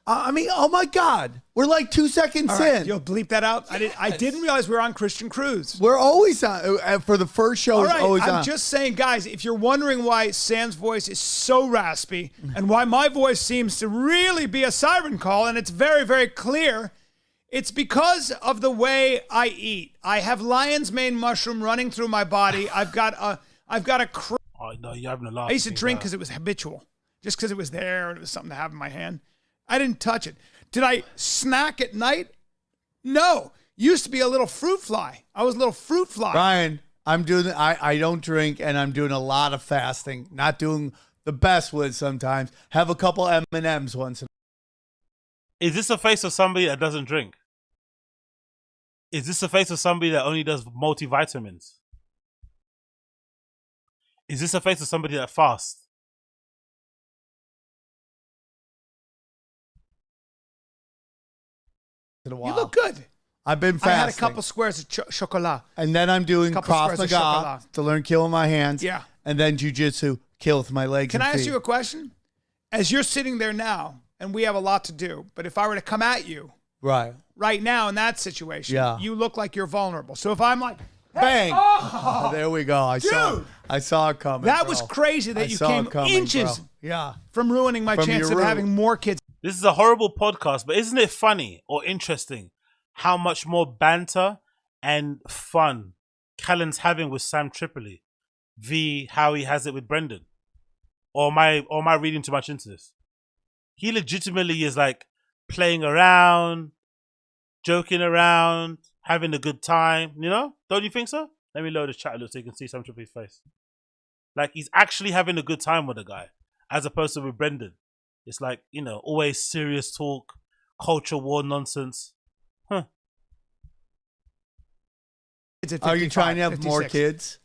Speaker 15: oh my God. We're like 2 seconds in.
Speaker 26: You'll bleep that out? Yes. I didn't realize we were on Christian Cruise.
Speaker 15: We're always on. For the first show, it's always on.
Speaker 26: I'm just saying, guys, if you're wondering why Sam's voice is so raspy and why my voice seems to really be a siren call, and it's very, very clear, it's because of the way I eat. I have lion's mane mushroom running through my body. I've got a
Speaker 1: Oh, no, you're having a laugh.
Speaker 26: I used to drink because it was habitual, just because it was there and it was something to have in my hand. I didn't touch it. Did I snack at night? No. Used to be a little fruit fly. I was a little fruit fly.
Speaker 15: Brian, I don't drink, and I'm doing a lot of fasting. Not doing the best with sometimes. Have a couple M&Ms once.
Speaker 1: Is this a face of somebody that doesn't drink? Is this a face of somebody that only does multivitamins? Is this a face of somebody that fasts?
Speaker 26: You look good.
Speaker 15: I've been fasting.
Speaker 26: I had a couple squares of chocolate.
Speaker 15: And then I'm doing Krav Maga to learn kill with my hands.
Speaker 26: Yeah.
Speaker 15: And then jiu-jitsu, kill with my legs
Speaker 26: Can
Speaker 15: and
Speaker 26: I ask
Speaker 15: feet.
Speaker 26: you a question? As you're sitting there now, and we have a lot to do, but if I were to come at you right now in that situation, you look like you're vulnerable. So if I'm like, hey,
Speaker 15: bang! There we go. I saw it coming.
Speaker 26: That was crazy that you came inches from ruining my chance of having more kids.
Speaker 1: This is a horrible podcast, but isn't it funny or interesting how much more banter and fun Callen's having with Sam Tripoli v how he has it with Brendan? Or am I reading too much into this? He legitimately is like playing around, joking around, having a good time, you know? Don't you think so? Let me load the chat a little so you can see something of his face. Like, he's actually having a good time with the guy, as opposed to with Brendan. It's like, you know, always serious talk, culture war nonsense. Huh.
Speaker 5: Are you trying to have more
Speaker 26: 56.
Speaker 5: kids?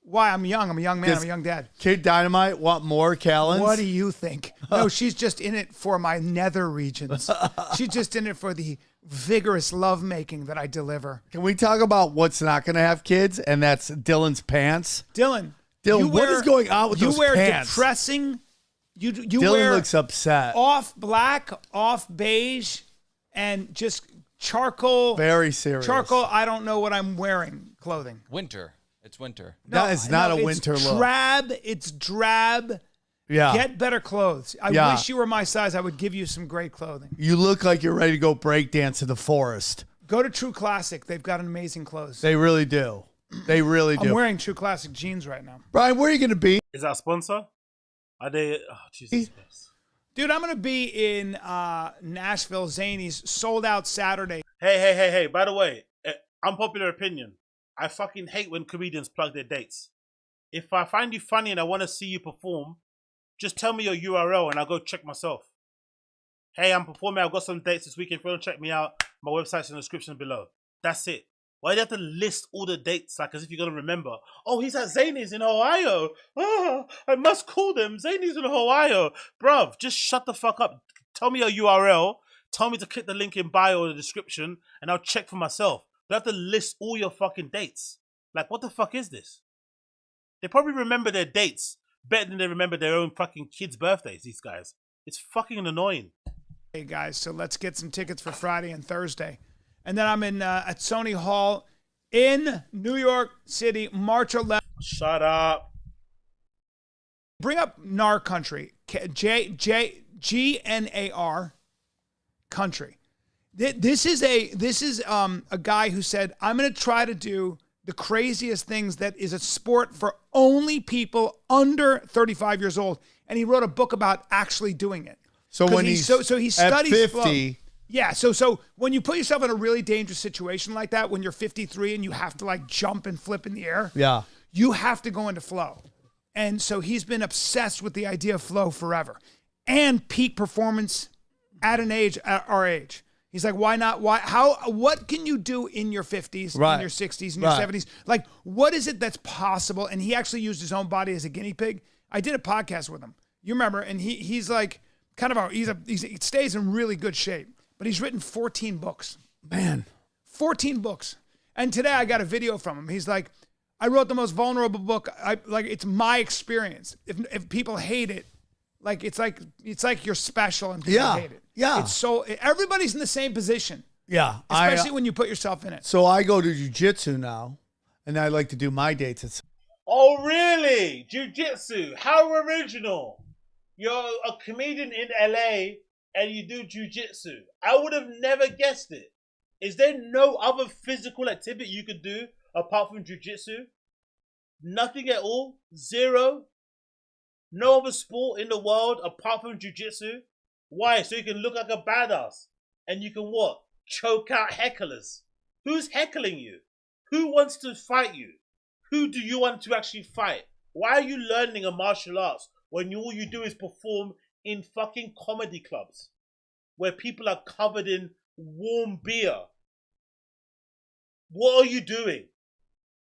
Speaker 26: Why? I'm young. I'm a young man.
Speaker 5: Does
Speaker 26: I'm a young dad.
Speaker 5: Kid Dynamite want more Callens?
Speaker 26: What do you think? No, she's just in it for my nether regions. She's just in it for the vigorous lovemaking that I deliver.
Speaker 5: Can we talk about what's not going to have kids? And that's Dylan's pants.
Speaker 26: Dylan,
Speaker 5: what is going on with those
Speaker 26: You wear
Speaker 5: pants?
Speaker 26: depressing. You
Speaker 5: Dylan
Speaker 26: wear
Speaker 5: looks upset.
Speaker 26: Off black, off beige, and just charcoal.
Speaker 5: Very serious.
Speaker 26: Charcoal. I don't know what I'm wearing. Clothing.
Speaker 12: Winter. It's winter.
Speaker 5: That is not a winter look.
Speaker 26: It's drab.
Speaker 5: Yeah.
Speaker 26: Get better clothes. I wish you were my size. I would give you some great clothing.
Speaker 5: You look like you're ready to go break dance in the forest.
Speaker 26: Go to True Classic. They've got amazing clothes.
Speaker 5: They really do. They really do.
Speaker 26: I'm wearing True Classic jeans right now.
Speaker 5: Bryan, where are you going to be?
Speaker 1: Is that a sponsor? Are they? Oh, Jesus Christ.
Speaker 26: Dude, I'm going to be in Nashville, Zany's, sold out Saturday.
Speaker 1: Hey. By the way, unpopular opinion. I fucking hate when comedians plug their dates. If I find you funny and I want to see you perform, just tell me your URL and I'll go check myself. Hey, I'm performing. I've got some dates this weekend. If you want to check me out, my website's in the description below. That's it. Why do you have to list all the dates like as if you're going to remember? Oh, he's at Zany's in Ohio. Oh, I must call them. Zany's in Ohio. Bruv, just shut the fuck up. Tell me your URL. Tell me to click the link in bio or the description and I'll check for myself. You have to list all your fucking dates. Like, what the fuck is this? They probably remember their dates better than they remember their own fucking kids' birthdays, these guys. It's fucking annoying.
Speaker 26: Hey, guys, so let's get some tickets for Friday and Thursday. And then I'm in at Sony Hall in New York City, March 11th.
Speaker 1: Shut up.
Speaker 26: Bring up NAR Country. GNAR Country. This is a guy who said, I'm going to try to do the craziest things that is a sport for only people under 35 years old. And he wrote a book about actually doing it.
Speaker 5: So when
Speaker 26: he studies
Speaker 5: at 50,
Speaker 26: flow. Yeah, so when you put yourself in a really dangerous situation like that, when you're 53 and you have to like jump and flip in the air,
Speaker 5: yeah,
Speaker 26: you have to go into flow. And so he's been obsessed with the idea of flow forever and peak performance at our age. He's like, why not? What can you do in your 50s,
Speaker 5: right,
Speaker 26: in your 60s, in your 70s? Like, what is it that's possible? And he actually used his own body as a guinea pig. I did a podcast with him. You remember? And he's like he stays in really good shape. But he's written 14 books.
Speaker 5: Man.
Speaker 26: 14 books. And today I got a video from him. He's like, I wrote the most vulnerable book. It's my experience. If people hate it, it's like you're special and people hate it.
Speaker 5: Yeah.
Speaker 26: It's so everybody's in the same position.
Speaker 5: Yeah.
Speaker 26: Especially when you put yourself in it.
Speaker 5: So I go to jiu-jitsu now, and I like to do my dates.
Speaker 1: Oh, really? Jiu-jitsu. How original. You're a comedian in LA and you do jiu-jitsu. I would have never guessed it. Is there no other physical activity you could do apart from jiu-jitsu? Nothing at all? Zero? No other sport in the world apart from jiu-jitsu? Why? So you can look like a badass. And you can what? Choke out hecklers. Who's heckling you? Who wants to fight you? Who do you want to actually fight? Why are you learning a martial arts when all you do is perform in fucking comedy clubs where people are covered in warm beer? What are you doing?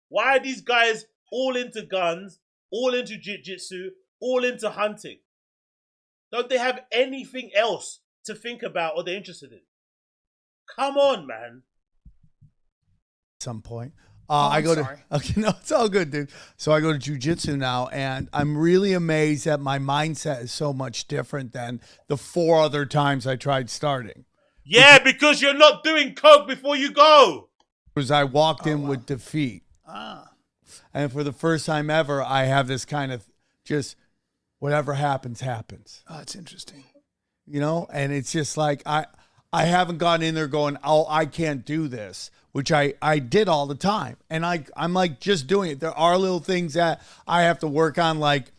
Speaker 1: Why are these guys all into guns, all into jiu-jitsu, all into hunting? Don't they have anything else to think about or they're interested in? Come on, man.
Speaker 5: At some point.
Speaker 26: I'm sorry.
Speaker 5: Okay, no, it's all good, dude. So I go to jiu-jitsu now, and I'm really amazed that my mindset is so much different than the 4 other times I tried starting.
Speaker 1: Yeah, because you're not doing coke before you go.
Speaker 5: Because I walked in with defeat. And for the first time ever, I have this kind of just whatever happens, happens.
Speaker 26: Oh, that's interesting.
Speaker 5: You know, and it's just like I haven't gone in there going, oh, I can't do this, which I did all the time. And I'm like just doing it. There are little things that I have to work on, like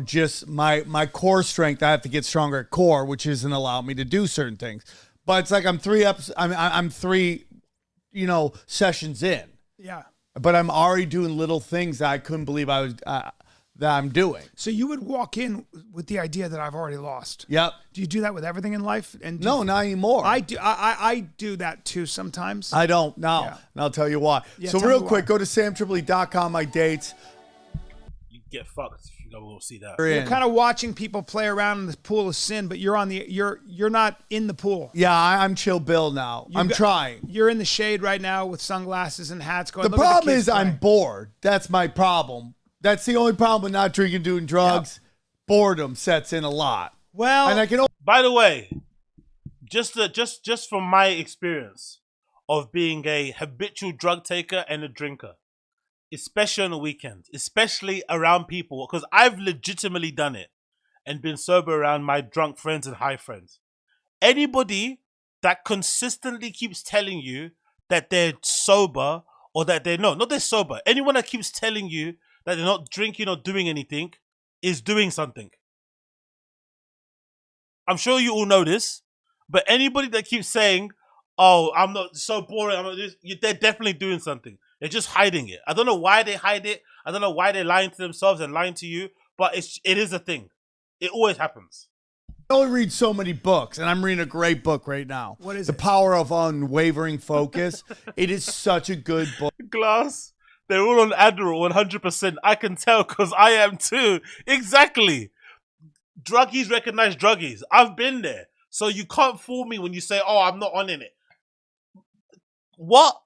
Speaker 5: just my core strength. I have to get stronger at core, which isn't allowing me to do certain things. But it's like I'm 3 sessions in.
Speaker 26: Yeah.
Speaker 5: But I'm already doing little things that I couldn't believe that I'm doing.
Speaker 26: So you would walk in with the idea that I've already lost.
Speaker 5: Yep.
Speaker 26: Do you do that with everything in life? And
Speaker 5: No, not anymore.
Speaker 26: I do. I do that too sometimes.
Speaker 5: I don't now.
Speaker 26: Yeah.
Speaker 5: And I'll tell you why.
Speaker 26: Yeah,
Speaker 5: So
Speaker 26: tell
Speaker 5: real
Speaker 26: me
Speaker 5: quick,
Speaker 26: why.
Speaker 5: go to samtripoli.com. My dates.
Speaker 1: You get fucked if you go see that.
Speaker 26: You're kind of watching people play around in the pool of sin, but you're not in the pool.
Speaker 5: Yeah, I'm chill Bill now. I'm trying.
Speaker 26: You're in the shade right now with sunglasses and hats going.
Speaker 5: The
Speaker 26: "Look at
Speaker 5: problem
Speaker 26: kids
Speaker 5: is I'm
Speaker 26: play."
Speaker 5: bored. That's my problem. That's the only problem with not drinking, doing drugs. Boredom sets in a lot.
Speaker 26: Well,
Speaker 5: and I can.
Speaker 1: By the way, just from my experience of being a habitual drug taker and a drinker, especially on the weekends, especially around people, because I've legitimately done it and been sober around my drunk friends and high friends. Anybody that consistently keeps telling you that they're sober or that not they're sober. Anyone that keeps telling you that they're not drinking or doing anything is doing something. I'm sure you all know this, but anybody that keeps saying, "Oh, I'm not so boring," they're definitely doing something. They're just hiding it. I don't know why they hide it. I don't know why they're lying to themselves and lying to you, but it is a thing. It always happens.
Speaker 5: I only read so many books, and I'm reading a great book right now.
Speaker 26: What is
Speaker 5: The
Speaker 26: it?
Speaker 5: Power of Unwavering Focus. It is such a good book.
Speaker 1: Glass. They're all on Adderall 100%. I can tell because I am too. Exactly. Druggies recognize druggies. I've been there. So you can't fool me when you say, "Oh, I'm not on in it." What?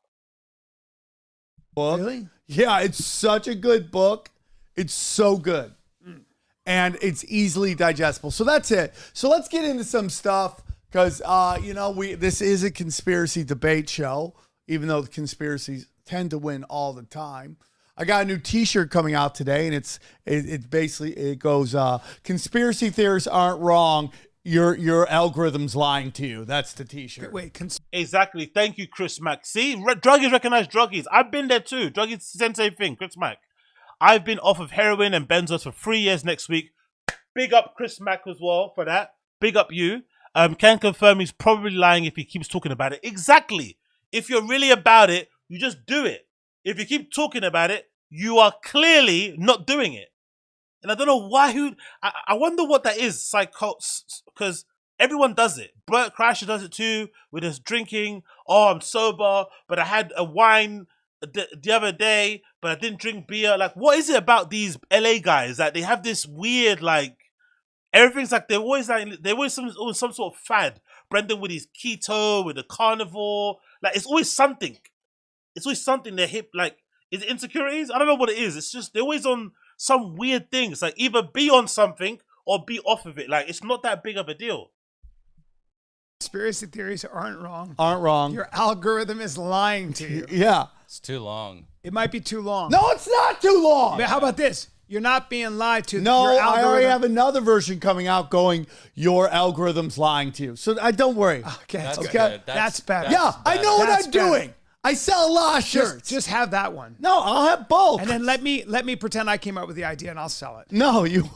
Speaker 5: Book.
Speaker 26: Really?
Speaker 5: Yeah, it's such a good book. It's so good. And it's easily digestible. So that's it. So let's get into some stuff because, this is a conspiracy debate show, even though the conspiracies tend to win all the time. I got a new T-shirt coming out today, and it goes, conspiracy theorists aren't wrong. Your algorithm's lying to you. That's the T-shirt.
Speaker 26: Wait,
Speaker 1: Exactly. Thank you, Chris Mack. See, druggies recognize druggies. I've been there too. Druggies, same thing. Chris Mack. I've been off of heroin and benzos for 3 years next week. Big up Chris Mack as well for that. Big up you. Can confirm he's probably lying if he keeps talking about it. Exactly. If you're really about it, you just do it. If you keep talking about it, you are clearly not doing it. And I don't know why. I wonder what that is. Because everyone does it. Bert Kreischer does it too with his drinking. "Oh, I'm sober, but I had a wine the other day, but I didn't drink beer." Like, what is it about these LA guys that they have this weird, like, everything's like they're always on some sort of fad. Brendan with his keto, with the carnivore, like it's always something. It's always something they're hip. Like, is it insecurities? I don't know what it is. It's just they're always on some weird things. Like, either be on something or be off of it. Like, it's not that big of a deal.
Speaker 26: Conspiracy theories aren't wrong.
Speaker 5: Aren't wrong.
Speaker 26: Your algorithm is lying to you.
Speaker 5: Yeah.
Speaker 10: It's too long.
Speaker 26: It might be too long.
Speaker 5: No, it's not too long.
Speaker 26: But how about this? You're not being lied to.
Speaker 5: No,
Speaker 26: Your
Speaker 5: I already
Speaker 26: algorithm-
Speaker 5: have another version coming out going, your algorithm's lying to you. So don't worry.
Speaker 26: Okay,
Speaker 10: That's
Speaker 26: okay.
Speaker 10: good.
Speaker 26: That's better.
Speaker 5: Yeah, I know what
Speaker 26: That's
Speaker 5: I'm
Speaker 26: better.
Speaker 5: doing. I sell a lot of shirts.
Speaker 26: Just have that one.
Speaker 5: No, I'll have both.
Speaker 26: And then let me pretend I came up with the idea and I'll sell it.
Speaker 5: No, you.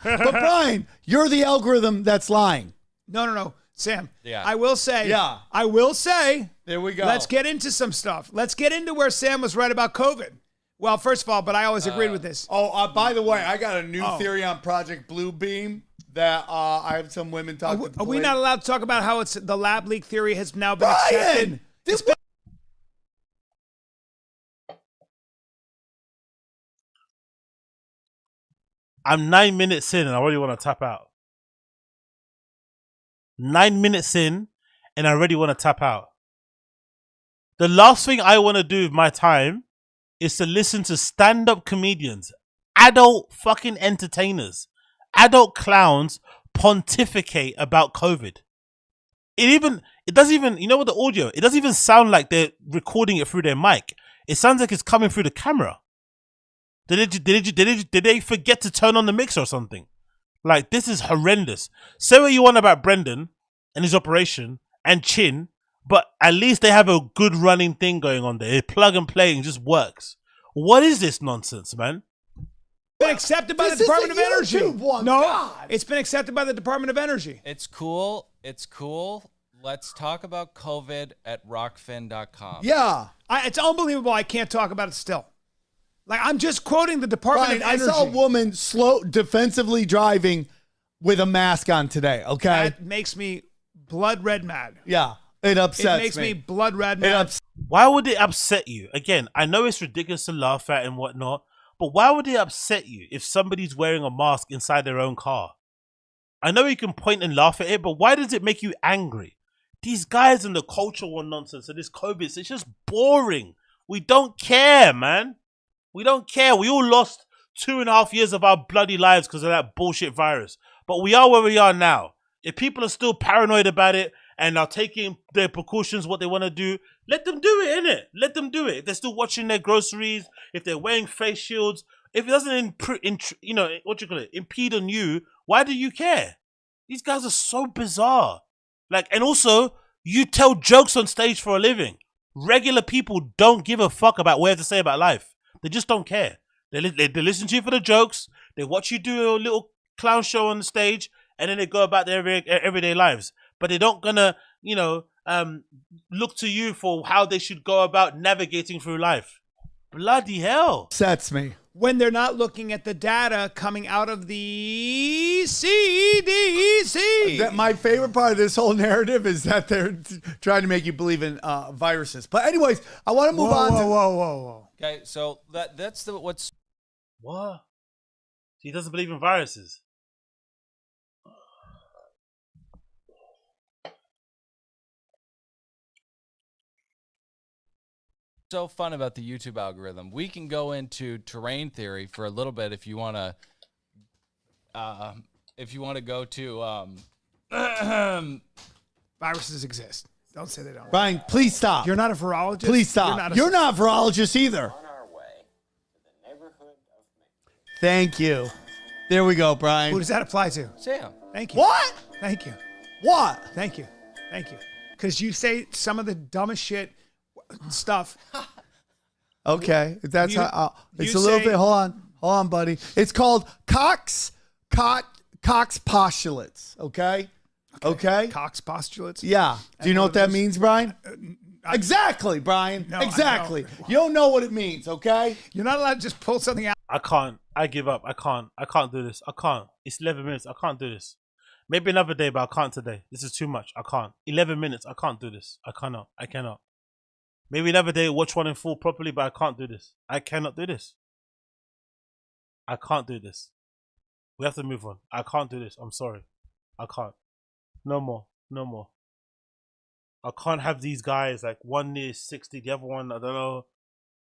Speaker 5: But Brian, you're the algorithm that's lying.
Speaker 26: No. Sam,
Speaker 10: Yeah.
Speaker 26: I will say.
Speaker 5: Yeah.
Speaker 26: I will say.
Speaker 5: There we go.
Speaker 26: Let's get into some stuff. Let's get into where Sam was right about COVID. Well, first of all, but I always agreed with this.
Speaker 5: Oh, by the way, I got a new theory on Project Bluebeam that I have some women talking.
Speaker 26: Are we not allowed to talk about how it's the lab leak theory has now been
Speaker 5: Brian!
Speaker 26: accepted?
Speaker 1: I'm 9 minutes in and I already want to tap out. 9 minutes in and I already want to tap out. The last thing I want to do with my time is to listen to stand-up comedians, adult fucking entertainers, adult clowns pontificate about COVID. It doesn't even, you know what, the audio, it doesn't even sound like they're recording it through their mic. It sounds like it's coming through the camera. Did they forget to turn on the mixer or something? Like, this is horrendous. Say what you want about Brendan and his operation and Chin, but at least they have a good running thing going on there. Plug and play and just works. What is this nonsense, man?
Speaker 26: Been accepted by the Department of Energy. It's been accepted by the Department of Energy.
Speaker 10: It's cool. It's cool. Let's talk about COVID at rockfin.com.
Speaker 26: Yeah. It's unbelievable I can't talk about it still. Like, I'm just quoting the Department of Energy.
Speaker 5: I saw a woman defensively driving with a mask on today, okay?
Speaker 26: That makes me blood red mad.
Speaker 5: Yeah, it upsets me.
Speaker 26: It makes me blood red mad.
Speaker 1: Why would it upset you? Again, I know it's ridiculous to laugh at and whatnot, but why would it upset you if somebody's wearing a mask inside their own car? I know you can point and laugh at it, but why does it make you angry? These guys and the culture war nonsense and this COVID, it's just boring. We don't care, man. We don't care. We all lost 2.5 years of our bloody lives because of that bullshit virus. But we are where we are now. If people are still paranoid about it and are taking their precautions, what they want to do, let them do it, innit? Let them do it. If they're still watching their groceries, if they're wearing face shields, if it doesn't, impede on you, why do you care? These guys are so bizarre. Like, and also, you tell jokes on stage for a living. Regular people don't give a fuck about what you have to say about life. They just don't care. They listen to you for the jokes. They watch you do a little clown show on the stage, and then they go about their everyday lives. But they don't gonna, look to you for how they should go about navigating through life. Bloody hell.
Speaker 5: Upsets me.
Speaker 26: When they're not looking at the data coming out of the CDC.
Speaker 5: My favorite part of this whole narrative is that they're trying to make you believe in viruses. But anyways, I want to move on to...
Speaker 26: Whoa.
Speaker 10: Okay, so that's what's...
Speaker 1: What? He doesn't believe in viruses.
Speaker 10: So fun about the YouTube algorithm. We can go into terrain theory for a little bit if you want to go to
Speaker 26: viruses exist. Don't say they don't.
Speaker 5: Bryan, please stop.
Speaker 26: You're not a virologist.
Speaker 5: Please stop. You're not a virologist either. Thank you. There we go, Bryan.
Speaker 26: Who does that apply to?
Speaker 10: Sam.
Speaker 26: Thank you.
Speaker 5: What?
Speaker 26: Thank you.
Speaker 5: What?
Speaker 26: Thank you. Because you say some of the dumbest shit stuff.
Speaker 5: Okay, that's how. It's a little bit. Hold on, buddy. It's called Cox postulates. Okay.
Speaker 26: Cox postulates.
Speaker 5: Yeah. Do you know what that means, Bryan? Exactly, Bryan. No, exactly. You don't know what it means. Okay.
Speaker 26: You're not allowed to just pull something out.
Speaker 1: I can't. I give up. I can't do this. I can't. It's 11 minutes. I can't do this. Maybe another day, but I can't today. This is too much. I can't. 11 minutes. I can't do this. I cannot. Maybe another day, watch one in full properly, but I can't do this. I cannot do this. I can't do this. We have to move on. I can't do this. I'm sorry. I can't. No more. I can't have these guys, like one near 60, the other one, I don't know.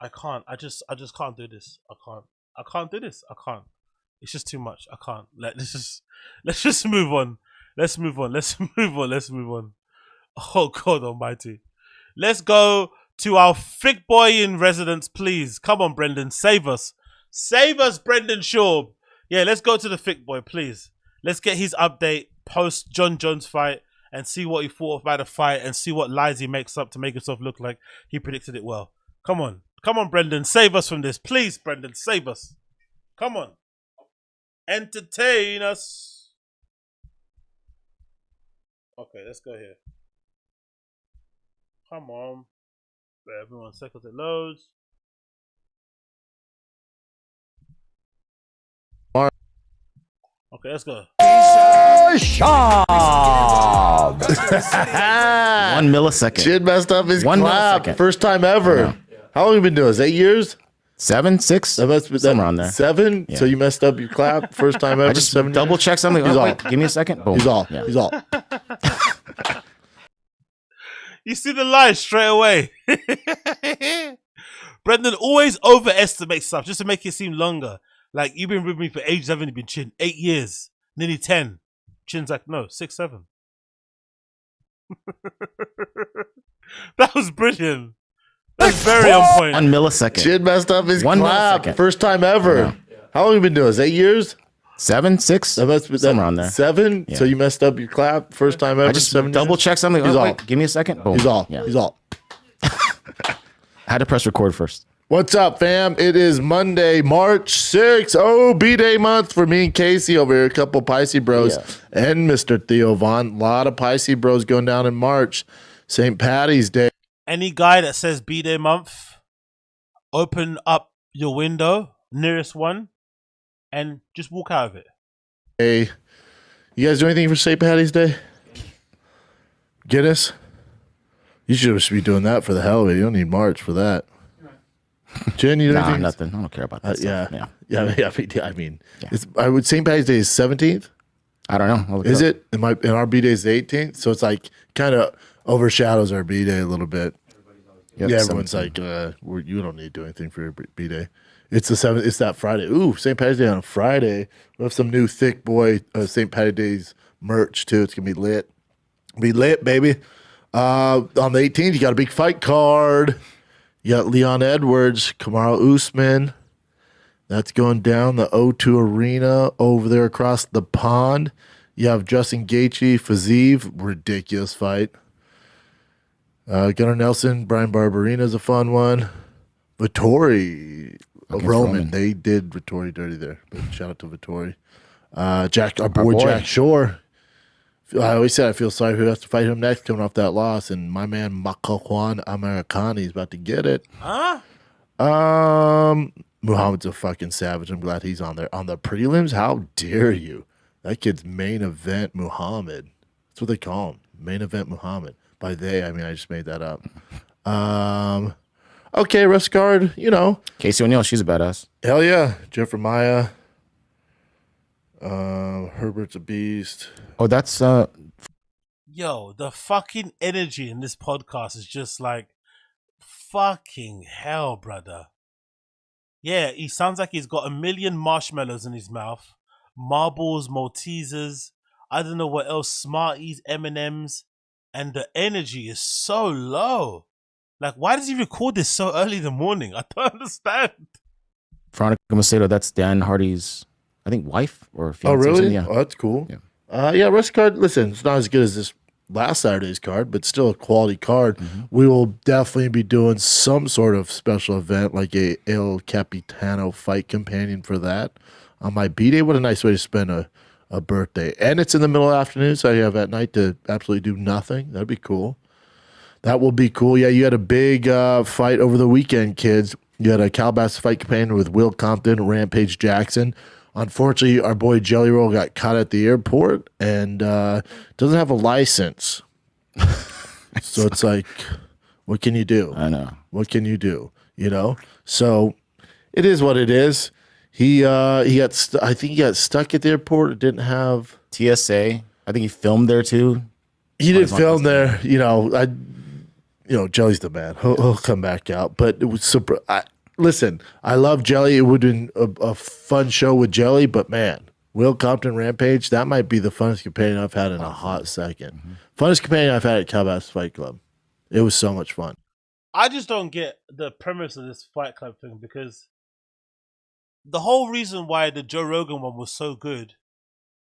Speaker 1: I can't. I just can't do this. I can't do this. I can't. It's just too much. I can't. Let's just move on. Let's move on. Oh God Almighty. Let's go to our thick boy in residence, please. Come on, Brendan, save us. Save us, Brendan Schaub. Yeah, let's go to the thick boy, please. Let's get his update post Jon Jones fight and see what he thought about the fight and see what lies he makes up to make himself look like he predicted it well. Come on, Brendan, save us from this. Please, Brendan, save us. Come on. Entertain us. Okay, let's go here. Come on. Wait, everyone, second it loads. Okay, let's go.
Speaker 12: Schaub. 1 millisecond.
Speaker 8: Shit messed up his
Speaker 12: 1
Speaker 8: clap.
Speaker 12: millisecond.
Speaker 8: First time ever. How long have you been doing this? 8 years?
Speaker 12: 7, 6, somewhere on there.
Speaker 8: 7? Yeah. So you messed up your clap first time ever?
Speaker 12: I just double check something.
Speaker 8: He's
Speaker 12: Oh,
Speaker 8: all.
Speaker 12: wait, give me a second. Boom.
Speaker 8: He's all.
Speaker 12: Yeah.
Speaker 8: He's all.
Speaker 1: You see the lie straight away. Brendan always overestimates stuff just to make it seem longer. Like, you've been with me for ages, haven't you been, Chin? 8 years. Nearly 10. Chin's like, no, 6, 7. That was brilliant. That's very on point.
Speaker 12: 1 millisecond.
Speaker 8: Shit messed up his
Speaker 12: 1
Speaker 8: clap.
Speaker 12: millisecond.
Speaker 8: First time ever. How long have you been doing this? 8 years?
Speaker 12: 7, 6, somewhere on there.
Speaker 8: 7?
Speaker 12: Yeah.
Speaker 8: So you messed up your clap first time ever?
Speaker 12: I just
Speaker 8: 7
Speaker 12: double
Speaker 8: years?
Speaker 12: check something.
Speaker 8: He's
Speaker 12: Oh,
Speaker 8: all.
Speaker 12: wait, give me a second. Boom.
Speaker 8: He's all.
Speaker 12: Yeah.
Speaker 8: He's all.
Speaker 12: I had to press record first.
Speaker 8: What's up, fam? It is Monday, March 6th. Oh, B-Day month for me and Casey over here. A couple Pisces bros and Mr. Theo Vaughn. A lot of Pisces bros going down in March. St. Patty's Day.
Speaker 1: Any guy that says B-Day month, open up your window, nearest one, and just walk out of it.
Speaker 8: Hey, you guys do anything for St. Patty's Day? Guinness? You should just be doing that for the hell of it. You don't need March for that. Jen, you do anything?
Speaker 14: Nothing. I don't care about that stuff.
Speaker 8: I mean, St. Patty's Day is 17th?
Speaker 14: I don't know.
Speaker 8: Is it? And our B-Day is the 18th? So it's like kind of overshadows our B-Day a little bit.
Speaker 14: Yep,
Speaker 8: yeah, everyone's 17. Like, you don't need to do anything for your B-Day. It's the 7th. It's that Friday. Ooh, St. Patty's Day on a Friday. We have some new thick boy St. Patty's Day's merch too. It's gonna be lit. Be lit, baby. On the 18th, you got a big fight card. You got Leon Edwards, Kamaru Usman. That's going down the O2 Arena over there across the pond. You have Justin Gaethje, Fiziev, ridiculous fight. Gunnar Nelson, Brian Barberina is a fun one. Vittori, Roman. They did Vittori dirty there, but shout out to Vittori. Our boy Jack Shore. I always said I feel sorry who has to fight him next coming off that loss, and my man Makwan Americani is about to get it.
Speaker 1: Huh?
Speaker 8: Muhammad's a fucking savage. I'm glad he's on there. On the prelims, how dare you? That kid's main event Muhammad. That's what they call him. Main event Muhammad. By they, I mean I just made that up. Okay, rest guard, you know.
Speaker 14: Casey O'Neill, she's a badass.
Speaker 8: Hell yeah. Jeffrey Maya. Herbert's a beast.
Speaker 14: Oh, that's
Speaker 1: Yo, the fucking energy in this podcast is just like fucking hell, brother. Yeah, he sounds like he's got a million marshmallows in his mouth, marbles, Maltesers, I don't know what else, Smarties, M&Ms, and the energy is so low. Like, why does he record this so early in the morning? I don't understand.
Speaker 14: Veronica Macedo, that's Dan Hardy's, I think, wife or fiance.
Speaker 8: Oh, really?
Speaker 14: Yeah.
Speaker 8: Oh, that's cool. Yeah, rest card, listen, it's not as good as this last Saturday's card, but still a quality card. We will definitely be doing some sort of special event, like a El Capitano fight companion for that. On my B-Day, what a nice way to spend a birthday. And it's in the middle of the afternoon, so you have at night to absolutely do nothing. That'd be cool. That will be cool. Yeah, you had a big fight over the weekend, kids. You had a Calabasas fight companion with Will Compton, Rampage Jackson. Unfortunately, our boy Jelly Roll got caught at the airport and doesn't have a license. So it's like, what can you do?
Speaker 14: I know.
Speaker 8: What can you do? You know? So it is what it is. I think he got stuck at the airport. It didn't have
Speaker 14: TSA. I think he filmed there too.
Speaker 8: He did film there. You know, Jelly's the man. He'll come back out. But it was super. Listen, I love Jelly. It would have been a fun show with Jelly, but man, Will Compton Rampage, that might be the funnest companion I've had in a hot second. Funnest companion I've had at Calabasas Fight Club. It was so much fun.
Speaker 1: I just don't get the premise of this Fight Club thing, because the whole reason why the Joe Rogan one was so good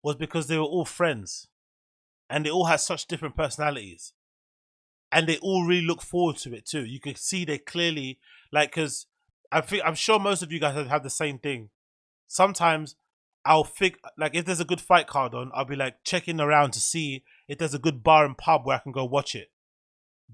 Speaker 1: was because they were all friends and they all had such different personalities and they all really look forward to it too. You could see they clearly, like, because I'm sure most of you guys have the same thing. Sometimes I'll think, like, if there's a good fight card on, I'll be like checking around to see if there's a good bar and pub where I can go watch it.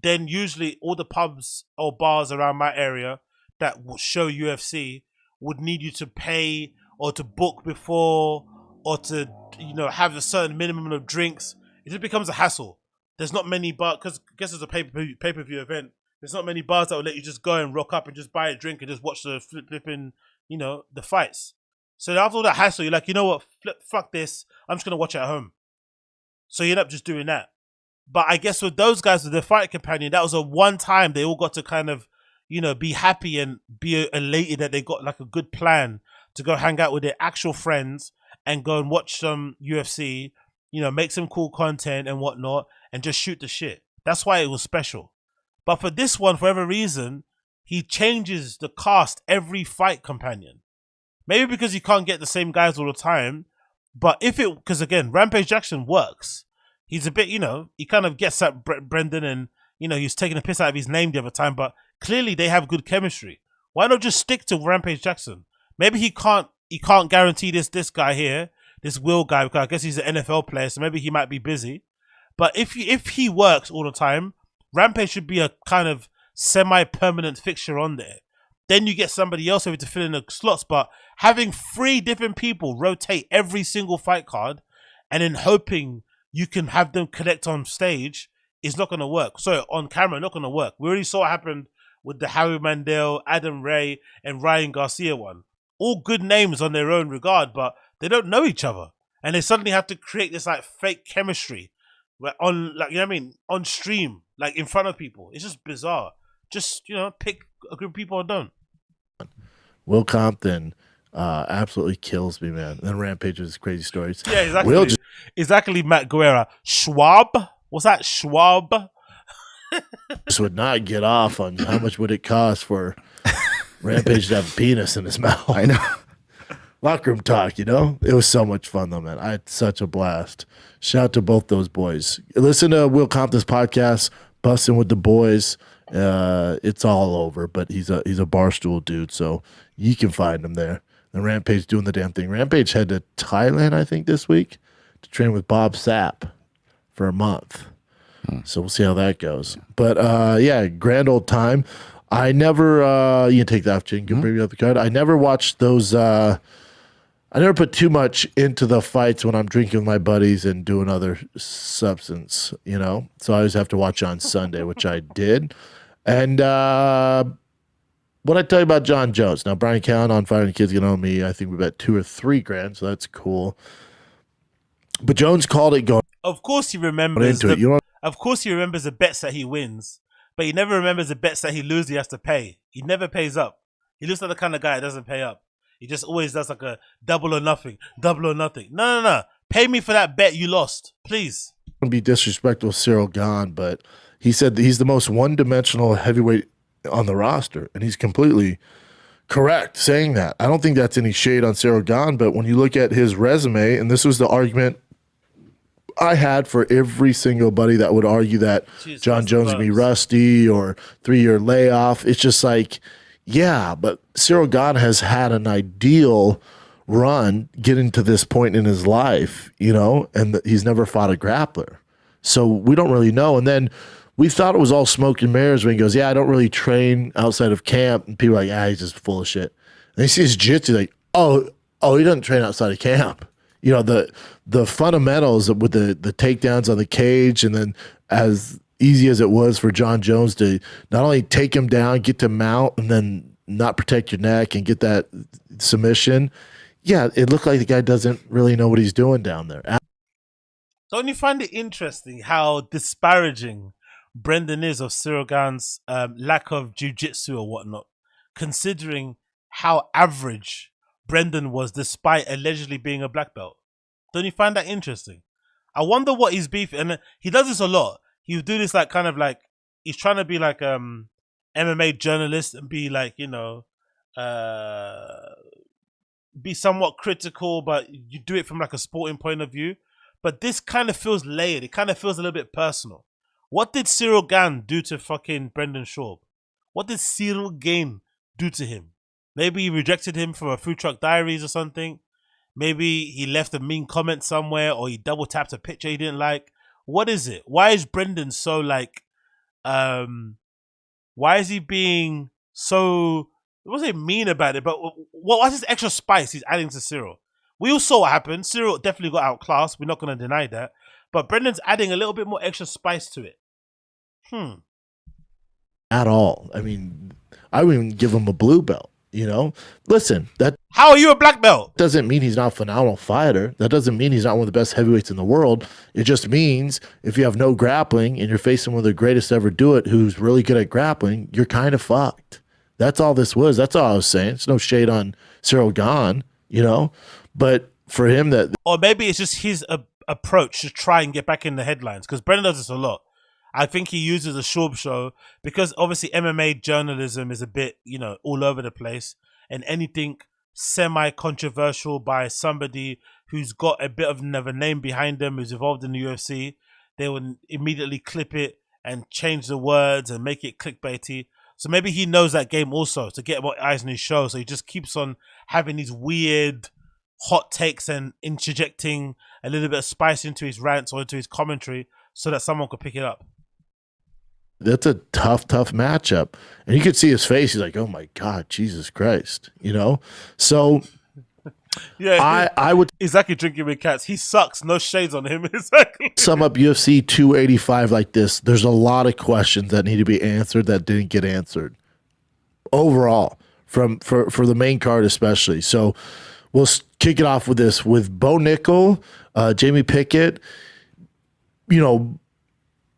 Speaker 1: Then usually all the pubs or bars around my area that will show UFC would need you to pay or to book before or to, you know, have a certain minimum of drinks. It just becomes a hassle. There's not many bars, because I guess it's a pay-per-view event. There's not many bars that will let you just go and rock up and just buy a drink and just watch the flipping, you know, the fights. So after all that hassle, you're like, you know what, fuck this. I'm just going to watch it at home. So you end up just doing that. But I guess with those guys, with their fight companion, that was a one time they all got to kind of, you know, be happy and be elated that they got like a good plan to go hang out with their actual friends and go and watch some UFC, you know, make some cool content and whatnot and just shoot the shit. That's why it was special. But for this one, for whatever reason, he changes the cast every fight companion. Maybe because you can't get the same guys all the time. But because again, Rampage Jackson works. He's a bit, you know, he kind of gets at Brendan and, you know, he was taking a piss out of his name the other time. But clearly they have good chemistry. Why not just stick to Rampage Jackson? Maybe he can't guarantee this guy here, this Will guy, because I guess he's an NFL player, so maybe he might be busy. But if he works all the time, Rampage should be a kind of semi-permanent fixture on there. Then you get somebody else over to fill in the slots. But having 3 different people rotate every single fight card and then hoping you can have them connect on stage is not going to work. So on camera, not going to work. We already saw what happened with the Harry Mandel, Adam Ray, and Ryan Garcia one. All good names on their own regard, but they don't know each other. And they suddenly have to create this like fake chemistry on, like, you know what I mean, on stream, like in front of people. It's just bizarre. Just, you know, pick a group of people or don't.
Speaker 8: Will Compton absolutely kills me, man. And Rampage's crazy stories.
Speaker 1: Yeah, exactly. Exactly, Matt Guerra. Schwab? What's that? Schwab?
Speaker 8: Just would not get off on how much would it cost for Rampage to have a penis in his mouth.
Speaker 2: I know.
Speaker 8: Locker room talk, you know? It was so much fun, though, man. I had such a blast. Shout out to both those boys. Listen to Will Compton's podcast, Busting with the Boys. It's all over, but he's a barstool dude, so you can find him there. And Rampage doing the damn thing. Rampage head to Thailand, I think, this week to train with Bob Sapp for a month. So we'll see how that goes. But yeah, grand old time. I never you can take that off, Jane. You can bring me up the card. I never watched those I never put too much into the fights when I'm drinking with my buddies and doing other substance, you know. So I always have to watch on Sunday, which I did. And what I tell you about Jon Jones. Now, Bryan Callen on Fighting the Kids Get On Me, I think we bet $2 or $3 grand, so that's cool. But Jones called it going.
Speaker 1: Of course he remembers of course he remembers the bets that he wins, but he never remembers the bets that he loses he has to pay. He never pays up. He looks like the kind of guy that doesn't pay up. He just always does like a double or nothing. No. Pay me for that bet you lost, please.
Speaker 8: I'm going to be disrespectful to Cyril Gahn, but he said that he's the most one-dimensional heavyweight on the roster, and he's completely correct saying that. I don't think that's any shade on Cyril Gahn, but when you look at his resume, and this was the argument I had for every single buddy that would argue that Jon Jones would be rusty or 3-year layoff, it's just like, yeah, but Cyril Gahn has had an ideal run getting to this point in his life, you know, and he's never fought a grappler. So we don't really know. And then we thought it was all smoke and mirrors when he goes, yeah, I don't really train outside of camp. And people are like, he's just full of shit. And he sees jiu-jitsu like, oh, he doesn't train outside of camp. You know, the fundamentals with the takedowns on the cage, and then as easy as it was for Jon Jones to not only take him down, get to mount, and then not protect your neck and get that submission. Yeah, it looked like the guy doesn't really know what he's doing down there.
Speaker 1: Don't you find it interesting how disparaging Brendan is of Cyril Gahn's lack of jiu-jitsu or whatnot, considering how average Brendan was despite allegedly being a black belt? Don't you find that interesting? I wonder what his beef, and he does this a lot. He would do this like kind of like he's trying to be like MMA journalist and be like, you know, be somewhat critical, but you do it from like a sporting point of view. But this kind of feels layered. It kind of feels a little bit personal. What did Cyril Gahn do to fucking Brendan Schaub? What did Cyril Gahn do to him? Maybe he rejected him for a Food Truck Diaries or something. Maybe he left a mean comment somewhere, or he double tapped a picture he didn't like. What is it? Why is Brendan so like, why is he being so, I wasn't mean about it, but what's this extra spice he's adding to Cyril? We all saw what happened. Cyril definitely got outclassed. We're not going to deny that. But Brendan's adding a little bit more extra spice to it.
Speaker 8: At all. I mean, I wouldn't even give him a blue belt, you know? Listen, that...
Speaker 1: How are you a black belt?
Speaker 8: Doesn't mean he's not a phenomenal fighter. That doesn't mean he's not one of the best heavyweights in the world. It just means if you have no grappling and you're facing one of the greatest to ever do it who's really good at grappling, you're kind of fucked. That's all this was. That's all I was saying. It's no shade on Cyril Gahn, you know? But for him that...
Speaker 1: Or maybe it's just his approach to try and get back in the headlines, because Brendan does this a lot. I think he uses the Schaub show because obviously MMA journalism is a bit, you know, all over the place, and anything semi-controversial by somebody who's got a bit of a name behind them, who's involved in the UFC, they would immediately clip it and change the words and make it clickbaity. So maybe he knows that game also to get more eyes on his show. So he just keeps on having these weird hot takes and interjecting a little bit of spice into his rants or into his commentary so that someone could pick it up.
Speaker 8: That's a tough matchup. And you could see his face. He's like, oh my God, Jesus Christ. You know? So
Speaker 1: yeah,
Speaker 8: I would
Speaker 1: exactly drinking with cats. He sucks. No shades on him. Exactly.
Speaker 8: sum up UFC 285 like this. There's a lot of questions that need to be answered that didn't get answered overall for the main card especially. So we'll kick it off with this with Bo Nickel, Jamie Pickett. You know,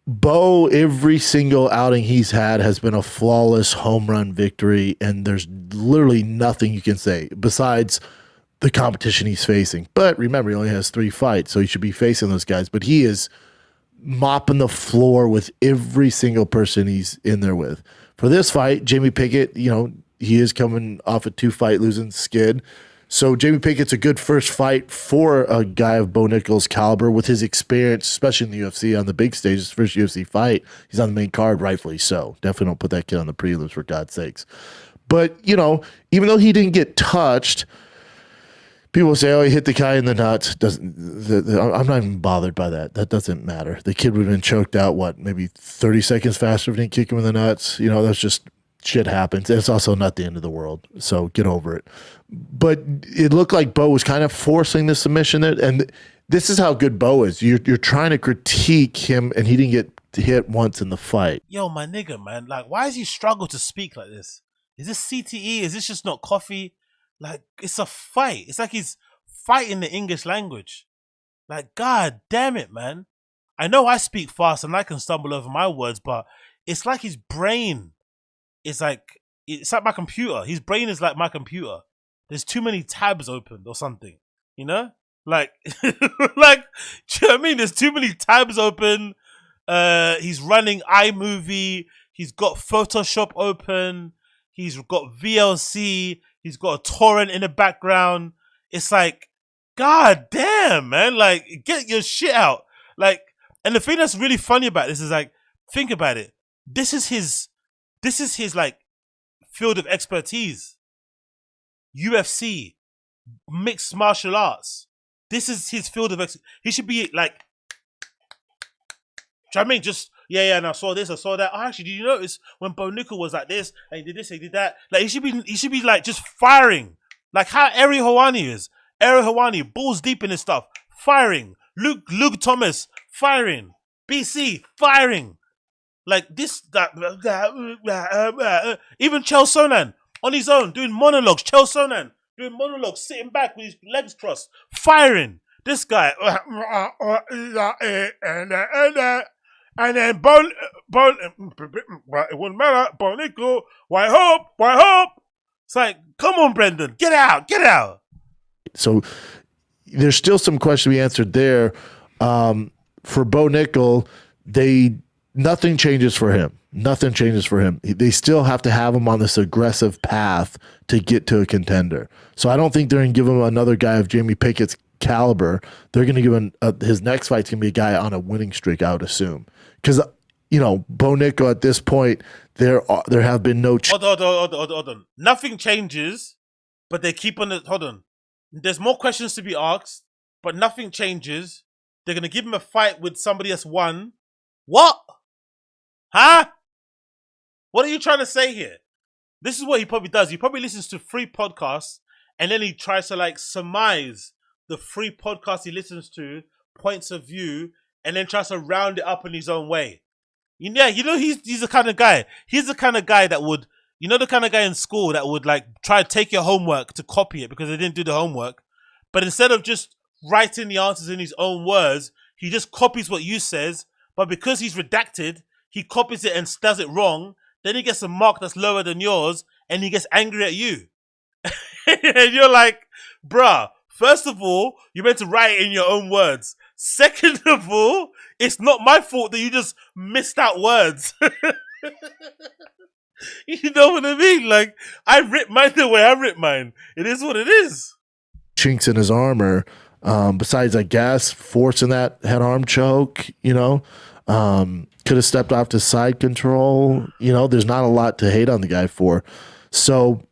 Speaker 8: Bo, every single outing he's had has been a flawless home run victory, and there's literally nothing you can say besides the competition he's facing. But remember, he only has 3 fights, so he should be facing those guys. But he is mopping the floor with every single person he's in there with. For this fight, Jamie Pickett, you know, he is coming off a 2-fight losing skid. So Jamie Pickett's a good first fight for a guy of Bo Nickel's caliber with his experience, especially in the UFC on the big stage. His first UFC fight, he's on the main card, rightfully so. Definitely don't put that kid on the prelims, for God's sakes. But, you know, even though he didn't get touched, people say, oh, he hit the guy in the nuts. I'm not even bothered by that. That doesn't matter. The kid would have been choked out, maybe 30 seconds faster if he didn't kick him in the nuts. You know, that's just shit happens. It's also not the end of the world, so get over it. But it looked like Bo was kind of forcing the submission there, and this is how good Bo is. You're trying to critique him, and he didn't get hit once in the fight.
Speaker 1: Yo, my nigga, man. Like, why does he struggle to speak like this? Is this CTE? Is this just not coffee? Like, it's a fight. It's like he's fighting the English language. Like, God damn it, man. I know I speak fast and I can stumble over my words, but it's like his brain is like, it's like my computer. His brain is like my computer. There's too many tabs opened or something, you know? Like, like, do you know what I mean? There's too many tabs open. He's running iMovie. He's got Photoshop open. He's got VLC. He's got a torrent in the background. It's like, God damn, man. Like, get your shit out. Like, and the thing that's really funny about this is, like, think about it. This is his like field of expertise. UFC, mixed martial arts. This is his field of expertise. He should be like, do you know what I mean? Just, yeah, and I saw this, I saw that. Oh, actually, did you notice when Bo Nickel was like this, and he did this, and he did that? Like, he should be like just firing. Like how Ariel Helwani is. Ariel Helwani, balls deep in his stuff, firing. Luke Thomas, firing. BC, firing. Like this, even Chael Sonnen on his own doing monologues. Chael Sonnen doing monologues, sitting back with his legs crossed, firing. This guy, and then Bo, it wouldn't matter. Bo Nickel, why hope? It's like, come on, Brendan, get out.
Speaker 8: So there's still some questions to be answered there. For Bo Nickel, nothing changes for him. Nothing changes for him. They still have to have him on this aggressive path to get to a contender. So I don't think they're going to give him another guy of Jamie Pickett's caliber. They're going to give him his next fight's going to be a guy on a winning streak, I would assume. Because, you know, Bo Nickel at this point, there have been no...
Speaker 1: Hold on. Nothing changes, but they keep on it. Hold on. There's more questions to be asked, but nothing changes. They're going to give him a fight with somebody that's won. What? Huh? What are you trying to say here? This is what he probably does. He probably listens to 3 podcasts and then he tries to like surmise the 3 podcasts he listens to, points of view, and then tries to round it up in his own way. Yeah, you know, he's the kind of guy. He's the kind of guy that would, you know, the kind of guy in school that would like try to take your homework to copy it because they didn't do the homework. But instead of just writing the answers in his own words, he just copies what you says. But because he's redacted, he copies it and does it wrong. Then he gets a mark that's lower than yours and he gets angry at you. And you're like, bruh, first of all, you're meant to write it in your own words. Second of all, it's not my fault that you just missed out words. You know what I mean? Like, I rip mine the way I rip mine. It is what it is.
Speaker 8: Chinks in his armor, besides, I guess, forcing that head arm choke, you know. Could have stepped off to side control. You know, there's not a lot to hate on the guy for. So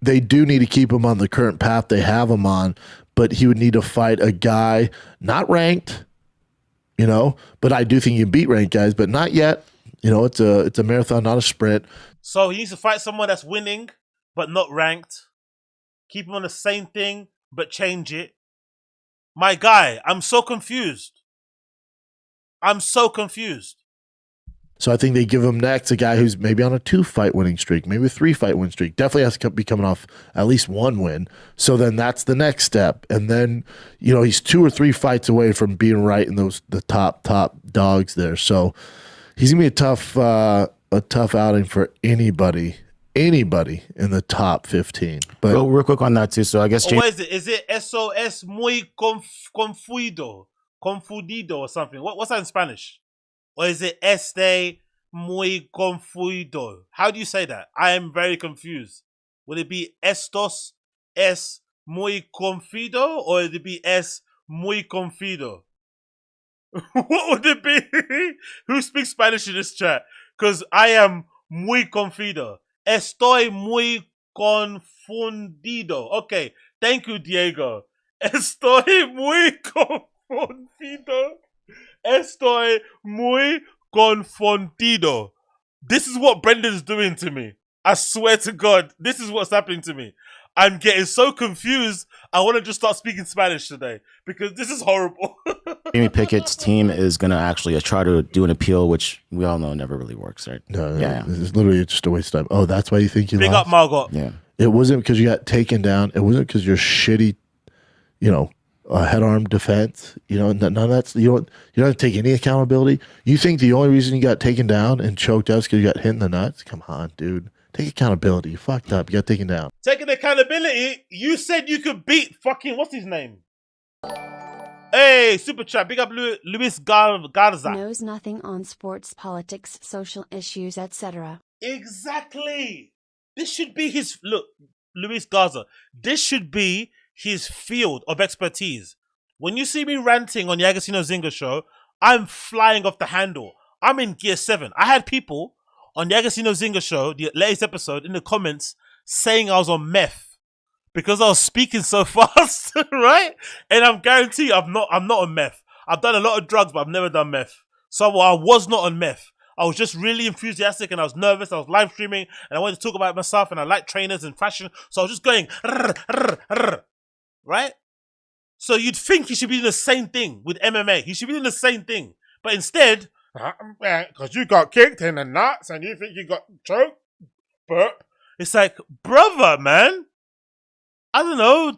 Speaker 8: they do need to keep him on the current path they have him on, but he would need to fight a guy not ranked, you know, but I do think you beat ranked guys, but not yet. You know, it's a marathon, not a sprint.
Speaker 1: So he needs to fight someone that's winning, but not ranked. Keep him on the same thing, but change it. My guy, I'm so confused. I'm so confused.
Speaker 8: So I think they give him next a guy who's maybe on a 2-fight winning streak, maybe a 3-fight win streak. Definitely has to be coming off at least 1 win. So then that's the next step. And then, you know, he's 2 or 3 fights away from being right in the top dogs there. So he's gonna be a tough outing for anybody in the top 15. But
Speaker 14: real quick on that too. So I guess
Speaker 1: what is it? Is it SOS muy confundido or something? What's that in Spanish? Or is it este muy confundido? How do you say that? I am very confused. Would it be estos es muy confido, or would it be es muy confido? What would it be? Who speaks Spanish in this chat? Because I am muy confido. Estoy muy confundido. Okay, thank you, Diego. Estoy muy confundido. Estoy muy confundido. This is what Brendan's doing to me. I swear to God, this is what's happening to me. I'm getting so confused. I want to just start speaking Spanish today because this is horrible.
Speaker 14: Jamie Pickett's team is going to actually try to do an appeal, which we all know never really works, right?
Speaker 8: No, it's literally just a waste of time. Oh, that's why you think you
Speaker 1: Big
Speaker 8: lost?
Speaker 1: up, Margot.
Speaker 14: Yeah.
Speaker 8: It wasn't because you got taken down. It wasn't because you're shitty, you know, head arm defense. You know, none of that's, you don't have to take any accountability. You think the only reason you got taken down and choked out is because you got hit in the nuts? Come on, dude. Take accountability. You fucked up. You got taken down.
Speaker 1: Taking accountability, you said you could beat fucking, what's his name? Hey, super chat, big up Luis Garza.
Speaker 17: Knows nothing on sports, politics, social issues, etc.
Speaker 1: Exactly. This should be his, look, Luis Garza, this should be his field of expertise. When you see me ranting on the Agostino Zinga show, I'm flying off the handle. I'm in gear 7. I had people on the Agostino Zinga show, the latest episode, in the comments saying I was on meth because I was speaking so fast, right? And I'm guaranteed I'm not on meth. I've done a lot of drugs, but I've never done meth. So I was not on meth. I was just really enthusiastic and I was nervous. I was live streaming and I wanted to talk about myself and I like trainers and fashion. So I was just going, right? So you'd think he should be doing the same thing with MMA. He should be doing the same thing. But instead, because you got kicked in the nuts and you think you got choked, but it's like, brother, man, I don't know,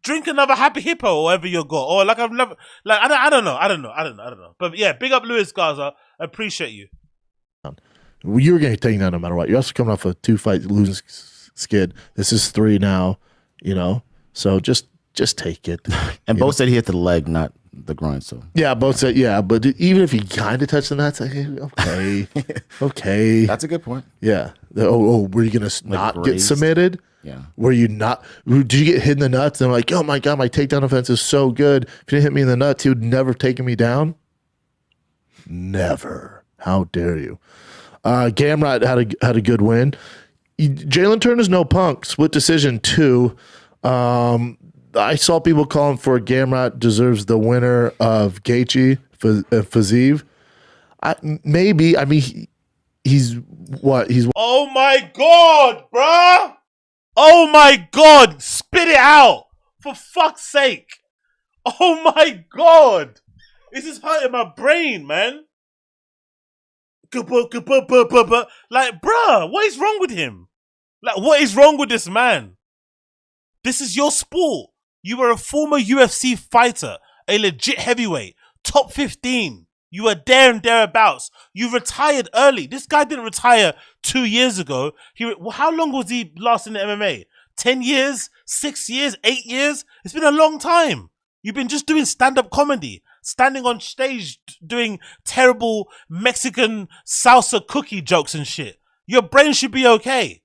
Speaker 1: drink another Happy Hippo or whatever you got, or like I've never, like I don't know. But yeah, big up Luis Garza, appreciate you.
Speaker 8: You were getting taken down no matter what. You're also coming off a 2-fight losing skid. This is 3 now, you know. So just take it.
Speaker 14: And both said he hit the leg, not the groin. So
Speaker 8: yeah, both said yeah. But even if he kind of touched the nuts, okay, okay,
Speaker 14: that's a good point.
Speaker 8: Yeah. Were you gonna not get submitted?
Speaker 14: Yeah.
Speaker 8: Were you not? Did you get hit in the nuts? And like, oh my god, my takedown offense is so good. If you didn't hit me in the nuts, he would never have taken me down. Never. How dare you? Gamrot had a good win. Jalen Turner's no punk. Split decision 2. I saw people calling for Gamrot deserves the winner of Gaethje Fiziev. Maybe. I mean, he's what? He's.
Speaker 1: Oh my god, bruh! Oh my god! Spit it out! For fuck's sake! Oh my god! This is hurting my brain, man. Like, bruh, what is wrong with him? Like, what is wrong with this man? This is your sport. You were a former UFC fighter, a legit heavyweight, top 15. You were there and thereabouts. You retired early. This guy didn't retire 2 years ago. How long was he last in the MMA? 10 years? 6 years? 8 years? It's been a long time. You've been just doing stand-up comedy, standing on stage doing terrible Mexican salsa cookie jokes and shit. Your brain should be okay.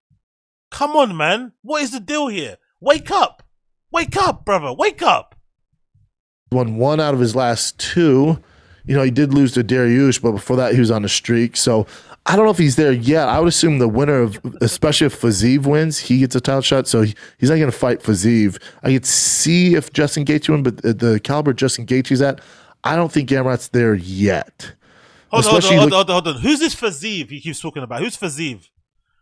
Speaker 1: Come on, man. What is the deal here? Wake up. Wake up, brother. Wake up.
Speaker 8: Won 1 out of his last 2. You know, he did lose to Dariush, but before that, he was on a streak. So I don't know if he's there yet. I would assume the winner of, especially if Fiziev wins, he gets a title shot. So he's not going to fight Fiziev. I could see if Justin Gaethje wins, but the caliber Justin Gaethje's at, I don't think Gamrot's there yet.
Speaker 1: Hold on. Who's this Fiziev he keeps talking about? Who's Fiziev?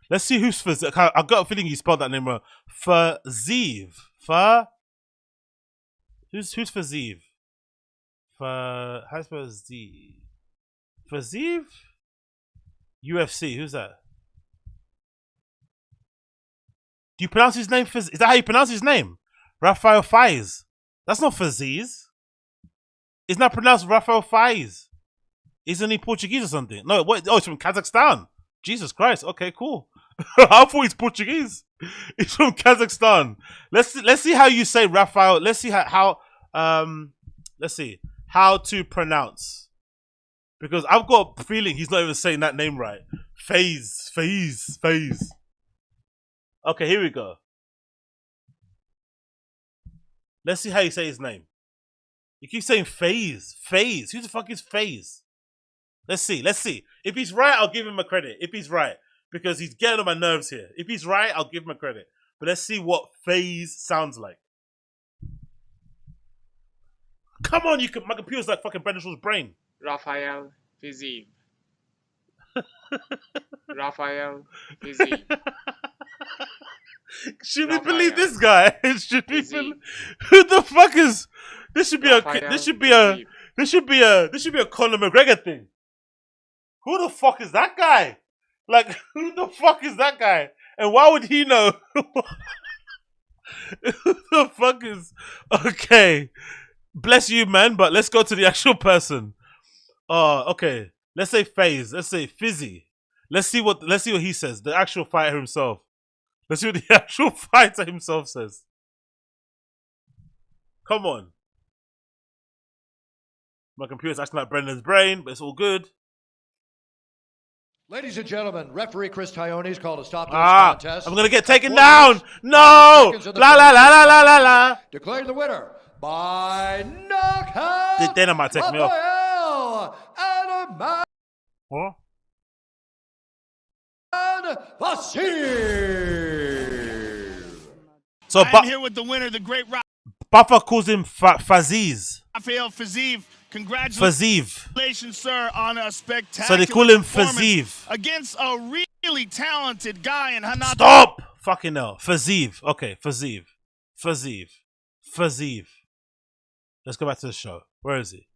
Speaker 1: Let's see who's Fiziev. I got a feeling you spelled that name wrong. Fiziev. Who's Fiziev? How's Fiziev? Fiziev? UFC. Who's that? Do you pronounce his name? Is that how you pronounce his name? Rafael Faiz. That's not Fiziev. It's not pronounced Rafael Faiz. Isn't he Portuguese or something? No, what? Oh, it's from Kazakhstan. Jesus Christ. Okay, cool. I thought he's Portuguese. He's from Kazakhstan. Let's see how you say Rafael. Let's see how to pronounce. Because I've got a feeling he's not even saying that name right. Faiz. Okay, here we go. Let's see how you say his name. You keep saying Faiz. Who the fuck is Faiz? Let's see. If he's right, I'll give him a credit. If he's right. Because he's getting on my nerves here. If he's right, I'll give him a credit. But let's see what Faiz sounds like. Come on, my computer's like fucking Brendan Shaw's brain.
Speaker 13: Rafael Fiziev. Rafael Fiziev.
Speaker 1: Should we believe this guy? Should we believe? Who the fuck is? This should be a Conor McGregor thing. Who the fuck is that guy? Like, who the fuck is that guy? And why would he know? Who the fuck is? Okay, bless you, man. But let's go to the actual person. Okay. Let's say Faiz. Let's say Fizzy. Let's see what he says. The actual fighter himself. Let's see what the actual fighter himself says. Come on. My computer's acting like Brendan's brain, but it's all good.
Speaker 6: Ladies and gentlemen, referee Chris Tione's called a stop to this contest.
Speaker 1: I'm gonna get taken down. No. La.
Speaker 6: Declared the winner by knockout.
Speaker 1: Then I might take me off.
Speaker 6: What?
Speaker 1: So
Speaker 18: I'm here with the winner, the great
Speaker 1: Buffer calls him Faziz.
Speaker 18: Rafael Fiziev.
Speaker 1: Faziv.
Speaker 18: Congratulations, sir, on a spectacular
Speaker 1: So they call him
Speaker 18: performance
Speaker 1: Faziv.
Speaker 18: against a really talented guy in Hanata.
Speaker 1: Stop! Fucking hell. Faziv. Okay, Faziv. Let's go back to the show. Where is he?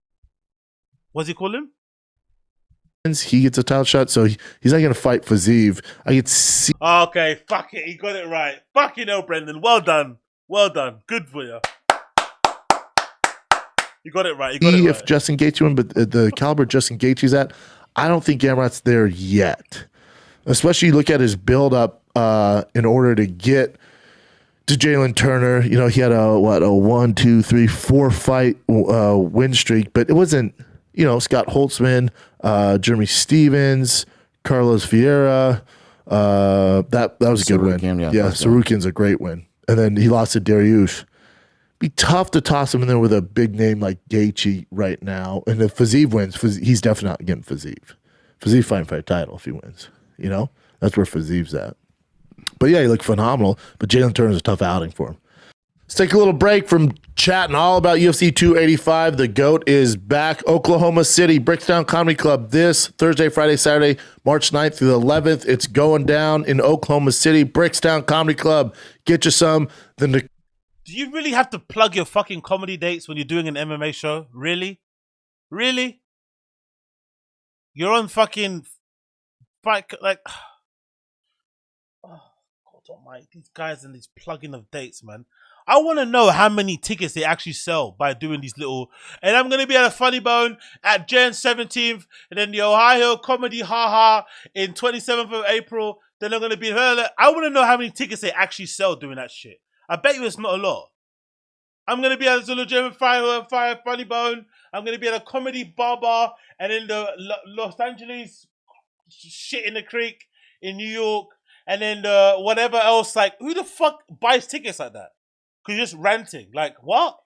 Speaker 1: What's he call him?
Speaker 8: He gets a title shot, so he's not going to fight Fiziev. I could see.
Speaker 1: Okay, fuck it. He got it right. Fucking hell, Brendan. Well done. Good for you. You got it right.
Speaker 8: If Justin Gaethje wins, but the caliber Justin Gaethje's at, I don't think Gamrot's there yet. Especially look at his build-up in order to get to Jalen Turner. You know, he had a 1, 2, 3, 4 fight win streak, but it wasn't, Scott Holtzman, Jeremy Stevens, Carlos Vieira. That was a good win. Yeah, Sarukin's a great win. And then he lost to Dariush. Be tough to toss him in there with a big name like Gaethje right now. And if Fiziev wins, he's definitely not getting Fiziev. Fiziev fighting for a title if he wins. That's where Fiziev's at. But yeah, he looked phenomenal. But Jalen Turner's a tough outing for him. Let's take a little break from chatting all about UFC 285. The GOAT is back. Oklahoma City, Bricktown Comedy Club this Thursday, Friday, Saturday, March 9th through the 11th. It's going down in Oklahoma City, Bricktown Comedy Club. Get you some.
Speaker 1: Do you really have to plug your fucking comedy dates when you're doing an MMA show? Really? You're on fucking fight like. Oh, God almighty. These guys and these plugging of dates, man. I want to know how many tickets they actually sell by doing these little. And I'm going to be at a Funny Bone at Jan 17th, and then the Ohio Comedy Haha in 27th of April. Then I'm going to be in Hurler. I want to know how many tickets they actually sell doing that shit. I bet you it's not a lot. I'm going to be at the Zulu German Fire Funny Bone. I'm going to be at a Comedy Bar, and in the Los Angeles Shit in the Creek in New York, and then the whatever else. Like, who the fuck buys tickets like that? Because you're just ranting. Like, what?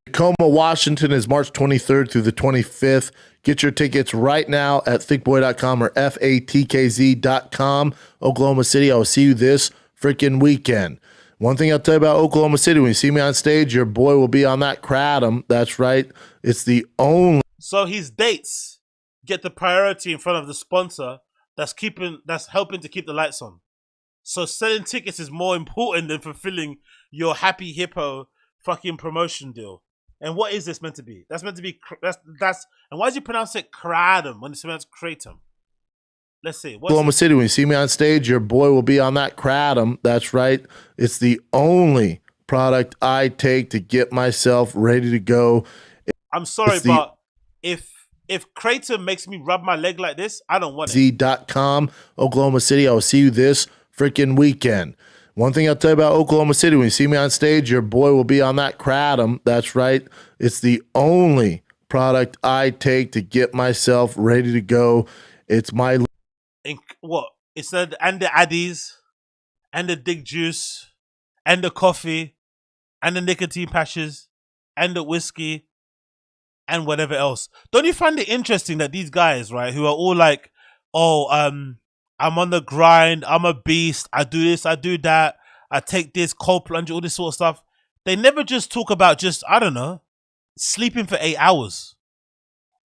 Speaker 8: Tacoma, Washington is March 23rd through the 25th. Get your tickets right now at thickboy.com or fatkz.com. Oklahoma City, I will see you this freaking weekend. One thing I'll tell you about Oklahoma City, when you see me on stage, your boy will be on that kratom. That's right. It's the only.
Speaker 1: So his dates get the priority in front of the sponsor that's helping to keep the lights on. So selling tickets is more important than fulfilling your Happy Hippo fucking promotion deal. And what is this meant to be? That's meant to be that's. And why did you pronounce it kratom when it's pronounced kratom? Let's see.
Speaker 8: Oklahoma City, when you see me on stage, your boy will be on that kratom. That's right. It's the only product I take to get myself ready to go.
Speaker 1: I'm sorry, but if kratom makes me rub my leg like this, I don't want it.
Speaker 8: Z.com, Oklahoma City, I will see you this freaking weekend. One thing I'll tell you about Oklahoma City, when you see me on stage, your boy will be on that kratom. That's right. It's the only product I take to get myself ready to go. It's my...
Speaker 1: It's the Addies, and the Dig Juice, and the coffee, and the nicotine patches, and the whiskey, and whatever else. Don't you find it interesting that these guys, right, who are all like, oh, I'm on the grind, I'm a beast, I do this, I do that, I take this, cold plunge, all this sort of stuff. They never just talk about just, I don't know, sleeping for 8 hours,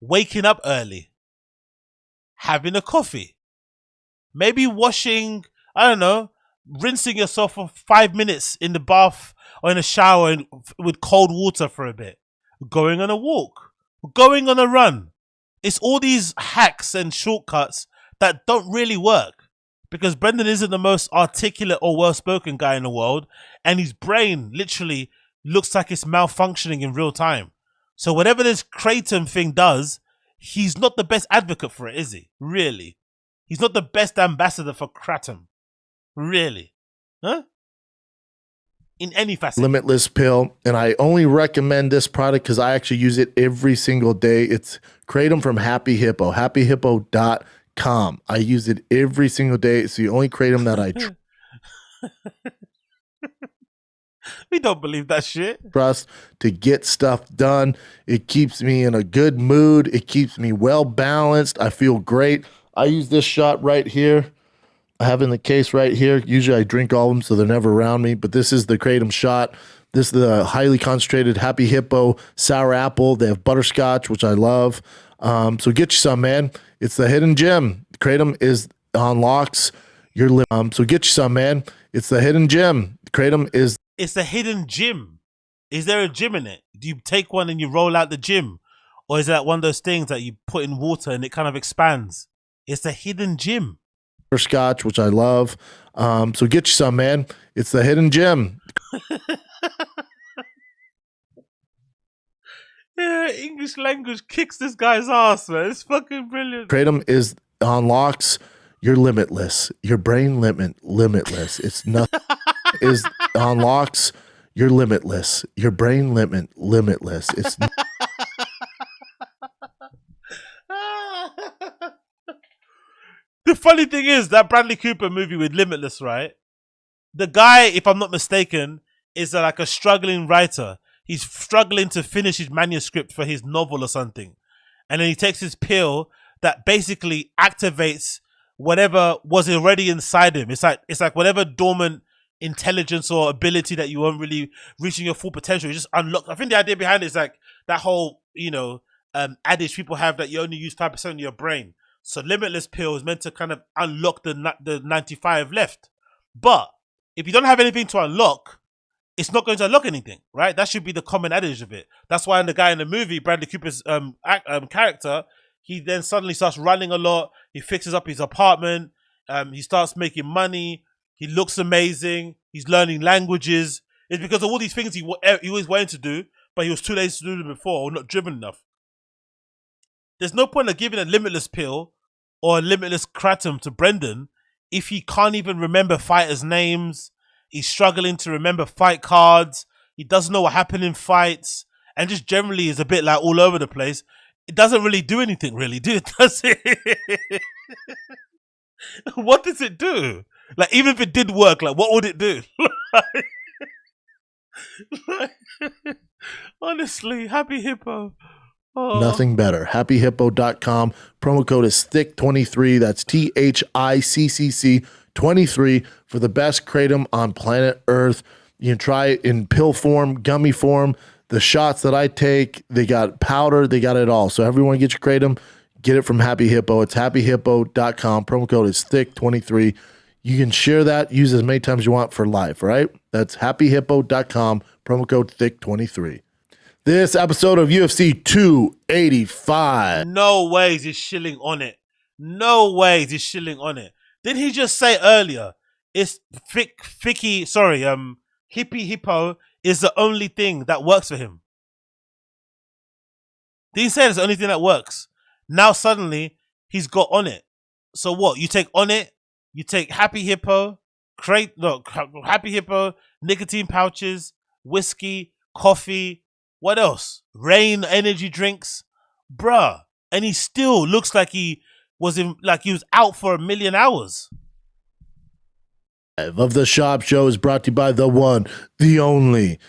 Speaker 1: waking up early, having a coffee, maybe washing, I don't know, rinsing yourself for 5 minutes in the bath or in a shower with cold water for a bit, going on a walk, going on a run. It's all these hacks and shortcuts that don't really work, because Brendan isn't the most articulate or well-spoken guy in the world, and his brain literally looks like it's malfunctioning in real time. So whatever this kratom thing does, he's not the best advocate for it, is he? Really? He's not the best ambassador for kratom. Really? Huh? In any facet.
Speaker 8: Limitless pill, and I only recommend this product because I actually use it every single day. It's kratom from Happy Hippo, happyhippo.com. I use it every single day. It's the only kratom that I
Speaker 1: We don't believe that shit.
Speaker 8: trust to get stuff done. It keeps me in a good mood. It keeps me well balanced. I feel great. I use this shot right here. I have in the case right here. Usually I drink all of them so they're never around me, but this is the kratom shot. This is the highly concentrated Happy Hippo sour apple. They have butterscotch, which I love. So get you some, man. It's the hidden gem. Kratom is unlocks your so get you some, man. It's the hidden gem. Kratom is...
Speaker 1: It's a hidden gym. Is there a gym in it? Do you take one and you roll out the gym? Or is that one of those things that you put in water and it kind of expands? It's a hidden gym.
Speaker 8: Scotch, which I love. So get you some, man. It's the hidden gem.
Speaker 1: Yeah, English language kicks this guy's ass, man. It's fucking brilliant.
Speaker 8: Kratom is unlocks your limitless. Your brain limitless. It's nothing. Is unlocks your limitless. Your brain limitless. It's
Speaker 1: The funny thing is that Bradley Cooper movie with Limitless, right? The guy, if I'm not mistaken, is like a struggling writer. He's struggling to finish his manuscript for his novel or something. And then he takes his pill that basically activates whatever was already inside him. It's like whatever dormant intelligence or ability that you weren't really reaching your full potential. You just unlock. I think the idea behind it is like that whole, adage people have that you only use 5% of your brain. So Limitless pill is meant to kind of unlock the 95 left. But if you don't have anything to unlock, it's not going to unlock anything, right? That should be the common adage of it. That's why the guy in the movie, Bradley Cooper's character, he then suddenly starts running a lot. He fixes up his apartment. He starts making money. He looks amazing. He's learning languages. It's because of all these things he always wanted to do, but he was too lazy to do them before or not driven enough. There's no point of giving a Limitless pill or a Limitless kratom to Brendan if he can't even remember fighters' names. He's struggling to remember fight cards. He doesn't know what happened in fights, and just generally is a bit like all over the place. It doesn't really do anything, really, does it? What does it do? Like, even if it did work, like, what would it do? Honestly, Happy Hippo. Oh.
Speaker 8: Nothing better. HappyHippo.com. Promo code is THICK23. That's THICCC 23 for the best kratom on planet Earth. You can try it in pill form, gummy form. The shots that I take, they got powder, they got it all. So everyone get your kratom, get it from Happy Hippo. It's happyhippo.com. Promo code is THICK23. You can share that, use as many times as you want for life, right? That's happyhippo.com. Promo code THICK23. This episode of UFC 285.
Speaker 1: No ways he's shilling on it. No ways he's shilling on it. Did he just say earlier, it's Hippie Hippo is the only thing that works for him? Did he say it's the only thing that works? Now suddenly he's got on it. So what? You take on it, you take Happy Hippo, Happy Hippo, nicotine pouches, whiskey, coffee, what else? Rain energy drinks, bruh, and he still looks like he was out for 1 million hours.
Speaker 8: Of the Schaub Show is brought to you by the one, the only,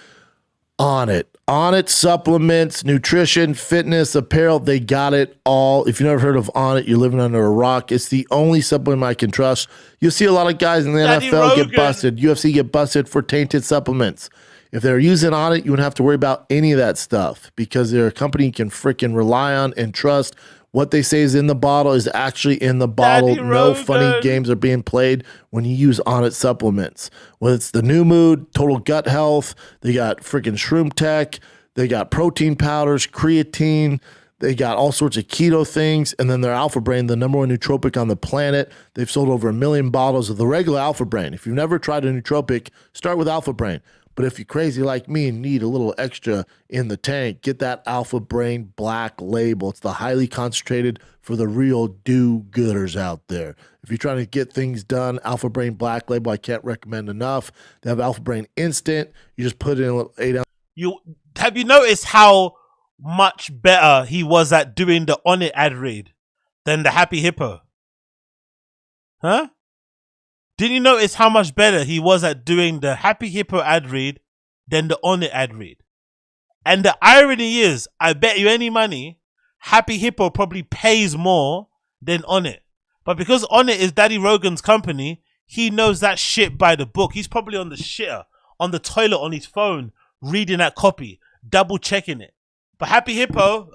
Speaker 8: On It. On It supplements, nutrition, fitness, apparel, they got it all. If you've never heard of On It, you're living under a rock. It's the only supplement I can trust. You'll see a lot of guys in the NFL get busted. UFC get busted for tainted supplements. If they're using On It, you wouldn't have to worry about any of that stuff because they're a company you can freaking rely on and trust. What they say is in the bottle is actually in the bottle. No funny games are being played when you use On It supplements. Whether it's the New Mood, Total Gut Health, they got freaking Shroom Tech, they got protein powders, creatine, they got all sorts of keto things, and then their Alpha Brain, the number one nootropic on the planet. They've sold over 1 million bottles of the regular Alpha Brain. If you've never tried a nootropic, start with Alpha Brain. But if you're crazy like me and need a little extra in the tank, get that Alpha Brain Black Label. It's the highly concentrated for the real do-gooders out there. If you're trying to get things done, Alpha Brain Black Label, I can't recommend enough. They have Alpha Brain Instant. You just put it in a little 8 ounce.
Speaker 1: Have you noticed how much better he was at doing the On It ad read than the Happy Hippo? Huh? Didn't you notice how much better he was at doing the Happy Hippo ad read than the On It ad read? And the irony is, I bet you any money, Happy Hippo probably pays more than On It. But because On It is Daddy Rogan's company, he knows that shit by the book. He's probably on the shitter, on the toilet, on his phone, reading that copy, double checking it. But Happy Hippo,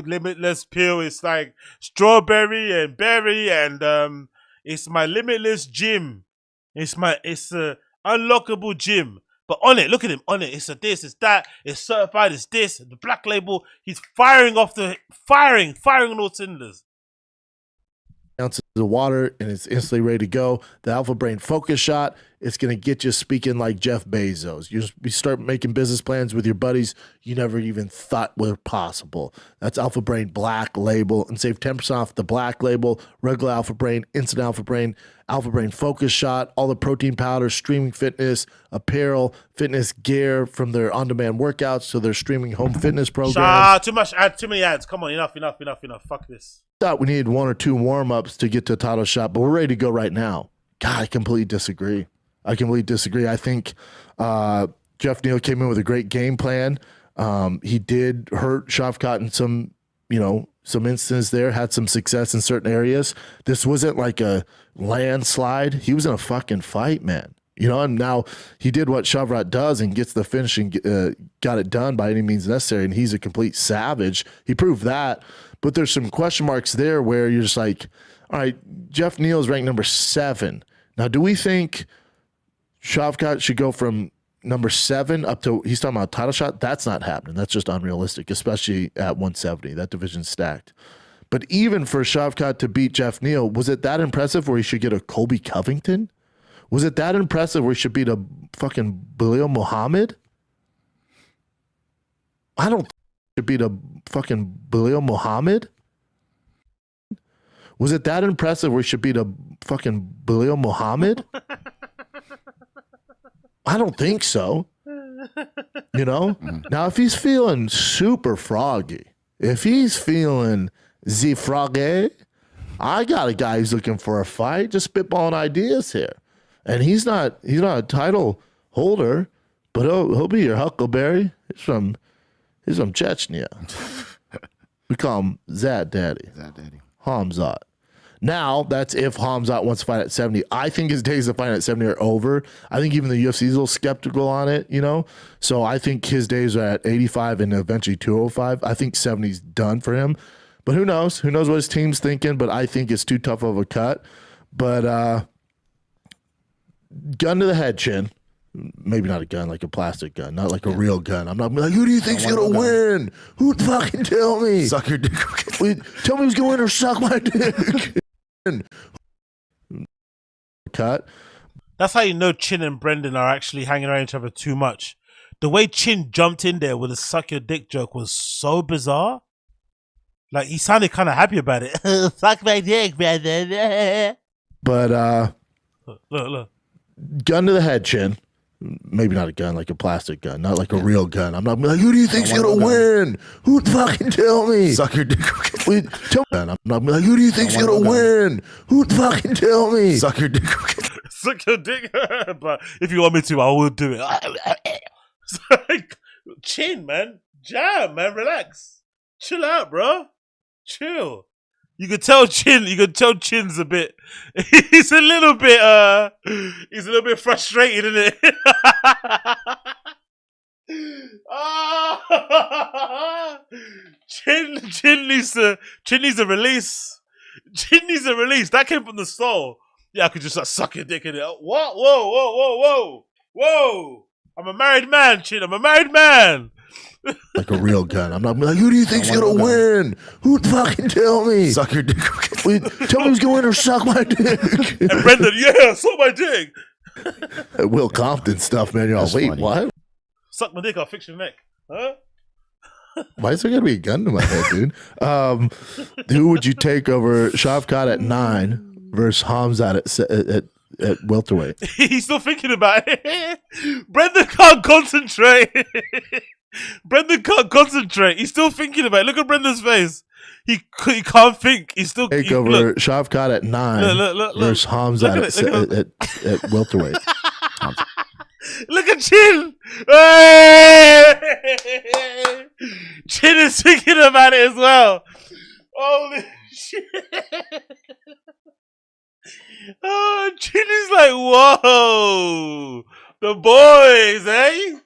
Speaker 1: limitless pill, it's like strawberry and berry and it's my limitless gym. It's a unlockable gym. But On It, look at him. On It, it's a this, it's that, it's certified, it's this, the Black Label. He's firing on all cylinders.
Speaker 8: Ounces of water and it's instantly ready to go. The Alpha Brain Focus Shot, it's going to get you speaking like Jeff Bezos. You start making business plans with your buddies you never even thought were possible. That's Alpha Brain Black Label, and save 10% off the Black Label, regular Alpha Brain, Instant Alpha Brain Focus Shot, all the protein powders, streaming fitness, apparel, fitness gear from their on-demand workouts to their streaming home fitness programs.
Speaker 1: Too many ads. Come on, enough. Fuck this.
Speaker 8: Thought we needed 1 or 2 warm-ups to get to a title shot, but we're ready to go right now. God, I completely disagree. I think Jeff Neal came in with a great game plan. He did hurt Shavkat in some instances there, had some success in certain areas. This wasn't like a landslide. He was in a fucking fight, man. And now he did what Shavkat does and gets the finish and got it done by any means necessary, and he's a complete savage. He proved that. But there's some question marks there where you're just like, all right, Jeff Neal is ranked number 7. Now, do we think Shavkat should go from number 7 up to, he's talking about a title shot? That's not happening. That's just unrealistic, especially at 170. That division's stacked. But even for Shavkat to beat Jeff Neal, was it that impressive where he should get a Colby Covington? Was it that impressive where he should beat a fucking Belal Muhammad? I don't think he should beat a fucking Belal Muhammad. Was it that impressive where he should beat a fucking Belal Muhammad? I don't think so. Now, if he's feeling super froggy, if he's feeling the froggy, I got a guy who's looking for a fight, just spitballing ideas here. And he's not a title holder, but he'll be your Huckleberry. He's from Chechnya. We call him Zad Daddy. Hamzat. Now, that's if Hamzat wants to fight at 70. I think his days of fighting at 70 are over. I think even the UFC is a little skeptical on it, you know? So I think his days are at 85 and eventually 205. I think 70's done for him. But who knows? Who knows what his team's thinking? But I think it's too tough of a cut. But gun to the head, Chin. Maybe not a gun, like a plastic gun, not like a real gun. I'm not like, who do you think's gonna win? Who fucking tell me?
Speaker 14: Suck your dick.
Speaker 8: Wait, tell me who's gonna win or suck my dick. Cut.
Speaker 1: That's how you know Chin and Brendan are actually hanging around each other too much. The way Chin jumped in there with a suck your dick joke was so bizarre. Like, he sounded kind of happy about it. Suck my dick, Brendan.
Speaker 8: But
Speaker 1: look.
Speaker 8: Gun to the head, Chin. Maybe not a gun, like a plastic gun, not like a real gun. I'm not like, who do you think's gonna win? Who fucking tell me?
Speaker 14: Suck your dick.
Speaker 8: Wait, tell me. I'm not like, who do you think's gonna win? Who fucking tell me?
Speaker 14: Suck your dick.
Speaker 1: Suck your dick. But if you want me to, I will do it. Like, Chin, man. Jam, man. Relax. Chill out, bro. Chill. You could tell Chin's a bit. He's a little bit frustrated, isn't it? Chin needs a release. Chin needs a release. That came from the soul. Yeah, I could just suck your dick in it. What? Whoa. I'm a married man, Chin. I'm a married man.
Speaker 8: Like a real gun. I'm not like, who do you think's gonna win? Who fucking tell me?
Speaker 14: Suck your dick.
Speaker 8: Wait, tell me who's gonna win or suck my dick.
Speaker 1: And Brendan, yeah, suck my dick.
Speaker 8: Will Compton stuff, man. Y'all, wait,
Speaker 14: funny.
Speaker 8: what?
Speaker 1: Suck my dick, I'll fix your neck. Huh?
Speaker 8: Why is there gonna be a gun to my head, dude? Who would you take over Shavkat at 9 versus Hamzat at welterweight?
Speaker 1: He's still thinking about it. Brendan can't concentrate. Brendan can't concentrate. He's still thinking about it. Look at Brendan's face. He can't think. He's still
Speaker 8: Take over Shavkat at 9
Speaker 1: look.
Speaker 8: versus Hamzat at welterweight.
Speaker 1: Look at Chin. Hey! Chin is thinking about it as well. Holy shit. Oh, Chin is like, whoa. The boys, eh?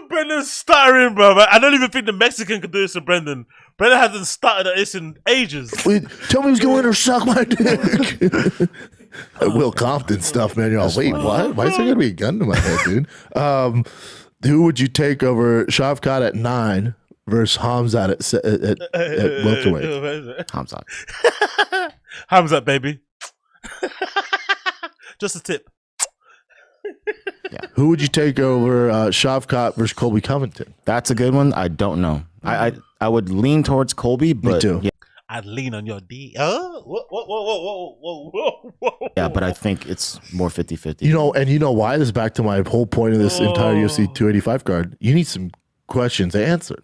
Speaker 1: Brendan's stuttering, bro. I don't even think the Mexican could do this to Brendan. Brendan hasn't stuttered at this in ages.
Speaker 8: Wait, tell me who's going to win or suck my dick. Will Compton stuff, man. Y'all, wait, what? Why is there gonna be a gun to my head, dude? Who would you take over Shavkat at 9 versus Hamzat at welterweight?
Speaker 1: Hamzat, baby. Just a tip.
Speaker 8: Yeah. Who would you take over Shavkat versus Colby Covington?
Speaker 14: That's a good one. I don't know. I would lean towards Colby, but
Speaker 8: me too.
Speaker 14: Yeah.
Speaker 1: I'd lean on your D. Whoa.
Speaker 14: Yeah, but I think it's more 50-50.
Speaker 8: You know why? This is back to my whole point of this entire UFC 285 card. You need some questions answered.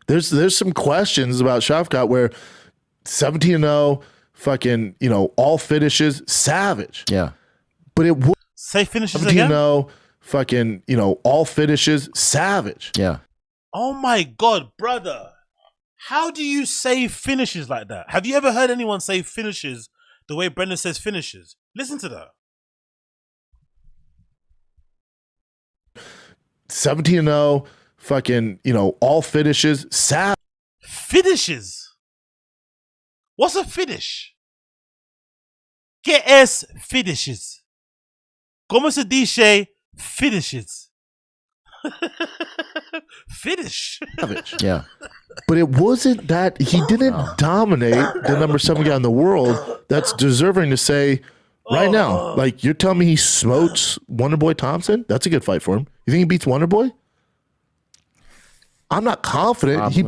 Speaker 8: There's some questions about Shavkat where 17-0, fucking, all finishes, savage.
Speaker 14: Yeah.
Speaker 8: But it would
Speaker 1: say finishes again.
Speaker 8: 17-0, fucking, all finishes, savage.
Speaker 14: Yeah.
Speaker 1: Oh my God, brother. How do you say finishes like that? Have you ever heard anyone say finishes the way Brendan says finishes? Listen to that.
Speaker 8: 17-0, fucking, all finishes, savage.
Speaker 1: Finishes? What's a finish? ¿Qué es finishes? ¿Cómo se dice finishes? Finish.
Speaker 14: Yeah.
Speaker 8: But it wasn't that he didn't dominate the number 7 guy in the world that's deserving to say right now. Like, you're telling me he smokes Wonderboy Thompson? That's a good fight for him. You think he beats Wonderboy? I'm not confident. He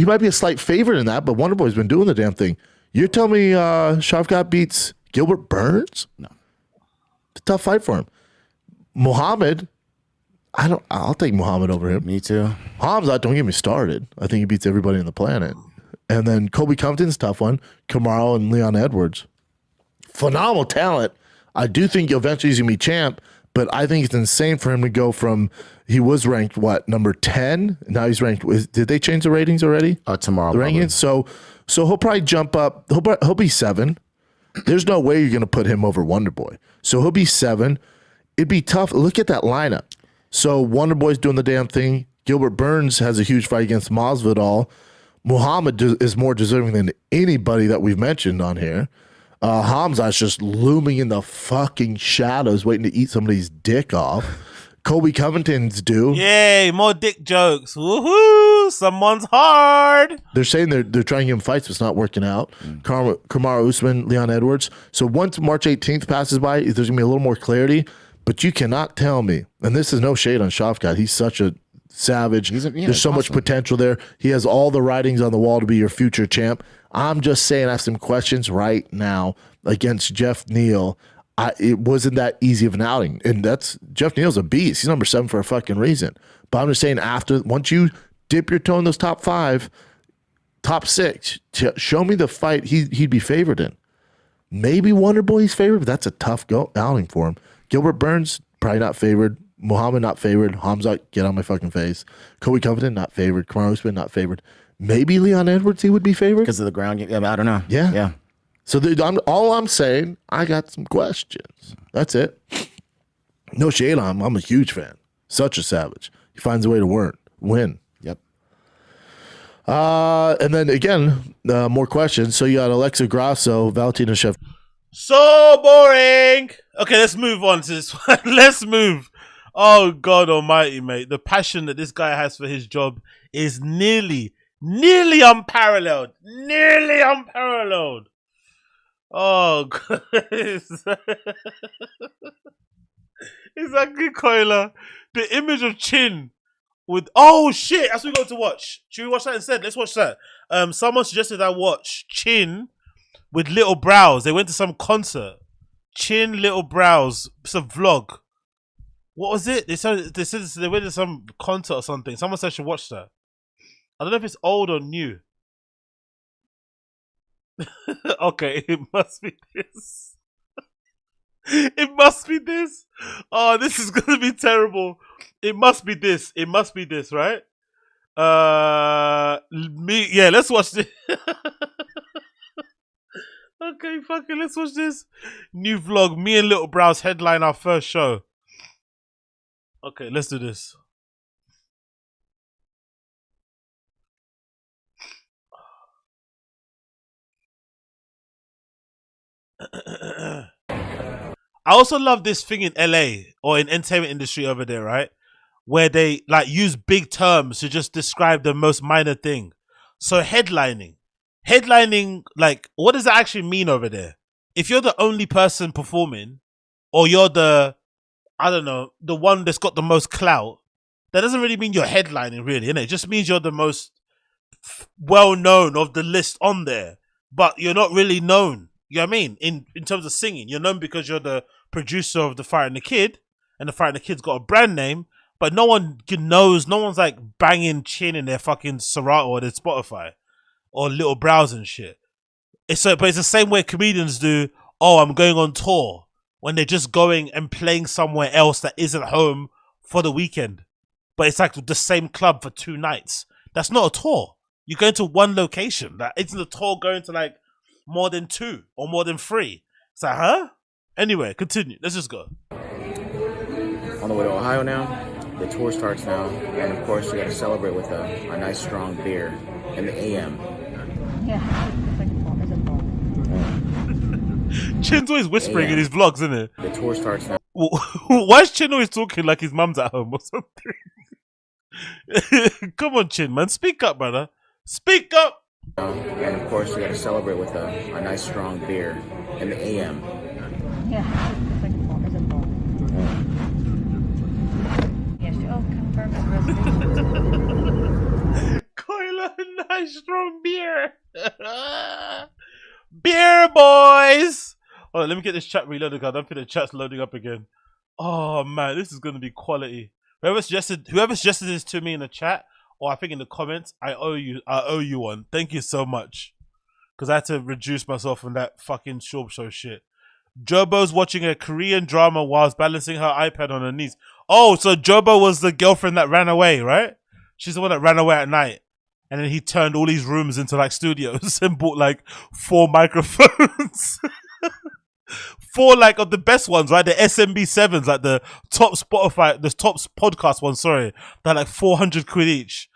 Speaker 8: might be a slight favorite in that, but Wonderboy's been doing the damn thing. You're telling me Shavkat beats Gilbert Burns?
Speaker 14: No.
Speaker 8: It's a tough fight for him. Muhammad, I'll take Muhammad over him.
Speaker 14: Me too.
Speaker 8: Hamzat, don't get me started. I think he beats everybody on the planet. And then Colby Covington's a tough one. Kamaru and Leon Edwards. Phenomenal talent. I do think eventually he's going to be champ, but I think it's insane for him to go from, he was ranked, what, number 10? Now he's ranked, did they change the ratings already?
Speaker 14: Tomorrow.
Speaker 8: The rankings? So he'll probably jump up, he'll be 7. There's no way you're going to put him over Wonderboy. So he'll be 7. It'd be tough. Look at that lineup. So Wonderboy's doing the damn thing. Gilbert Burns has a huge fight against Masvidal. Muhammad is more deserving than anybody that we've mentioned on here. Hamza's just looming in the fucking shadows, waiting to eat somebody's dick off. Colby Covington's due.
Speaker 1: Yay, more dick jokes. Woohoo! Someone's hard.
Speaker 8: They're saying they're trying to give him fights, but it's not working out. Kamaru Usman, Leon Edwards. So once March 18th passes by, there's going to be a little more clarity. But you cannot tell me, and this is no shade on Schaub. He's such a savage. There's so much potential there. He has all the writings on the wall to be your future champ. I'm just saying, I have some questions right now against Jeff Neal. It wasn't that easy of an outing. And that's, Jeff Neal's a beast. He's number 7 for a fucking reason. But I'm just saying, once you dip your toe in those top 5, top 6, show me the fight he'd be favored in. Maybe Wonderboy's favored, but that's a tough outing for him. Gilbert Burns, probably not favored. Muhammad, not favored. Hamza, get on my fucking face. Colby Covington, not favored. Kamaru Usman, not favored. Maybe Leon Edwards, he would be favored?
Speaker 14: Because of the ground game. I don't know.
Speaker 8: Yeah. So all I'm saying, I got some questions. That's it. No shade on him. I'm a huge fan. Such a savage. He finds a way to win.
Speaker 14: Yep.
Speaker 8: And then again, more questions. So you got Alexa Grasso, Valentina Shevchenko.
Speaker 1: So boring. Okay, let's move on to this one. Let's move. Oh, God almighty, mate. The passion that this guy has for his job is nearly unparalleled. Nearly unparalleled. Oh, God. Exactly, Koila. The image of Chin with... Oh, shit. That's what we got to watch. Should we watch that instead? Let's watch that. Someone suggested I watch Chin with Little Brows. They went to some concert. Chin, Little Brows. It's a vlog. What was it? They said they went to some concert or something. Someone said I should watch that. I don't know if it's old or new. Okay, it must be this. It must be this. Oh, this is gonna be terrible. It must be this. It must be this, right? Let's watch this. Okay, fuck it, let's watch this. New vlog. Me and Little Brows headline our first show. Okay, let's do this. I also love this thing in LA or in entertainment industry over there, right? Where they like use big terms to just describe the most minor thing. So headlining, like, what does that actually mean over there? If you're the only person performing, or you're the, I don't know, the one that's got the most clout, that doesn't really mean you're headlining, really, innit? It just means you're the most well-known of the list on there, but you're not really known. You know what I mean? In terms of singing, you're known because you're the producer of The Fighter and the Kid, and The Fighter and the Kid's got a brand name, but no one knows, no one's like banging Chin in their fucking Serato or their Spotify or Little Brows and shit. But it's the same way comedians do, oh, I'm going on tour, when they're just going and playing somewhere else that isn't home for the weekend. But it's like the same club for 2 nights. That's not a tour. You're going to one location. That isn't a tour going to like more than 2 or more than 3. It's like, huh? Anyway, continue. Let's just go.
Speaker 14: On the way to Ohio now. The tour starts now. And of course, we got to celebrate with a nice strong beer in the AM.
Speaker 9: Yeah, it's like
Speaker 1: Chin's always whispering in his vlogs, isn't it?
Speaker 14: The tour starts now.
Speaker 1: Why is Chin always talking like his mum's at home or something? Come on, Chin, man. Speak up, brother. Speak up!
Speaker 14: And of course, we got to celebrate with a nice strong beer in the AM.
Speaker 9: Yeah, it's like yes, oh, confirm his reservation.
Speaker 1: Koila, nice strong beer. Beer, boys. Hold on, let me get this chat reloaded. I don't think the chat's loading up again. Oh man, this is gonna be quality. Whoever suggested this to me in the chat, or I think in the comments, I owe you one. Thank you so much, because I had to reduce myself from that fucking Schaub show shit. Jobo's watching a Korean drama whilst balancing her iPad on her knees. Oh, so Jobo was the girlfriend that ran away, right? She's the one that ran away at night. And then he turned all these rooms into like studios and bought like 4 microphones. 4 like of the best ones, right? The SMB7s, like the top Spotify, the top podcast ones, sorry. They're like 400 quid each.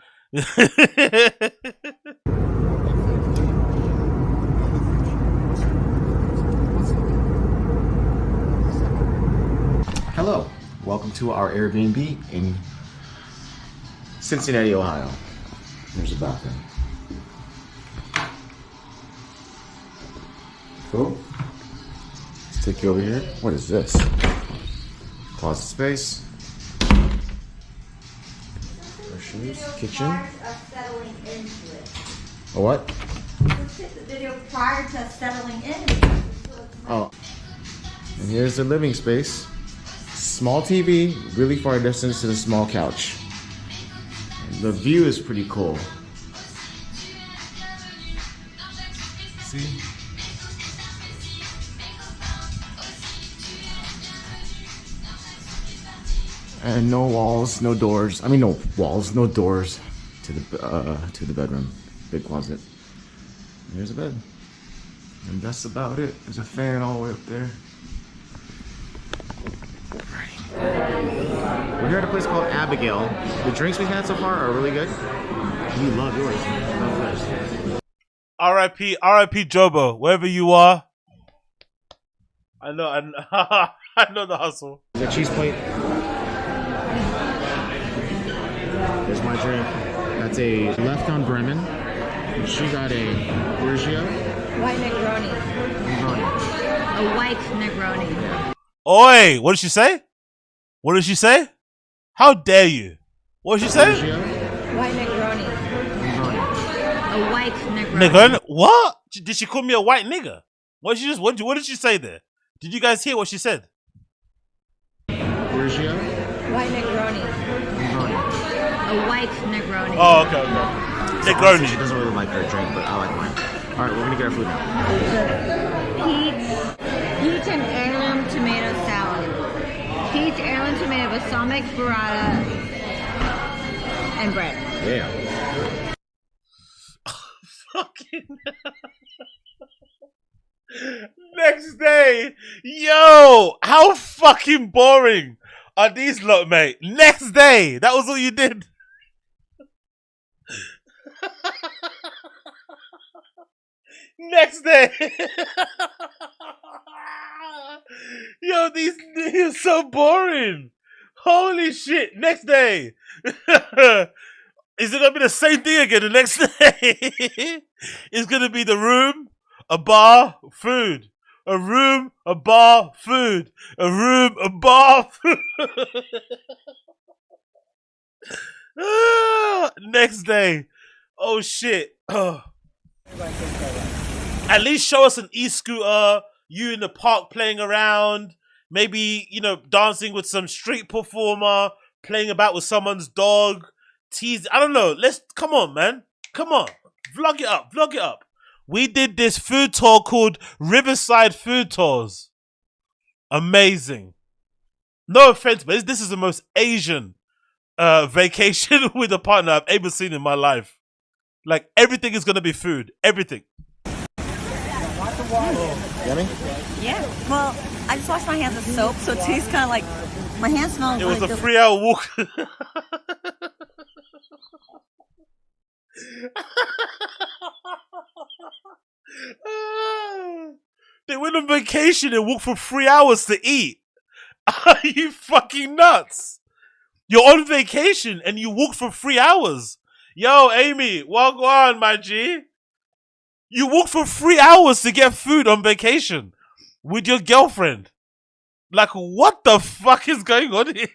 Speaker 14: Hello, welcome to our Airbnb in Cincinnati, Ohio. There's a bathroom. Cool. Let's take you over here. What is this? Closet space. Our shoes. Kitchen. A what?
Speaker 7: The video prior to settling in.
Speaker 14: Oh. And here's the living space. Small TV, really far distance to the small couch. The view is pretty cool. See? And no walls, no doors. I mean, no walls, no doors to the bedroom. Big closet. Here's a bed. And that's about it. There's a fan all the way up there. We're here at a place called Abigail. The drinks we've had so far are really good. We love yours. Love yours.
Speaker 1: R.I.P. Jobo, wherever you are. I know I know the hustle.
Speaker 14: The cheese plate. There's my drink. That's a left on Bremen. She got a Grigio.
Speaker 7: White Negroni. A white Negroni.
Speaker 1: Oi, what did she say? What did she say? How dare you? What did she say?
Speaker 7: White Negroni. A white Negroni.
Speaker 1: Negroni? What? Did she call me a white nigger? What did she say there? Did you guys hear what she said?
Speaker 14: Grigio.
Speaker 7: White Negroni. A white Negroni.
Speaker 1: Oh, okay. Negroni.
Speaker 14: She doesn't really like her drink, but I like mine. All right, we're gonna get our food now.
Speaker 7: Peach and heirloom tomato salad. Peach, heirloom tomato, balsamic burrata, and bread.
Speaker 14: Yeah.
Speaker 1: Fucking. Next day, yo, how fucking boring are these lot, mate? Next day, that was all you did. Next day. Yo, these are so boring. Holy shit. Next day. Is it going to be the same thing again the next day? It's going to be the room, a bar, food. A room, a bar, food. A room, a bar, food. Next day. Oh shit. At least show us an e-scooter, you in the park playing around, maybe, you know, dancing with some street performer, playing about with someone's dog, tease. I don't know. Come on, man. Come on. Vlog it up. Vlog it up. We did this food tour called Riverside Food Tours. Amazing. No offense, but this is the most Asian vacation with a partner I've ever seen in my life. Like, everything is going to be food. Everything.
Speaker 14: Yummy?
Speaker 7: Yeah. Well, I just washed my hands with soap, so it tastes kind of like my hands smell.
Speaker 1: It was a 3-hour walk. They went on vacation and walked for 3 hours to eat. Are you fucking nuts? You're on vacation and you walk for 3 hours. Yo, Amy, walk on, my G. You walk for 3 hours to get food on vacation with your girlfriend. Like, what the fuck is going on here?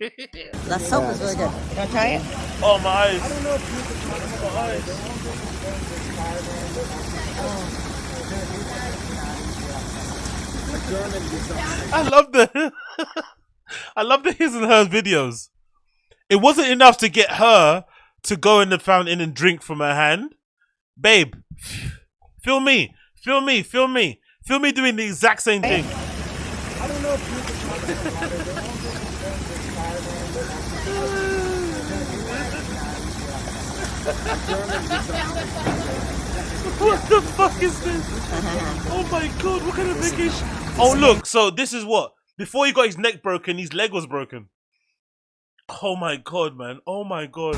Speaker 7: That soap is really good. You want to try it?
Speaker 1: Oh, my eyes. I love the his and hers videos. It wasn't enough to get her to go in the fountain and drink from her hand. Babe, film me doing the exact same thing. What the fuck is this? Oh my god, what kind of vacation? Oh look, so this is what? Before he got his neck broken, his leg was broken. Oh my god, man. Oh my god.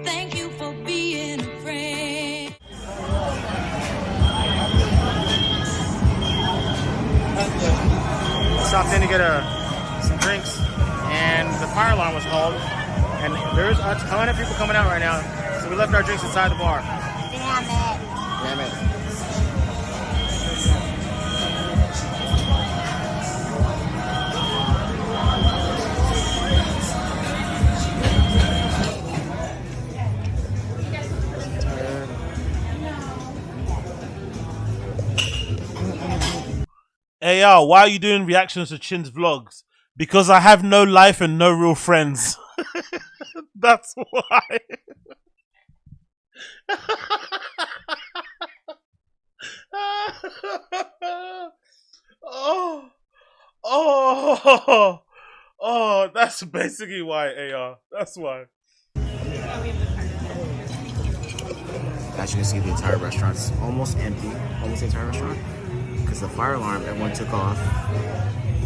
Speaker 11: Thank you for being a friend.
Speaker 16: Stopped in to get some drinks, and the fire alarm was called. And there's a ton of people coming out right now, so we left our drinks inside the bar.
Speaker 11: Damn it.
Speaker 16: Damn it.
Speaker 1: Hey yo, why are you doing reactions to Chin's vlogs? Because I have no life and no real friends. That's why. Oh, that's basically why, AR. That's why.
Speaker 16: As you can see, the entire restaurant's almost empty, almost the entire restaurant, because the fire alarm, everyone took off,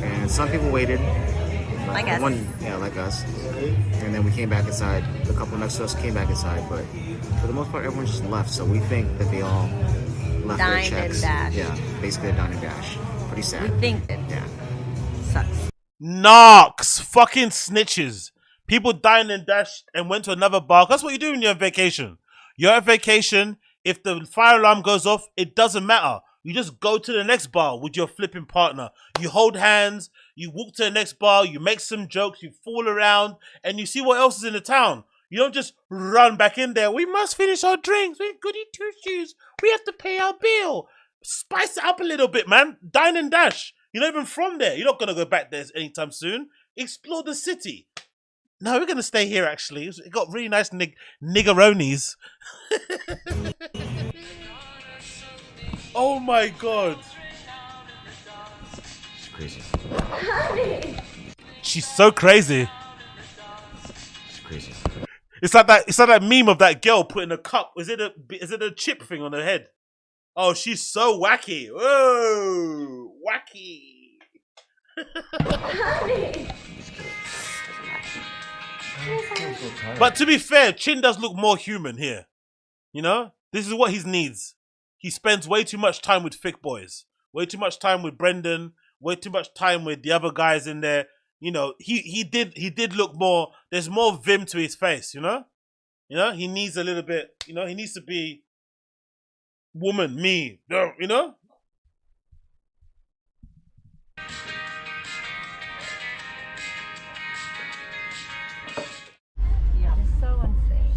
Speaker 16: and some people waited.
Speaker 7: Like us.
Speaker 16: Like us. And then we came back inside. The couple next to us came back inside, but for the most part, everyone just left. So we think that they all left their
Speaker 7: Dined
Speaker 16: checks.
Speaker 7: and dashed.
Speaker 16: Yeah, basically a dine and dash. Pretty sad.
Speaker 7: We think that.
Speaker 16: Yeah.
Speaker 7: Sucks.
Speaker 1: Narcs, fucking snitches. People dined and dashed and went to another bar. That's what you do when you're on vacation. You're on vacation. If the fire alarm goes off, it doesn't matter. You just go to the next bar with your flipping partner. You hold hands, you walk to the next bar, you make some jokes, you fool around, and you see what else is in the town. You don't just run back in there. We must finish our drinks. We're goody two-shoes. We have to pay our bill. Spice it up a little bit, man. Dine and dash. You're not even from there. You're not going to go back there anytime soon. Explore the city. No, we're going to stay here, actually. It got really nice niggeronis. Oh my god.
Speaker 16: It's crazy.
Speaker 1: She's so crazy.
Speaker 16: It's crazy.
Speaker 1: It's like that meme of that girl putting a cup. Is it a chip thing on her head? Oh, she's so wacky. Whoa, wacky. But to be fair, Chin does look more human here. You know, this is what he needs. He spends way too much time with thick boys, way too much time with Brendan, way too much time with the other guys in there. You know, he did look more. There's more vim to his face. You know, he needs a little bit. You know, he needs to be woman, me. You know.
Speaker 9: Yeah, it's so insane.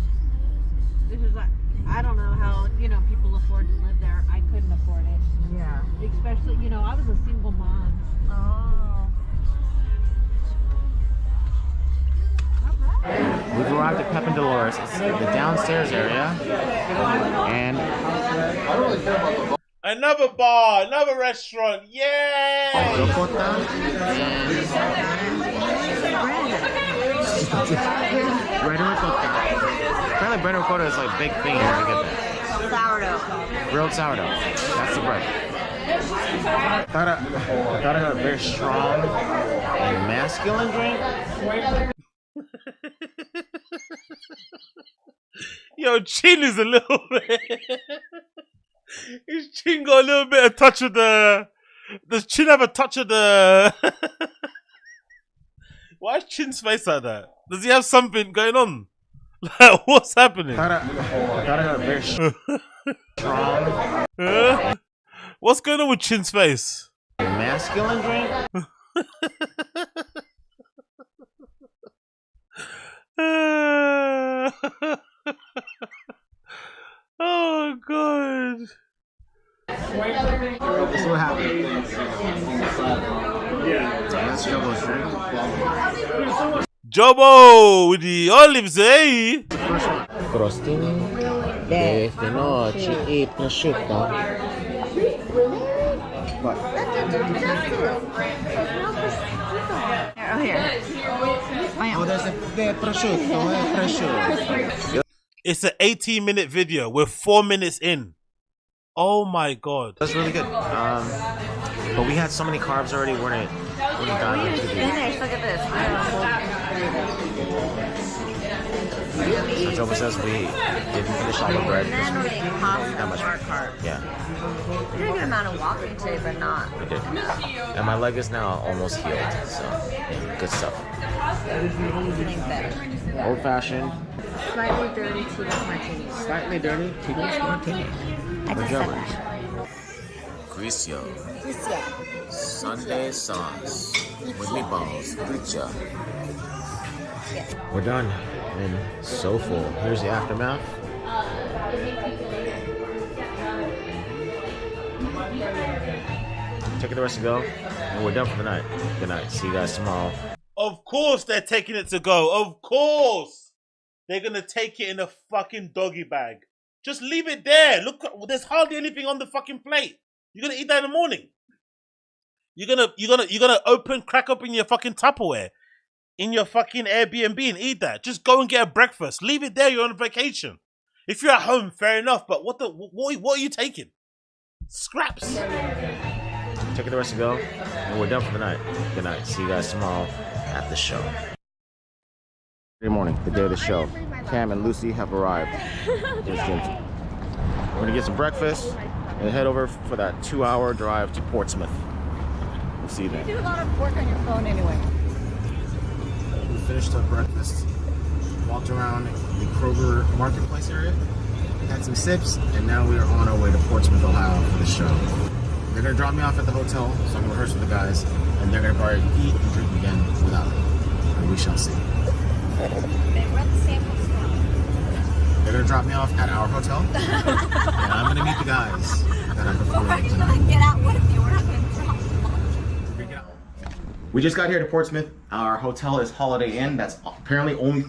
Speaker 9: This is like, I don't know how, people afford to live there. I couldn't afford it. Yeah. Especially, I was a single mom. Oh.
Speaker 16: We've arrived at Pep and Dolores. It's the downstairs area. And
Speaker 1: another bar, another restaurant. Yay!
Speaker 16: Bread ricotta. Apparently bread ricotta is like a big thing here. I get that.
Speaker 7: Sourdough.
Speaker 16: Grilled sourdough. That's the bread. I thought I had a very strong and masculine drink.
Speaker 1: Yo, Chin is a little bit. His chin got a little bit of touch of the. Does Chin have a touch of the? Why is Chin's face like that? Does he have something going on? Like, what's happening?
Speaker 16: I thought I had a very strong.
Speaker 1: What's going on with Chin's face?
Speaker 16: Masculine drink.
Speaker 1: Oh god.
Speaker 16: This is what happened. That's Jobo's drink.
Speaker 1: Jobo with the olives, eh?
Speaker 16: Crostini de finoci e prosciutto. What?
Speaker 7: Oh, here.
Speaker 16: Oh, there's a prosciutto.
Speaker 1: It's an 18-minute video. We're 4 minutes in. Oh my god.
Speaker 16: That's really good. But we had so many carbs already. We're gonna dive into these.
Speaker 7: Finish. Look at this.
Speaker 16: So Joba says we didn't finish all the bread.
Speaker 7: And then we ate pasta
Speaker 16: That much.
Speaker 7: more carbs.
Speaker 16: Yeah,
Speaker 7: We did a good amount of walking today, but not.
Speaker 16: we did. And my leg is now almost healed. So yeah, good stuff.
Speaker 7: Anything better.
Speaker 16: Old fashioned.
Speaker 7: Slightly dirty Tito's martini.
Speaker 16: Slightly dirty Tito's martini.
Speaker 7: I just said that.
Speaker 16: Grisio. Sunday sauce with meatballs. Gricia. We're done and so full. Here's the aftermath. Taking the rest to go, and we're done for the night. Good night. See you guys tomorrow.
Speaker 1: Of course they're taking it to go. Of course. They're going to take it in a fucking doggy bag. Just leave it there. Look, there's hardly anything on the fucking plate. You're going to eat that in the morning. You're gonna crack open your fucking Tupperware in your fucking Airbnb and eat that. Just go and get a breakfast. Leave it there. You're on vacation. If you're at home, fair enough. But what are you taking? Scraps.
Speaker 16: Taking the rest to go, and we're done for the night. Good night. See you guys tomorrow at the show. Good morning, the day of the show. Cam and Lucy have arrived. There's Jim. We're gonna get some breakfast and head over for that 2-hour drive to Portsmouth. We'll see you then.
Speaker 7: You do a lot of work on your phone anyway.
Speaker 16: We finished up breakfast, walked around the Kroger Marketplace area, had some sips, and now we are on our way to Portsmouth, Ohio for the show. They're gonna drop me off at the hotel, so I'm gonna rehearse with the guys, and they're gonna probably eat and drink again without me. And we shall see. They're gonna drop me off at our hotel, and I'm gonna meet the guys that I'm performing with tonight.
Speaker 7: Get out with you. We're not going to
Speaker 16: We just got here to Portsmouth. Our hotel is Holiday Inn. That's apparently only.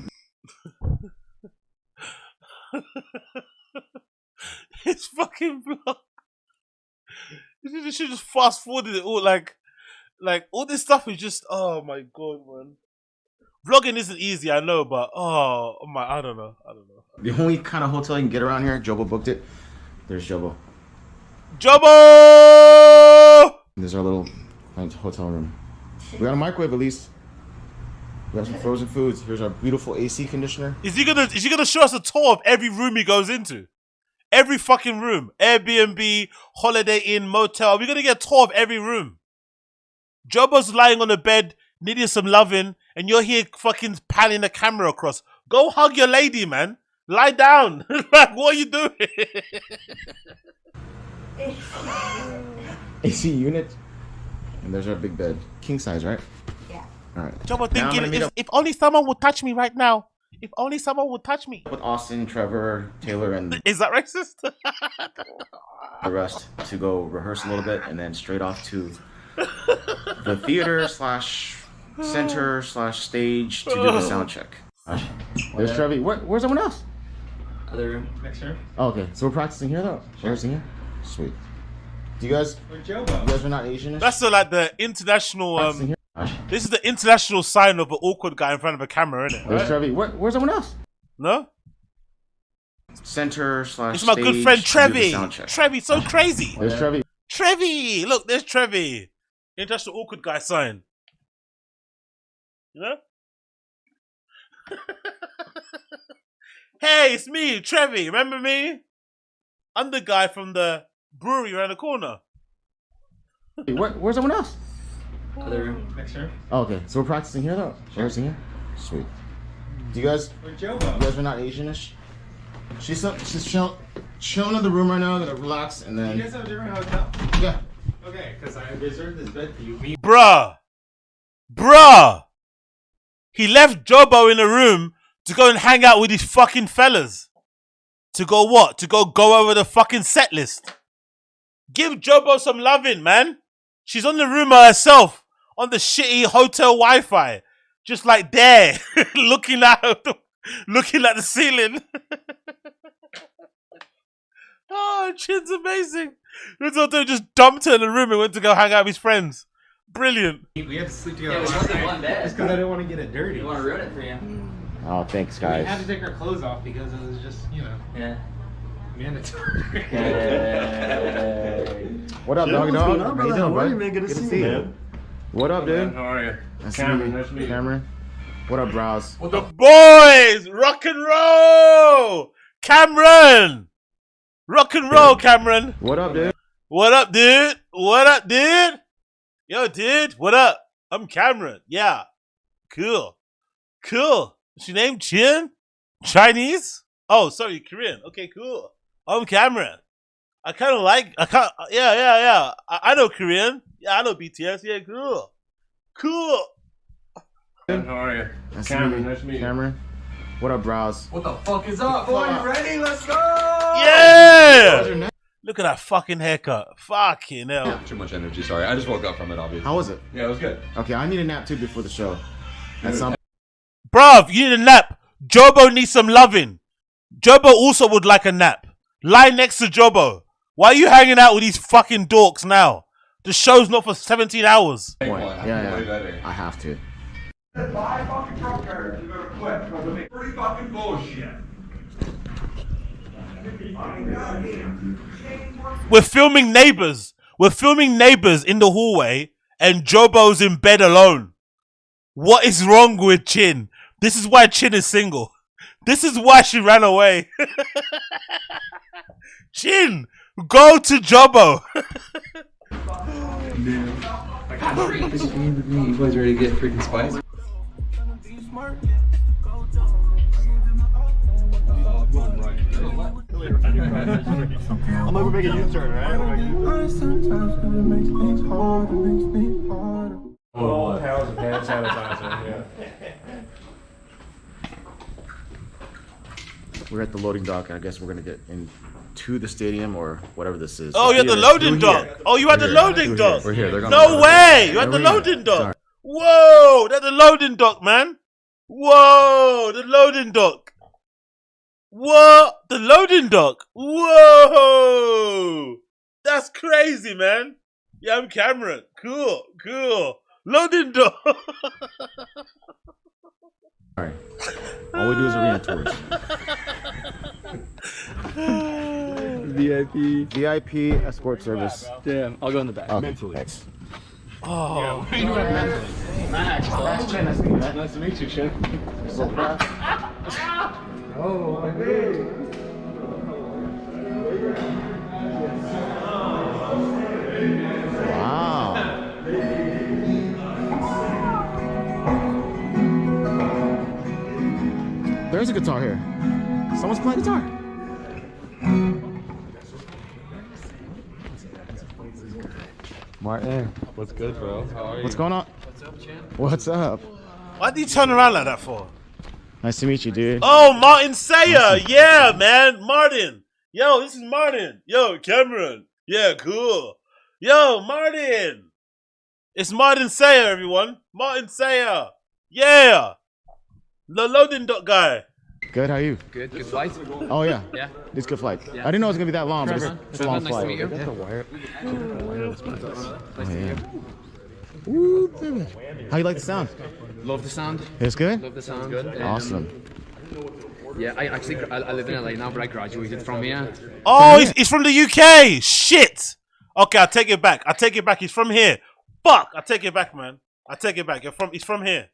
Speaker 1: It's fucking vlog. You should just fast forwarded it all. Like all this stuff is just. Oh my god, man. Vlogging isn't easy, I know, but oh my, I don't know.
Speaker 16: The only kind of hotel you can get around here. Jobo booked it. There's Jobo.
Speaker 1: Jobo!
Speaker 16: There's our little hotel room. We got a microwave at least. We got some frozen foods. Here's our beautiful AC conditioner.
Speaker 1: Is he gonna show us a tour of every room he goes into? Every fucking room. Airbnb, Holiday Inn, motel. Are we gonna get a tour of every room? Jobo's lying on the bed, needing some loving, and you're here fucking panning the camera across. Go hug your lady, man. Lie down. Like, what are you doing?
Speaker 16: AC unit. And there's our big bed. King size, right?
Speaker 7: Yeah.
Speaker 16: All right.
Speaker 1: Jobo
Speaker 16: Now I'm gonna meet
Speaker 1: thinking,
Speaker 16: up
Speaker 1: if only someone would touch me right now. If only someone would touch me.
Speaker 16: with Austin, Trevor, Taylor, and
Speaker 1: Is that racist?
Speaker 16: the rest to go rehearse a little bit, and then straight off to the theater / center / stage to do the sound check. There's Trevi. Where's everyone else?
Speaker 4: Other room next room.
Speaker 16: Oh, okay. So we're practicing here though. Rehearsing here. Sweet. Do you guys? You guys are not Asianish?
Speaker 1: That's the international.
Speaker 16: Practicing here?
Speaker 1: This is the international sign of an awkward guy in front of a camera, isn't it?
Speaker 16: There's Trevi. Where's everyone else?
Speaker 1: No.
Speaker 16: Center /
Speaker 1: It's my good friend Trevi. Trevi, so crazy.
Speaker 16: There's Trevi.
Speaker 1: Trevi, look, there's Trevi. International awkward guy sign. You know? Hey, it's me, Trevi. Remember me? I'm the guy from the brewery around the corner.
Speaker 16: Where's everyone else?
Speaker 4: Other room next room.
Speaker 16: Oh, okay. So we're practicing here though. Rehearsing here. Sweet. Do you guys? You guys are not Asianish? She's chilling in the room right now. Gonna relax and then.
Speaker 4: You guys have a different hotel?
Speaker 16: Yeah.
Speaker 4: Okay, because I reserved this bed for you.
Speaker 1: Bruh. He left Jobo in a room to go and hang out with his fucking fellas. To go what? To go over the fucking set list. Give Jobo some loving, man. She's on the room by herself on the shitty hotel Wi-Fi, just like there, looking at the ceiling. Oh, Chin's amazing. Risotto just dumped her in the room and went to go hang out with his friends. Brilliant.
Speaker 4: We had to sleep together last night just because I didn't want to get it dirty.
Speaker 16: You want to ruin it for you? Oh, thanks,
Speaker 4: We
Speaker 16: guys.
Speaker 4: had to take our clothes off because it was just,
Speaker 16: Yeah.
Speaker 4: mandatory.
Speaker 16: What up, dog?
Speaker 4: What's going on,
Speaker 16: How you
Speaker 4: brother?
Speaker 16: doing,
Speaker 4: How are
Speaker 16: bud?
Speaker 4: you, man? Good to see you, man.
Speaker 16: What up, dude?
Speaker 4: How are you?
Speaker 16: Nice
Speaker 4: Cameron,
Speaker 16: to
Speaker 4: nice to
Speaker 16: meet
Speaker 4: meet
Speaker 16: you.
Speaker 4: you.
Speaker 16: Cameron. What up, Browse?
Speaker 1: The boys, rock and roll, Cameron. Rock and roll, Cameron.
Speaker 16: What up, dude?
Speaker 1: What up, dude? What up, dude? Yo, dude, what up? I'm Cameron. Yeah, cool, cool. Is your name Chin? Chinese? Oh, sorry, Korean. Okay, cool. I'm Cameron. I kind of like. Yeah. I know Korean. Yeah, I know BTS. Yeah, cool, cool.
Speaker 4: How are you?
Speaker 16: Nice
Speaker 4: Cameron,
Speaker 16: to meet you.
Speaker 4: nice to meet you.
Speaker 16: Cameron. What up, Browse?
Speaker 4: What the fuck is up, boy? You ready? Let's go!
Speaker 1: Yeah. Look at that fucking haircut. Fucking hell.
Speaker 3: Too much energy, sorry. I just woke up from it, obviously.
Speaker 16: How was it?
Speaker 3: Yeah, it was good.
Speaker 16: Okay, I need a nap too before the show.
Speaker 1: Bruv, you need a nap. Jobo needs some loving. Jobo also would like a nap. Lie next to Jobo. Why are you hanging out with these fucking dorks now? The show's not for 17 hours.
Speaker 16: Yeah. I have to.
Speaker 19: Buy fucking truck cards, you're gonna quit because of pretty fucking bullshit.
Speaker 1: We're filming Neighbours. We're filming Neighbours in the hallway and Jobo's in bed alone. What is wrong with Chin? This is why Chin is single. This is why she ran away. Chin, go to Jobo.
Speaker 12: You guys ready to get freaking spicy?
Speaker 15: I'm like, we're making a U-turn, right?
Speaker 19: Sometimes it makes things hard, it makes things harder.
Speaker 4: Oh, pounds of hand sanitizer,
Speaker 16: We're at the loading dock, and I guess we're gonna get into the stadium or whatever this is.
Speaker 1: Oh, you're at the loading dock. Oh, you at the loading dock.
Speaker 16: We're here. They're gonna
Speaker 1: No way. You're at the loading dock. Whoa, that's the loading dock, man. Whoa, the loading dock. What? The loading dock? Whoa! That's crazy, man. Yeah, I'm Cameron. Cool, cool. Loading dock.
Speaker 16: Alright. All we do is arena tours. VIP escort service.
Speaker 12: Damn, I'll go in the back.
Speaker 16: Okay, thanks.
Speaker 1: Oh.
Speaker 4: Max, Chin. Nice to meet you, man. Nice to meet you, Chin. Oh, my baby.
Speaker 16: Wow. There's a guitar here. Someone's playing guitar.
Speaker 12: Martin, what's good, bro? How are you?
Speaker 16: What's going on?
Speaker 12: What's up, Chan?
Speaker 16: What's up?
Speaker 1: Why do you turn around like that for?
Speaker 16: Nice to meet you, dude.
Speaker 1: Oh, Martin Sayer. Yeah, man. Martin. Yo, this is Martin. Yo, Cameron. Yeah, cool. Yo, Martin. It's Martin Sayer, everyone. Martin Sayer. Yeah. The loading dock guy.
Speaker 16: Good, how are you?
Speaker 12: Good flight?
Speaker 16: Oh, yeah.
Speaker 12: Yeah.
Speaker 16: It's a good flight.
Speaker 12: Yeah.
Speaker 16: I didn't know it was going to be that long, but
Speaker 12: Trevor.
Speaker 16: it's a long
Speaker 12: Nice
Speaker 16: flight.
Speaker 12: to meet you.
Speaker 16: Get the
Speaker 12: Yeah.
Speaker 16: Nice to meet you. Woo, how you like the sound?
Speaker 12: Love the sound.
Speaker 16: It's good?
Speaker 12: Love the sound. Good.
Speaker 16: Awesome.
Speaker 12: Yeah, I live in LA now, but I graduated from here.
Speaker 1: Oh, he's from the UK. Shit. Okay, I take it back. I take it back. He's from here. Fuck. I take it back, man. I take it back. He's from here.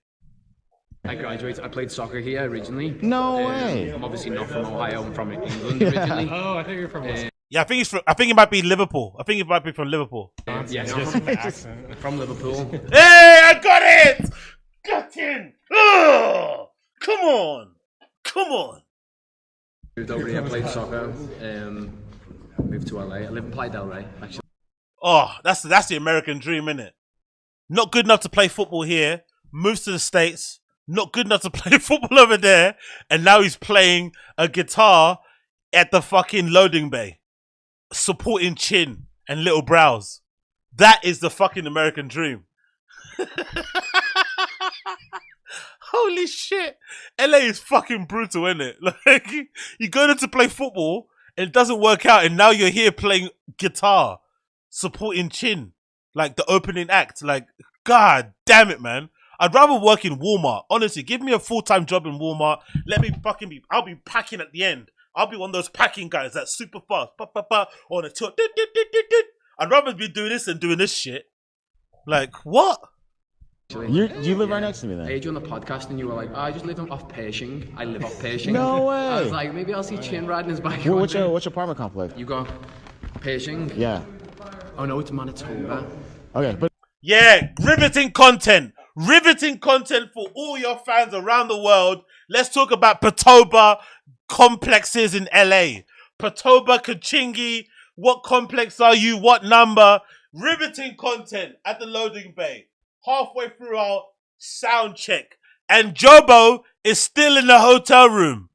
Speaker 12: I graduated. I played soccer here originally.
Speaker 16: No way.
Speaker 12: I'm obviously not from Ohio. I'm from England
Speaker 16: Yeah.
Speaker 12: originally.
Speaker 4: Oh, I think you're from
Speaker 1: Yeah, I think he's from. I think he might be Liverpool. I think he might be from Liverpool.
Speaker 12: Yeah,
Speaker 4: It's
Speaker 12: no,
Speaker 4: just
Speaker 12: I'm
Speaker 4: an accent.
Speaker 12: from Liverpool.
Speaker 1: Hey, I got it! Got in! Oh, come on! Come on!
Speaker 12: Moved over here, played soccer. Moved to LA. I live in Playa del Rey, actually.
Speaker 1: Oh, that's the American dream, innit? Not good enough to play football here. Moves to the States. Not good enough to play football over there. And now he's playing a guitar at the fucking loading bay. Supporting Chin and Little Brows. That is the fucking American dream. Holy shit. LA is fucking brutal, isn't it? Like, you go there to play football and it doesn't work out, and now you're here playing guitar, supporting Chin, like the opening act. Like, god damn it, man. I'd rather work in Walmart. Honestly, give me a full-time job in Walmart. Let me fucking be. I'll be packing at the end. I'll be one of those packing guys that's super fast. On a tour. I'd rather be doing this than doing this shit. Like, what?
Speaker 16: You live right next to me then?
Speaker 12: I heard you on the podcast and you were like, oh, I just live off Pershing. I live off Pershing.
Speaker 16: No way.
Speaker 12: I was like, maybe I'll see Chin riding his bike.
Speaker 16: What's your apartment complex?
Speaker 12: You go Pershing?
Speaker 16: Yeah.
Speaker 12: Oh no, it's Manitoba.
Speaker 16: Okay, but
Speaker 1: yeah, riveting content. Riveting content for all your fans around the world. Let's talk about Patoba complexes in LA. Patoba, Kachingi, what complex are you? What number? Riveting content at the loading bay. Halfway through our sound check. And Jobo is still in the hotel room.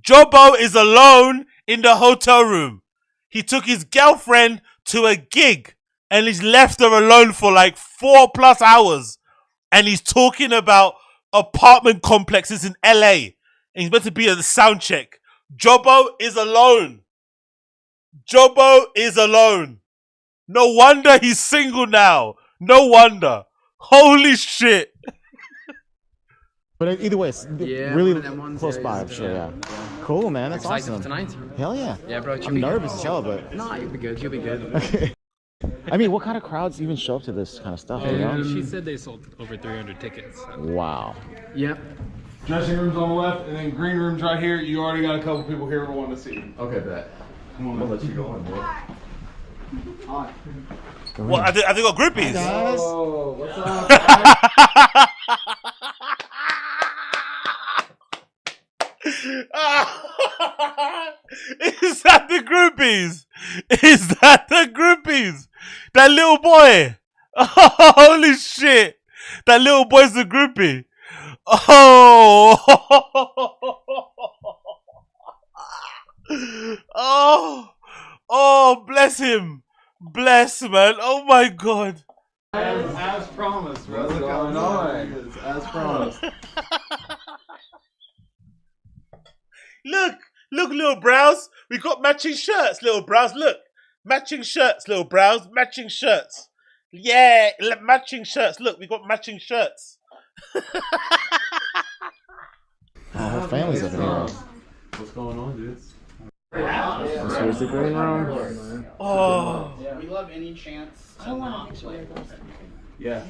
Speaker 1: Jobo is alone in the hotel room. He took his girlfriend to a gig and he's left her alone for like 4+ hours. And he's talking about apartment complexes in LA. And he's meant to be at the sound check. Jobo is alone. Jobo is alone. No wonder he's single now. No wonder. Holy shit.
Speaker 16: But either way, it's
Speaker 12: Yeah,
Speaker 16: really
Speaker 12: one of them ones,
Speaker 16: close
Speaker 12: yeah,
Speaker 16: by, I'm sure, yeah. Cool, man. That's
Speaker 12: Excited
Speaker 16: awesome.
Speaker 12: for tonight?
Speaker 16: Hell yeah.
Speaker 12: Yeah, bro.
Speaker 16: I'm nervous as hell, but...
Speaker 12: No, you'll be good. You'll be good.
Speaker 16: Okay. I mean, what kind of crowds even show up to this kind of stuff, you know?
Speaker 4: She said they sold over 300 tickets.
Speaker 16: Wow.
Speaker 12: Yep.
Speaker 20: Dressing room's on the left, and then green room's right here. You already got a couple people here who want to see you.
Speaker 3: Okay, bet.
Speaker 20: Come on,
Speaker 3: I'll let you go on, boy.
Speaker 20: Hi.
Speaker 1: What? Have they got groupies?
Speaker 20: Guys. Oh, what's up?
Speaker 1: Is that the groupies? Is that the groupies? That little boy. Oh, holy shit. That little boy's the groupie. Oh. Oh. Oh, bless him. Bless, man. Oh my God.
Speaker 20: As promised, bro. What's going on? As promised.
Speaker 1: Look, little brows. We got matching shirts, little brows. Look, matching shirts, little brows. Matching shirts. Yeah, matching shirts. Look, we got matching shirts.
Speaker 16: Oh, whole family's up in here.
Speaker 20: What's going on, dudes?
Speaker 16: So here's the green room.
Speaker 1: Oh.
Speaker 20: Yeah, we love any chance to not play. Yeah.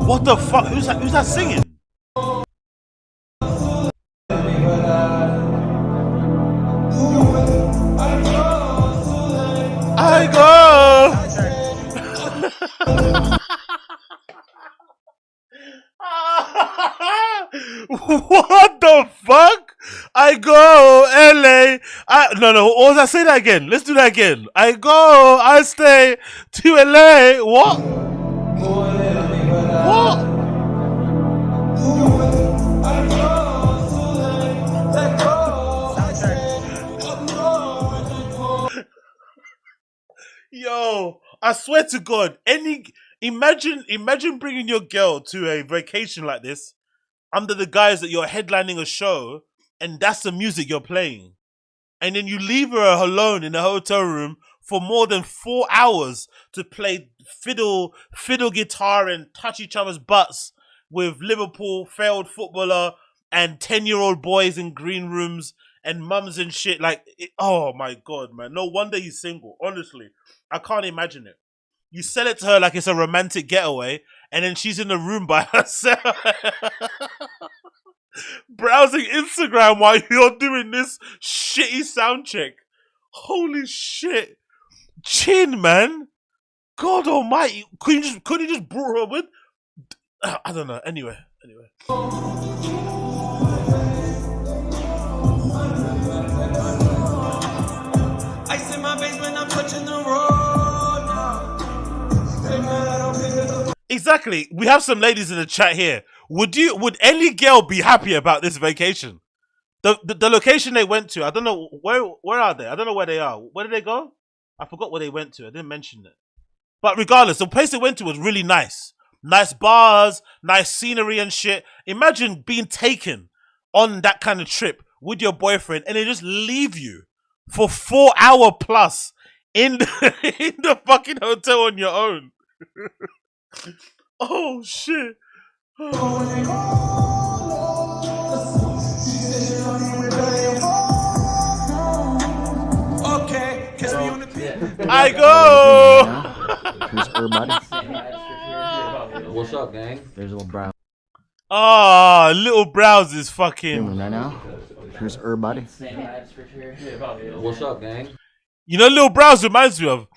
Speaker 1: What the fuck? Who's that singing? I go. What the fuck? I go LA. No. What was I? Say that again. Let's do that again. I go. I stay to LA. What? What? Yo, I swear to God, imagine bringing your girl to a vacation like this under the guise that you're headlining a show and that's the music you're playing. And then you leave her alone in a hotel room for more than 4 hours to play fiddle guitar and touch each other's butts with Liverpool failed footballer and 10-year-old boys in green rooms and mums and shit. Like, oh my God, man. No wonder he's single. Honestly, I can't imagine it. You sell it to her like it's a romantic getaway, and then she's in the room by herself. Browsing Instagram while you're doing this shitty sound check. Holy shit. Chin, man. God almighty. Couldn't you just brought her with? I don't know. Anyway.
Speaker 21: Ice in my basement, I'm touching the road now.
Speaker 1: Exactly. We have some ladies in the chat here. Would any girl be happy about this vacation? The location they went to, I don't know where are they? I don't know where they are. Where did they go? I forgot where they went to. I didn't mention it. But regardless, the place they went to was really nice. Nice bars, nice scenery and shit. Imagine being taken on that kind of trip with your boyfriend and they just leave you for 4 hours plus in the fucking hotel on your own. Oh shit.
Speaker 21: Okay, catch me on the pit.
Speaker 1: I go.
Speaker 14: Here's everybody.
Speaker 12: What's up, gang?
Speaker 14: There's a little brown.
Speaker 1: Oh, little Browse is fucking.
Speaker 14: Right now. Here's everybody.
Speaker 12: What's up, gang?
Speaker 1: You know, little Browse reminds me of.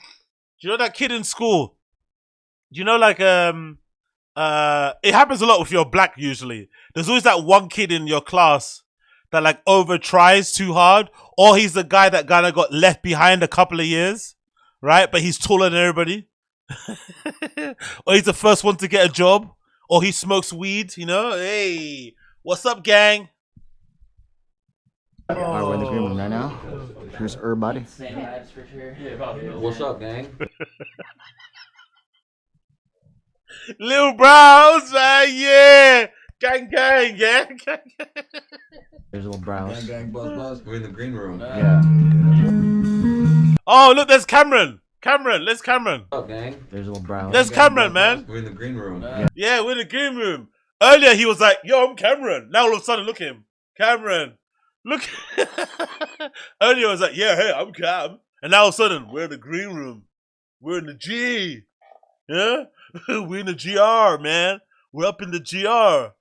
Speaker 1: Do you know that kid in school? Do you know, like, it happens a lot if you're black usually. There's always that one kid in your class that like over tries too hard, or he's the guy that kind of got left behind a couple of years, right? But he's taller than everybody. Or he's the first one to get a job, or he smokes weed, you know? Hey, what's up, gang?
Speaker 14: Alright, we're in the green room right now. Here's everybody.
Speaker 12: What's up, gang?
Speaker 1: Lil Browse, man, yeah. Gang, gang, yeah.
Speaker 14: There's a little Browse.
Speaker 3: Gang, buzz, buzz. We're in the green room.
Speaker 14: Yeah.
Speaker 1: Oh, look, there's Cameron. Cameron, let's Cameron.
Speaker 12: What's up, gang?
Speaker 14: There's a little Browse.
Speaker 1: There's Cameron, man.
Speaker 3: We're in the green room.
Speaker 1: Yeah, we're in the green room. Earlier, he was like, yo, I'm Cameron. Now, all of a sudden, look at him. Cameron. Look. Earlier, I was like, yeah, hey, I'm Cam. And now, all of a sudden, we're in the green room. We're in the G. Yeah? We're in the GR, man. We're up in the GR.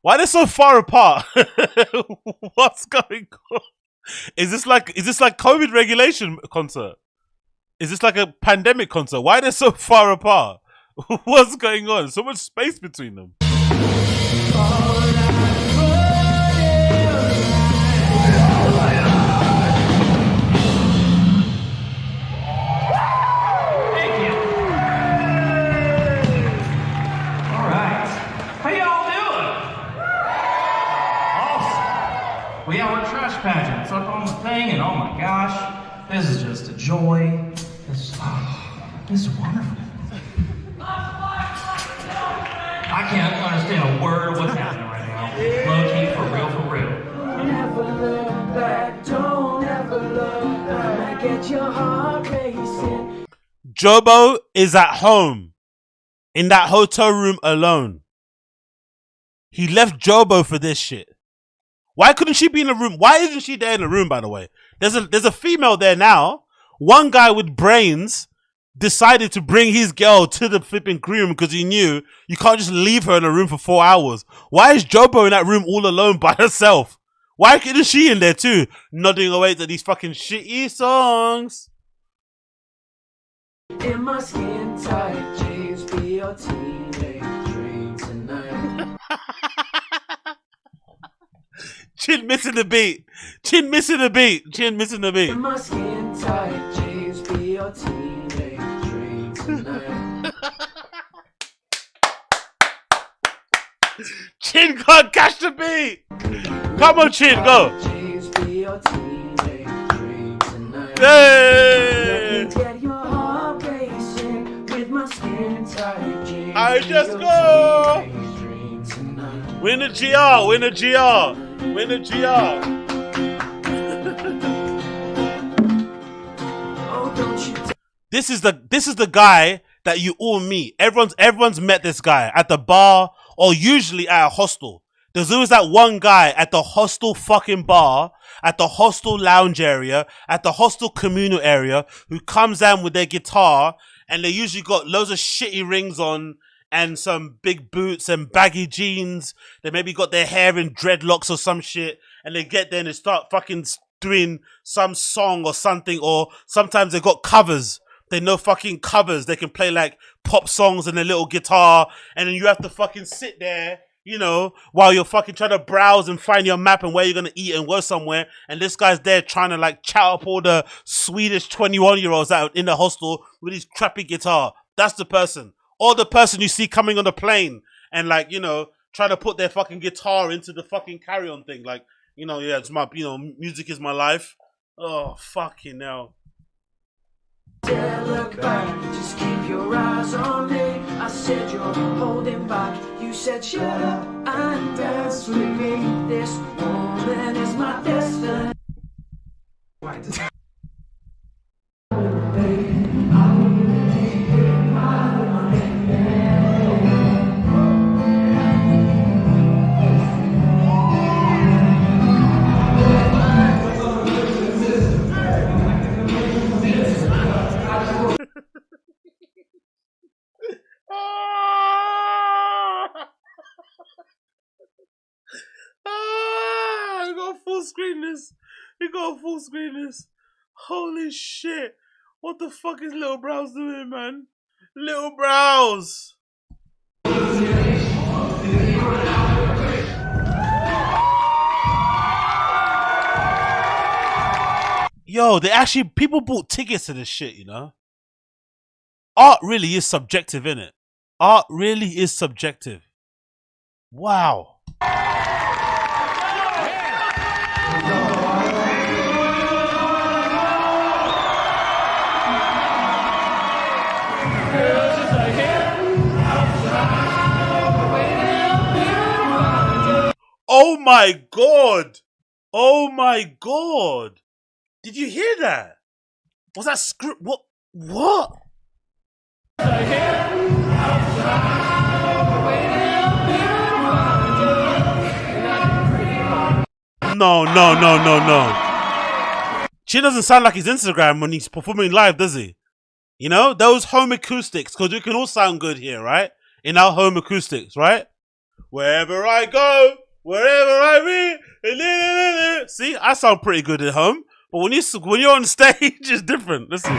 Speaker 1: Why they're so far apart? What's going on? Is this like COVID regulation concert? Is this like a pandemic concert? Why are they so far apart? What's going on? So much space between them.
Speaker 5: We have our trash pageants up on the thing, and oh my gosh, this is just a joy. This is wonderful. I can't understand a word of what's happening right now. Low key, for real.
Speaker 21: Never look back, don't ever look back. Get your heart racing.
Speaker 1: Jobo is at home in that hotel room alone. He left Jobo for this shit. Why couldn't she be in the room? Why isn't she there in the room, by the way? There's a female there now. One guy with brains decided to bring his girl to the flipping green room because he knew you can't just leave her in a room for 4 hours. Why is Jobo in that room all alone by herself? Why isn't she in there too? Nodding away to these fucking shitty songs.
Speaker 21: In my skin tight jeans, be your teenage dream tonight.
Speaker 1: Chin missing the beat. Chin missing the beat. Chin missing the beat.
Speaker 21: In my skin tight jeans, be your teenage dream tonight.
Speaker 1: Chin can't catch the beat. Come on, Chin, go.
Speaker 21: Jeans, be your teenage dream tonight.
Speaker 1: Hey.
Speaker 21: Let me get your heart racing with my skin tight jeans.
Speaker 1: I just go. Win the GR. Win the GR. Win the GR. This is the guy that you all meet. Everyone's met this guy at the bar or usually at a hostel. There's always that one guy at the hostel fucking bar, at the hostel lounge area, at the hostel communal area who comes down with their guitar and they usually got loads of shitty rings on and some big boots and baggy jeans. They maybe got their hair in dreadlocks or some shit. And they get there and they start fucking doing some song or something. Or sometimes they got covers. They know fucking covers. They can play like pop songs and a little guitar. And then you have to fucking sit there you know, while you're fucking trying to browse and find your map and where you're gonna eat and go somewhere, and this guy's there trying to like chat up all the Swedish 21-year-olds out in the hostel with his crappy guitar. That's the person. Or the person you see coming on the plane and like, you know, trying to put their fucking guitar into the fucking carry-on thing. Like, you know, yeah, it's my, you know, music is my life. Oh, fucking hell.
Speaker 21: Look back, just keep your eyes on me. I said you're holding back. You said shut up and dance with me. This woman is my destiny.
Speaker 1: You gotta full screen this. You gotta full screen this. Holy shit. What the fuck is Little Brows doing, man? Little Brows. Yo, they actually, people bought tickets to this shit, you know? Art really is subjective, innit? Art really is subjective. Wow. Oh my god! Oh my god! Did you hear that? Was that script? What? What? No. She doesn't sound like his Instagram when he's performing live, does he? You know, those home acoustics, because we can all sound good here, right? In our home acoustics, right? Wherever I go, wherever I be. See, I sound pretty good at home, but when you're on stage, it's different. Listen.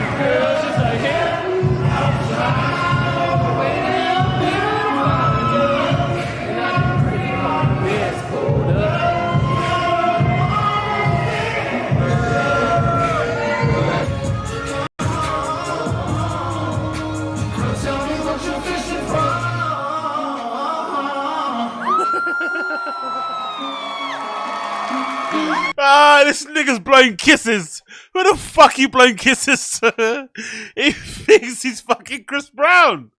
Speaker 1: This nigga's blowing kisses. Who the fuck you blowing kisses to? He thinks he's fucking Chris Brown.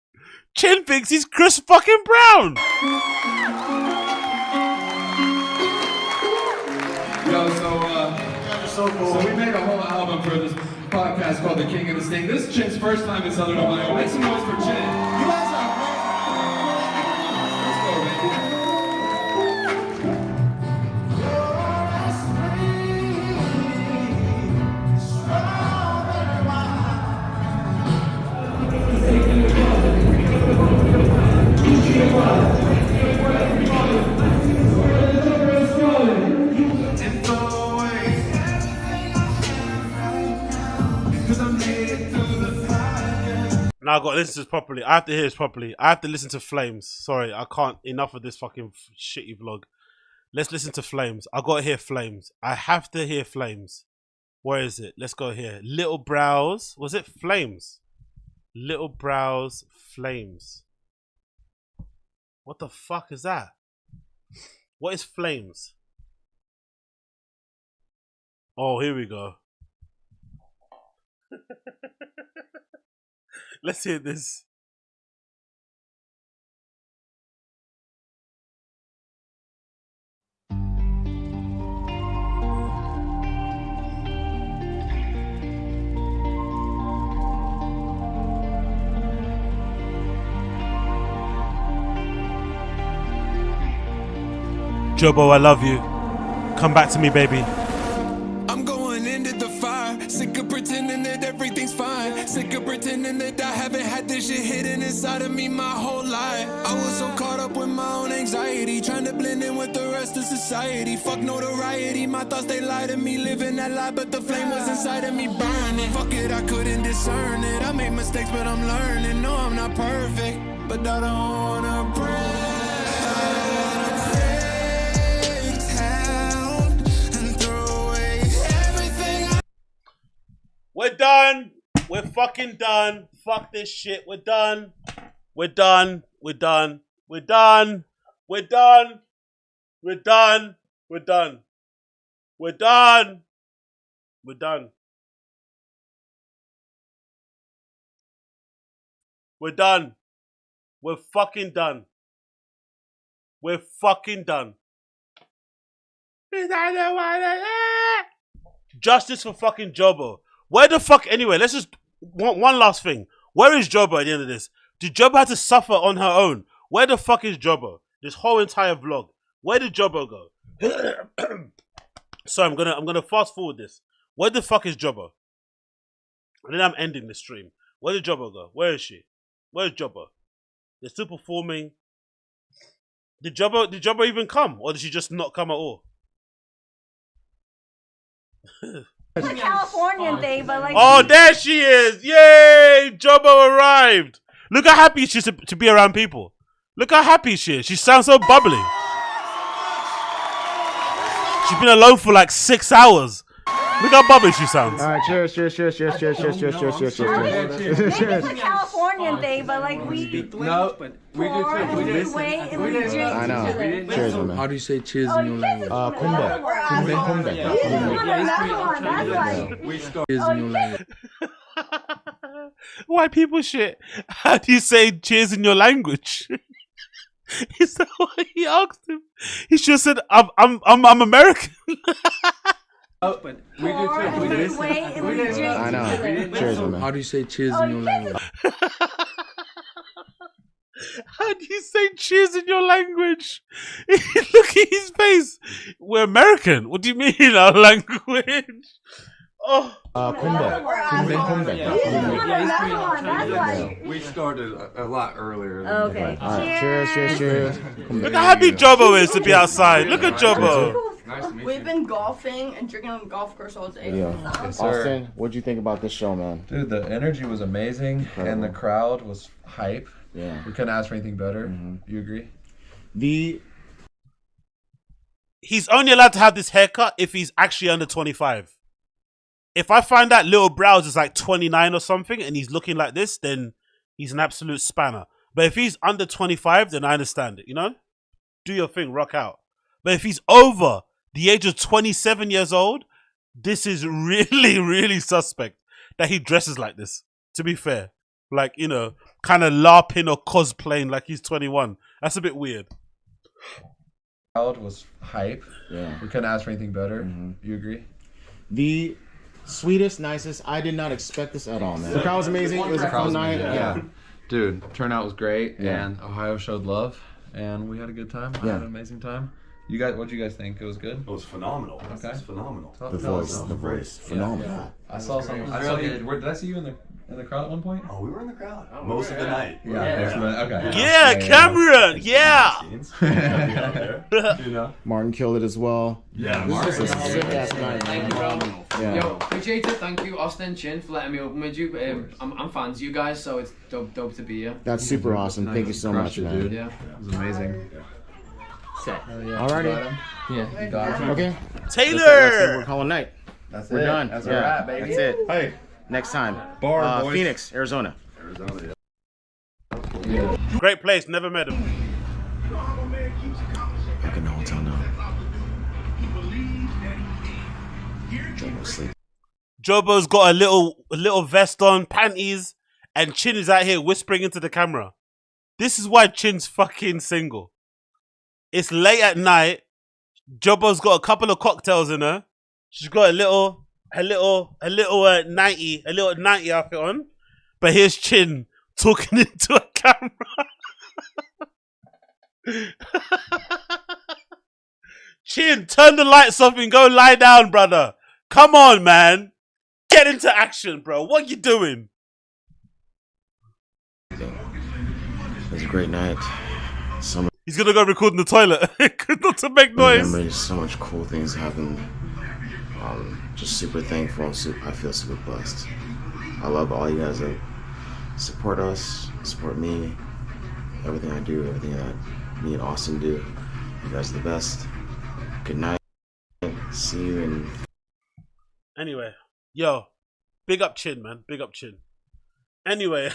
Speaker 1: Chin thinks he's Chris fucking Brown.
Speaker 10: Yo, so we made a whole album for this podcast called The King and the Sting. This is Chin's first time in Southern Ohio. Make some noise for Chin. You guys are amazing. Let's go, baby.
Speaker 1: Now I got to listen to this properly. I have to hear this properly. I have to listen to Flames. Sorry, I can't. Enough of this fucking shitty vlog. Let's listen to Flames. I got to hear Flames. I have to hear Flames. Where is it? Let's go here. Little Brows. Was it Flames? Little Brows Flames. What the fuck is that? What is Flames? Oh, here we go. Let's hear this. Jobo, I love you. Come back to me, baby.
Speaker 21: I'm going into the fire. Sick of pretending that everything's fine. Sick of pretending that I haven't had this shit hidden inside of me my whole life. I was so caught up with my own anxiety, trying to blend in with the rest of society. Fuck notoriety, my thoughts they lie to me. Living that lie, but the flame was inside of me burning. Fuck it, I couldn't discern it. I made mistakes, but I'm learning. No, I'm not perfect, but I don't wanna break.
Speaker 1: We're done. We're fucking done. Fuck this shit. We're done. We're done. We're done. We're done. We're done. We're done. We're done. We're done. We're done. We're done. We're fucking done. We're fucking done. Justice for fucking Jobo. Where the fuck, anyway, let's just, one last thing. Where is Jobo at the end of this? Did Jobo have to suffer on her own? Where the fuck is Jobo? This whole entire vlog. Where did Jobo go? So I'm gonna fast forward this. Where the fuck is Jobo? And then I'm ending the stream. Where did Jobo go? Where is she? Where's Jobo? They're still performing. Did Jobo even come? Or did she just not come at all?
Speaker 7: It's a Californian thing, but like.
Speaker 1: Oh, there she is! Yay! Jobo arrived! Look how happy she is to be around people. Look how happy she is. She sounds so bubbly. She's been alone for like 6 hours. Look how bubbly she sounds.
Speaker 16: All right, cheers, cheers, cheers, cheers, cheers, cheers, cheers, cheers, cheers, cheers.
Speaker 7: Maybe it's a Californian thing, but like we.
Speaker 12: No, but we do too.
Speaker 16: I know. Cheers, man.
Speaker 12: How do you say cheers in your language?
Speaker 16: Kumbe.
Speaker 12: Cheers in your language.
Speaker 1: White people shit. How do you say cheers in your language? Is that what he asked him? He should have said, I'm American.
Speaker 12: Oh, but we do too.
Speaker 16: I know. Cheers, man.
Speaker 12: How do you say cheers in your language?
Speaker 1: How do you say cheers in your language? Look at his face. We're American. What do you mean our language? Oh.
Speaker 16: Kumbe.
Speaker 3: We started a lot earlier.
Speaker 7: Okay.
Speaker 16: All right, cheers, cheers, cheers.
Speaker 1: Look how happy Jobo is to be outside. Look at Jobo.
Speaker 3: Nice to meet
Speaker 2: We've been golfing and drinking on the golf course all day.
Speaker 16: Yeah.
Speaker 3: Yes, sir.
Speaker 16: Austin, what'd you think about this show, man?
Speaker 3: Dude, the energy was amazing, and the crowd was hype.
Speaker 16: Yeah.
Speaker 3: We couldn't ask for anything better. You agree?
Speaker 1: He's only allowed to have this haircut if he's actually under 25. If I find that little brows is like 29 or something and he's looking like this, then he's an absolute spanner. But if he's under 25, then I understand it, you know? Do your thing, rock out. But if he's over the age of 27 years old, this is really, really suspect that he dresses like this, to be fair. Like, you know, kind of LARPing or cosplaying like he's 21. That's a bit weird.
Speaker 3: Crowd was hype.
Speaker 16: Yeah.
Speaker 3: We couldn't ask for anything better. You agree?
Speaker 16: The sweetest, nicest. I did not expect this at all, man. The crowd was amazing. It was a fun night. Yeah.
Speaker 3: Dude, turnout was great,
Speaker 16: Yeah.
Speaker 3: and Ohio showed love, and we had a good time. I had an amazing time. You guys, what did you guys think? It was good?
Speaker 22: It was phenomenal.
Speaker 3: Okay.
Speaker 22: It's phenomenal.
Speaker 16: The voice, phenomenal.
Speaker 3: I saw some. Did I see you in the crowd at one point?
Speaker 22: Oh, we were in the crowd most of the night.
Speaker 3: Okay.
Speaker 1: Yeah, Cameron. Yeah.
Speaker 22: You know?
Speaker 16: Martin killed it as well.
Speaker 22: Yeah,
Speaker 16: This is a
Speaker 22: Martin.
Speaker 16: sick ass night, man. Yeah.
Speaker 12: Yo, appreciate it. Thank you, Austin Chin, for letting me open with you. I'm fans of you guys, so it's dope to be here.
Speaker 16: That's super awesome. Thank you so much, man.
Speaker 3: Dude.
Speaker 12: Yeah.
Speaker 3: It was amazing.
Speaker 16: Alrighty.
Speaker 12: Yeah.
Speaker 3: You got it.
Speaker 16: Okay.
Speaker 1: Taylor.
Speaker 16: That's it. We're calling night.
Speaker 3: That's
Speaker 16: We're
Speaker 3: it.
Speaker 16: done.
Speaker 3: That's
Speaker 16: Yeah,
Speaker 3: a wrap, baby.
Speaker 16: That's it.
Speaker 3: Hey.
Speaker 16: Next time.
Speaker 3: Bar, boys.
Speaker 16: Phoenix, Arizona.
Speaker 1: Great place. Never met him.
Speaker 16: Back in the hotel now.
Speaker 1: Jobo's got a little vest on, panties, and Chin is out here whispering into the camera. This is why Chin's fucking single. It's late at night. Jobo's got a couple of cocktails in her. She's got a little 90 outfit on. But here's Chin talking into a camera. Chin, turn the lights off and go lie down, brother. Come on, man. Get into action, bro. What you doing?
Speaker 16: It was a great night.
Speaker 1: He's gonna go record in the toilet. Not to make noise.
Speaker 16: So much cool things happened. Just super thankful. I feel super blessed. I love all you guys that support us, support me, everything I do, everything that me and Austin do. You guys are the best. Good night. See you in.
Speaker 1: Anyway, yo, Big up Chin, man. Big up Chin. Anyway.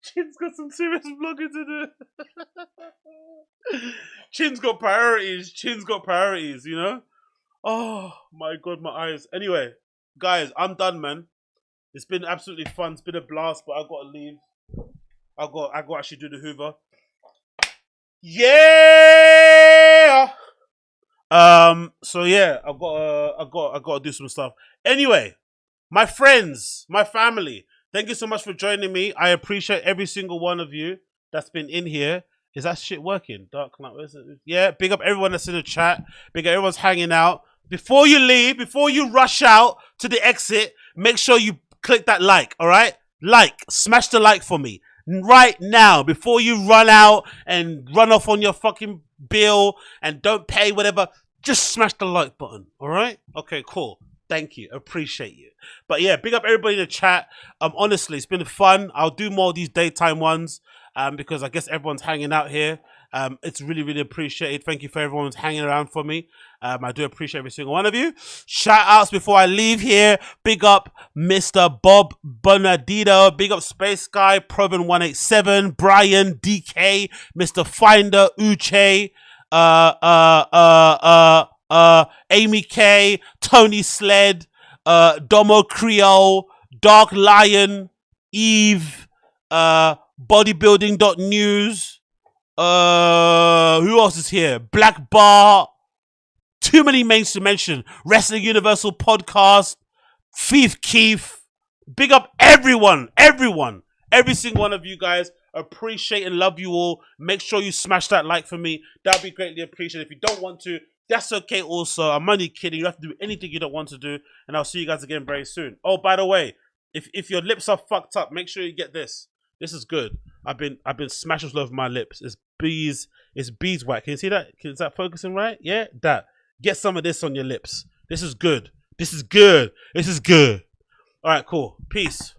Speaker 1: Chin's got some serious vlogging to do. Chin's got priorities. Chin's got priorities, you know? Oh, my God, my eyes. Anyway, guys, I'm done, man. It's been absolutely fun. It's been a blast, but I got to leave. I got to actually do the Hoover. Yeah! So yeah, I got to do some stuff. Anyway, my friends, my family, thank you so much for joining me. I appreciate every single one of you that's been in here. Is that shit working? Dark Knight, where's it? Yeah, big up everyone that's in the chat. Big up everyone's hanging out. Before you leave, before you rush out to the exit, make sure you click that like, all right? Like, smash the like for me. Right now, before you run out and run off on your fucking bill and don't pay whatever, just smash the like button, all right? Okay, cool. Thank you. Appreciate you. But yeah, big up everybody in the chat. Honestly, it's been fun. I'll do more of these daytime ones because I guess everyone's hanging out here. It's really, really appreciated. Thank you for everyone who's hanging around for me. I do appreciate every single one of you. Shout outs before I leave here. Big up Mr. Bob Bernardino. Big up Space Guy, Proven187, Bryan, DK, Mr. Finder, Uche, Amy K, Tony Sled, Domo Creole, Dark Lion, Eve, Bodybuilding.news. Who else is here? Black Bar. Too many names to mention. Wrestling Universal Podcast. Thief Keith. Big up everyone. Every single one of you guys. Appreciate and love you all. Make sure you smash that like for me. That'd be greatly appreciated. If you don't want to, that's okay also. I'm only kidding. You don't have to do anything you don't want to do. And I'll see you guys again very soon. Oh, by the way, if your lips are fucked up, make sure you get this. This is good. I've been smashing all over my lips. It's beeswax. Can you see that? Is that focusing right? Yeah, that. Get some of this on your lips. This is good. This is good. This is good. All right, cool. Peace.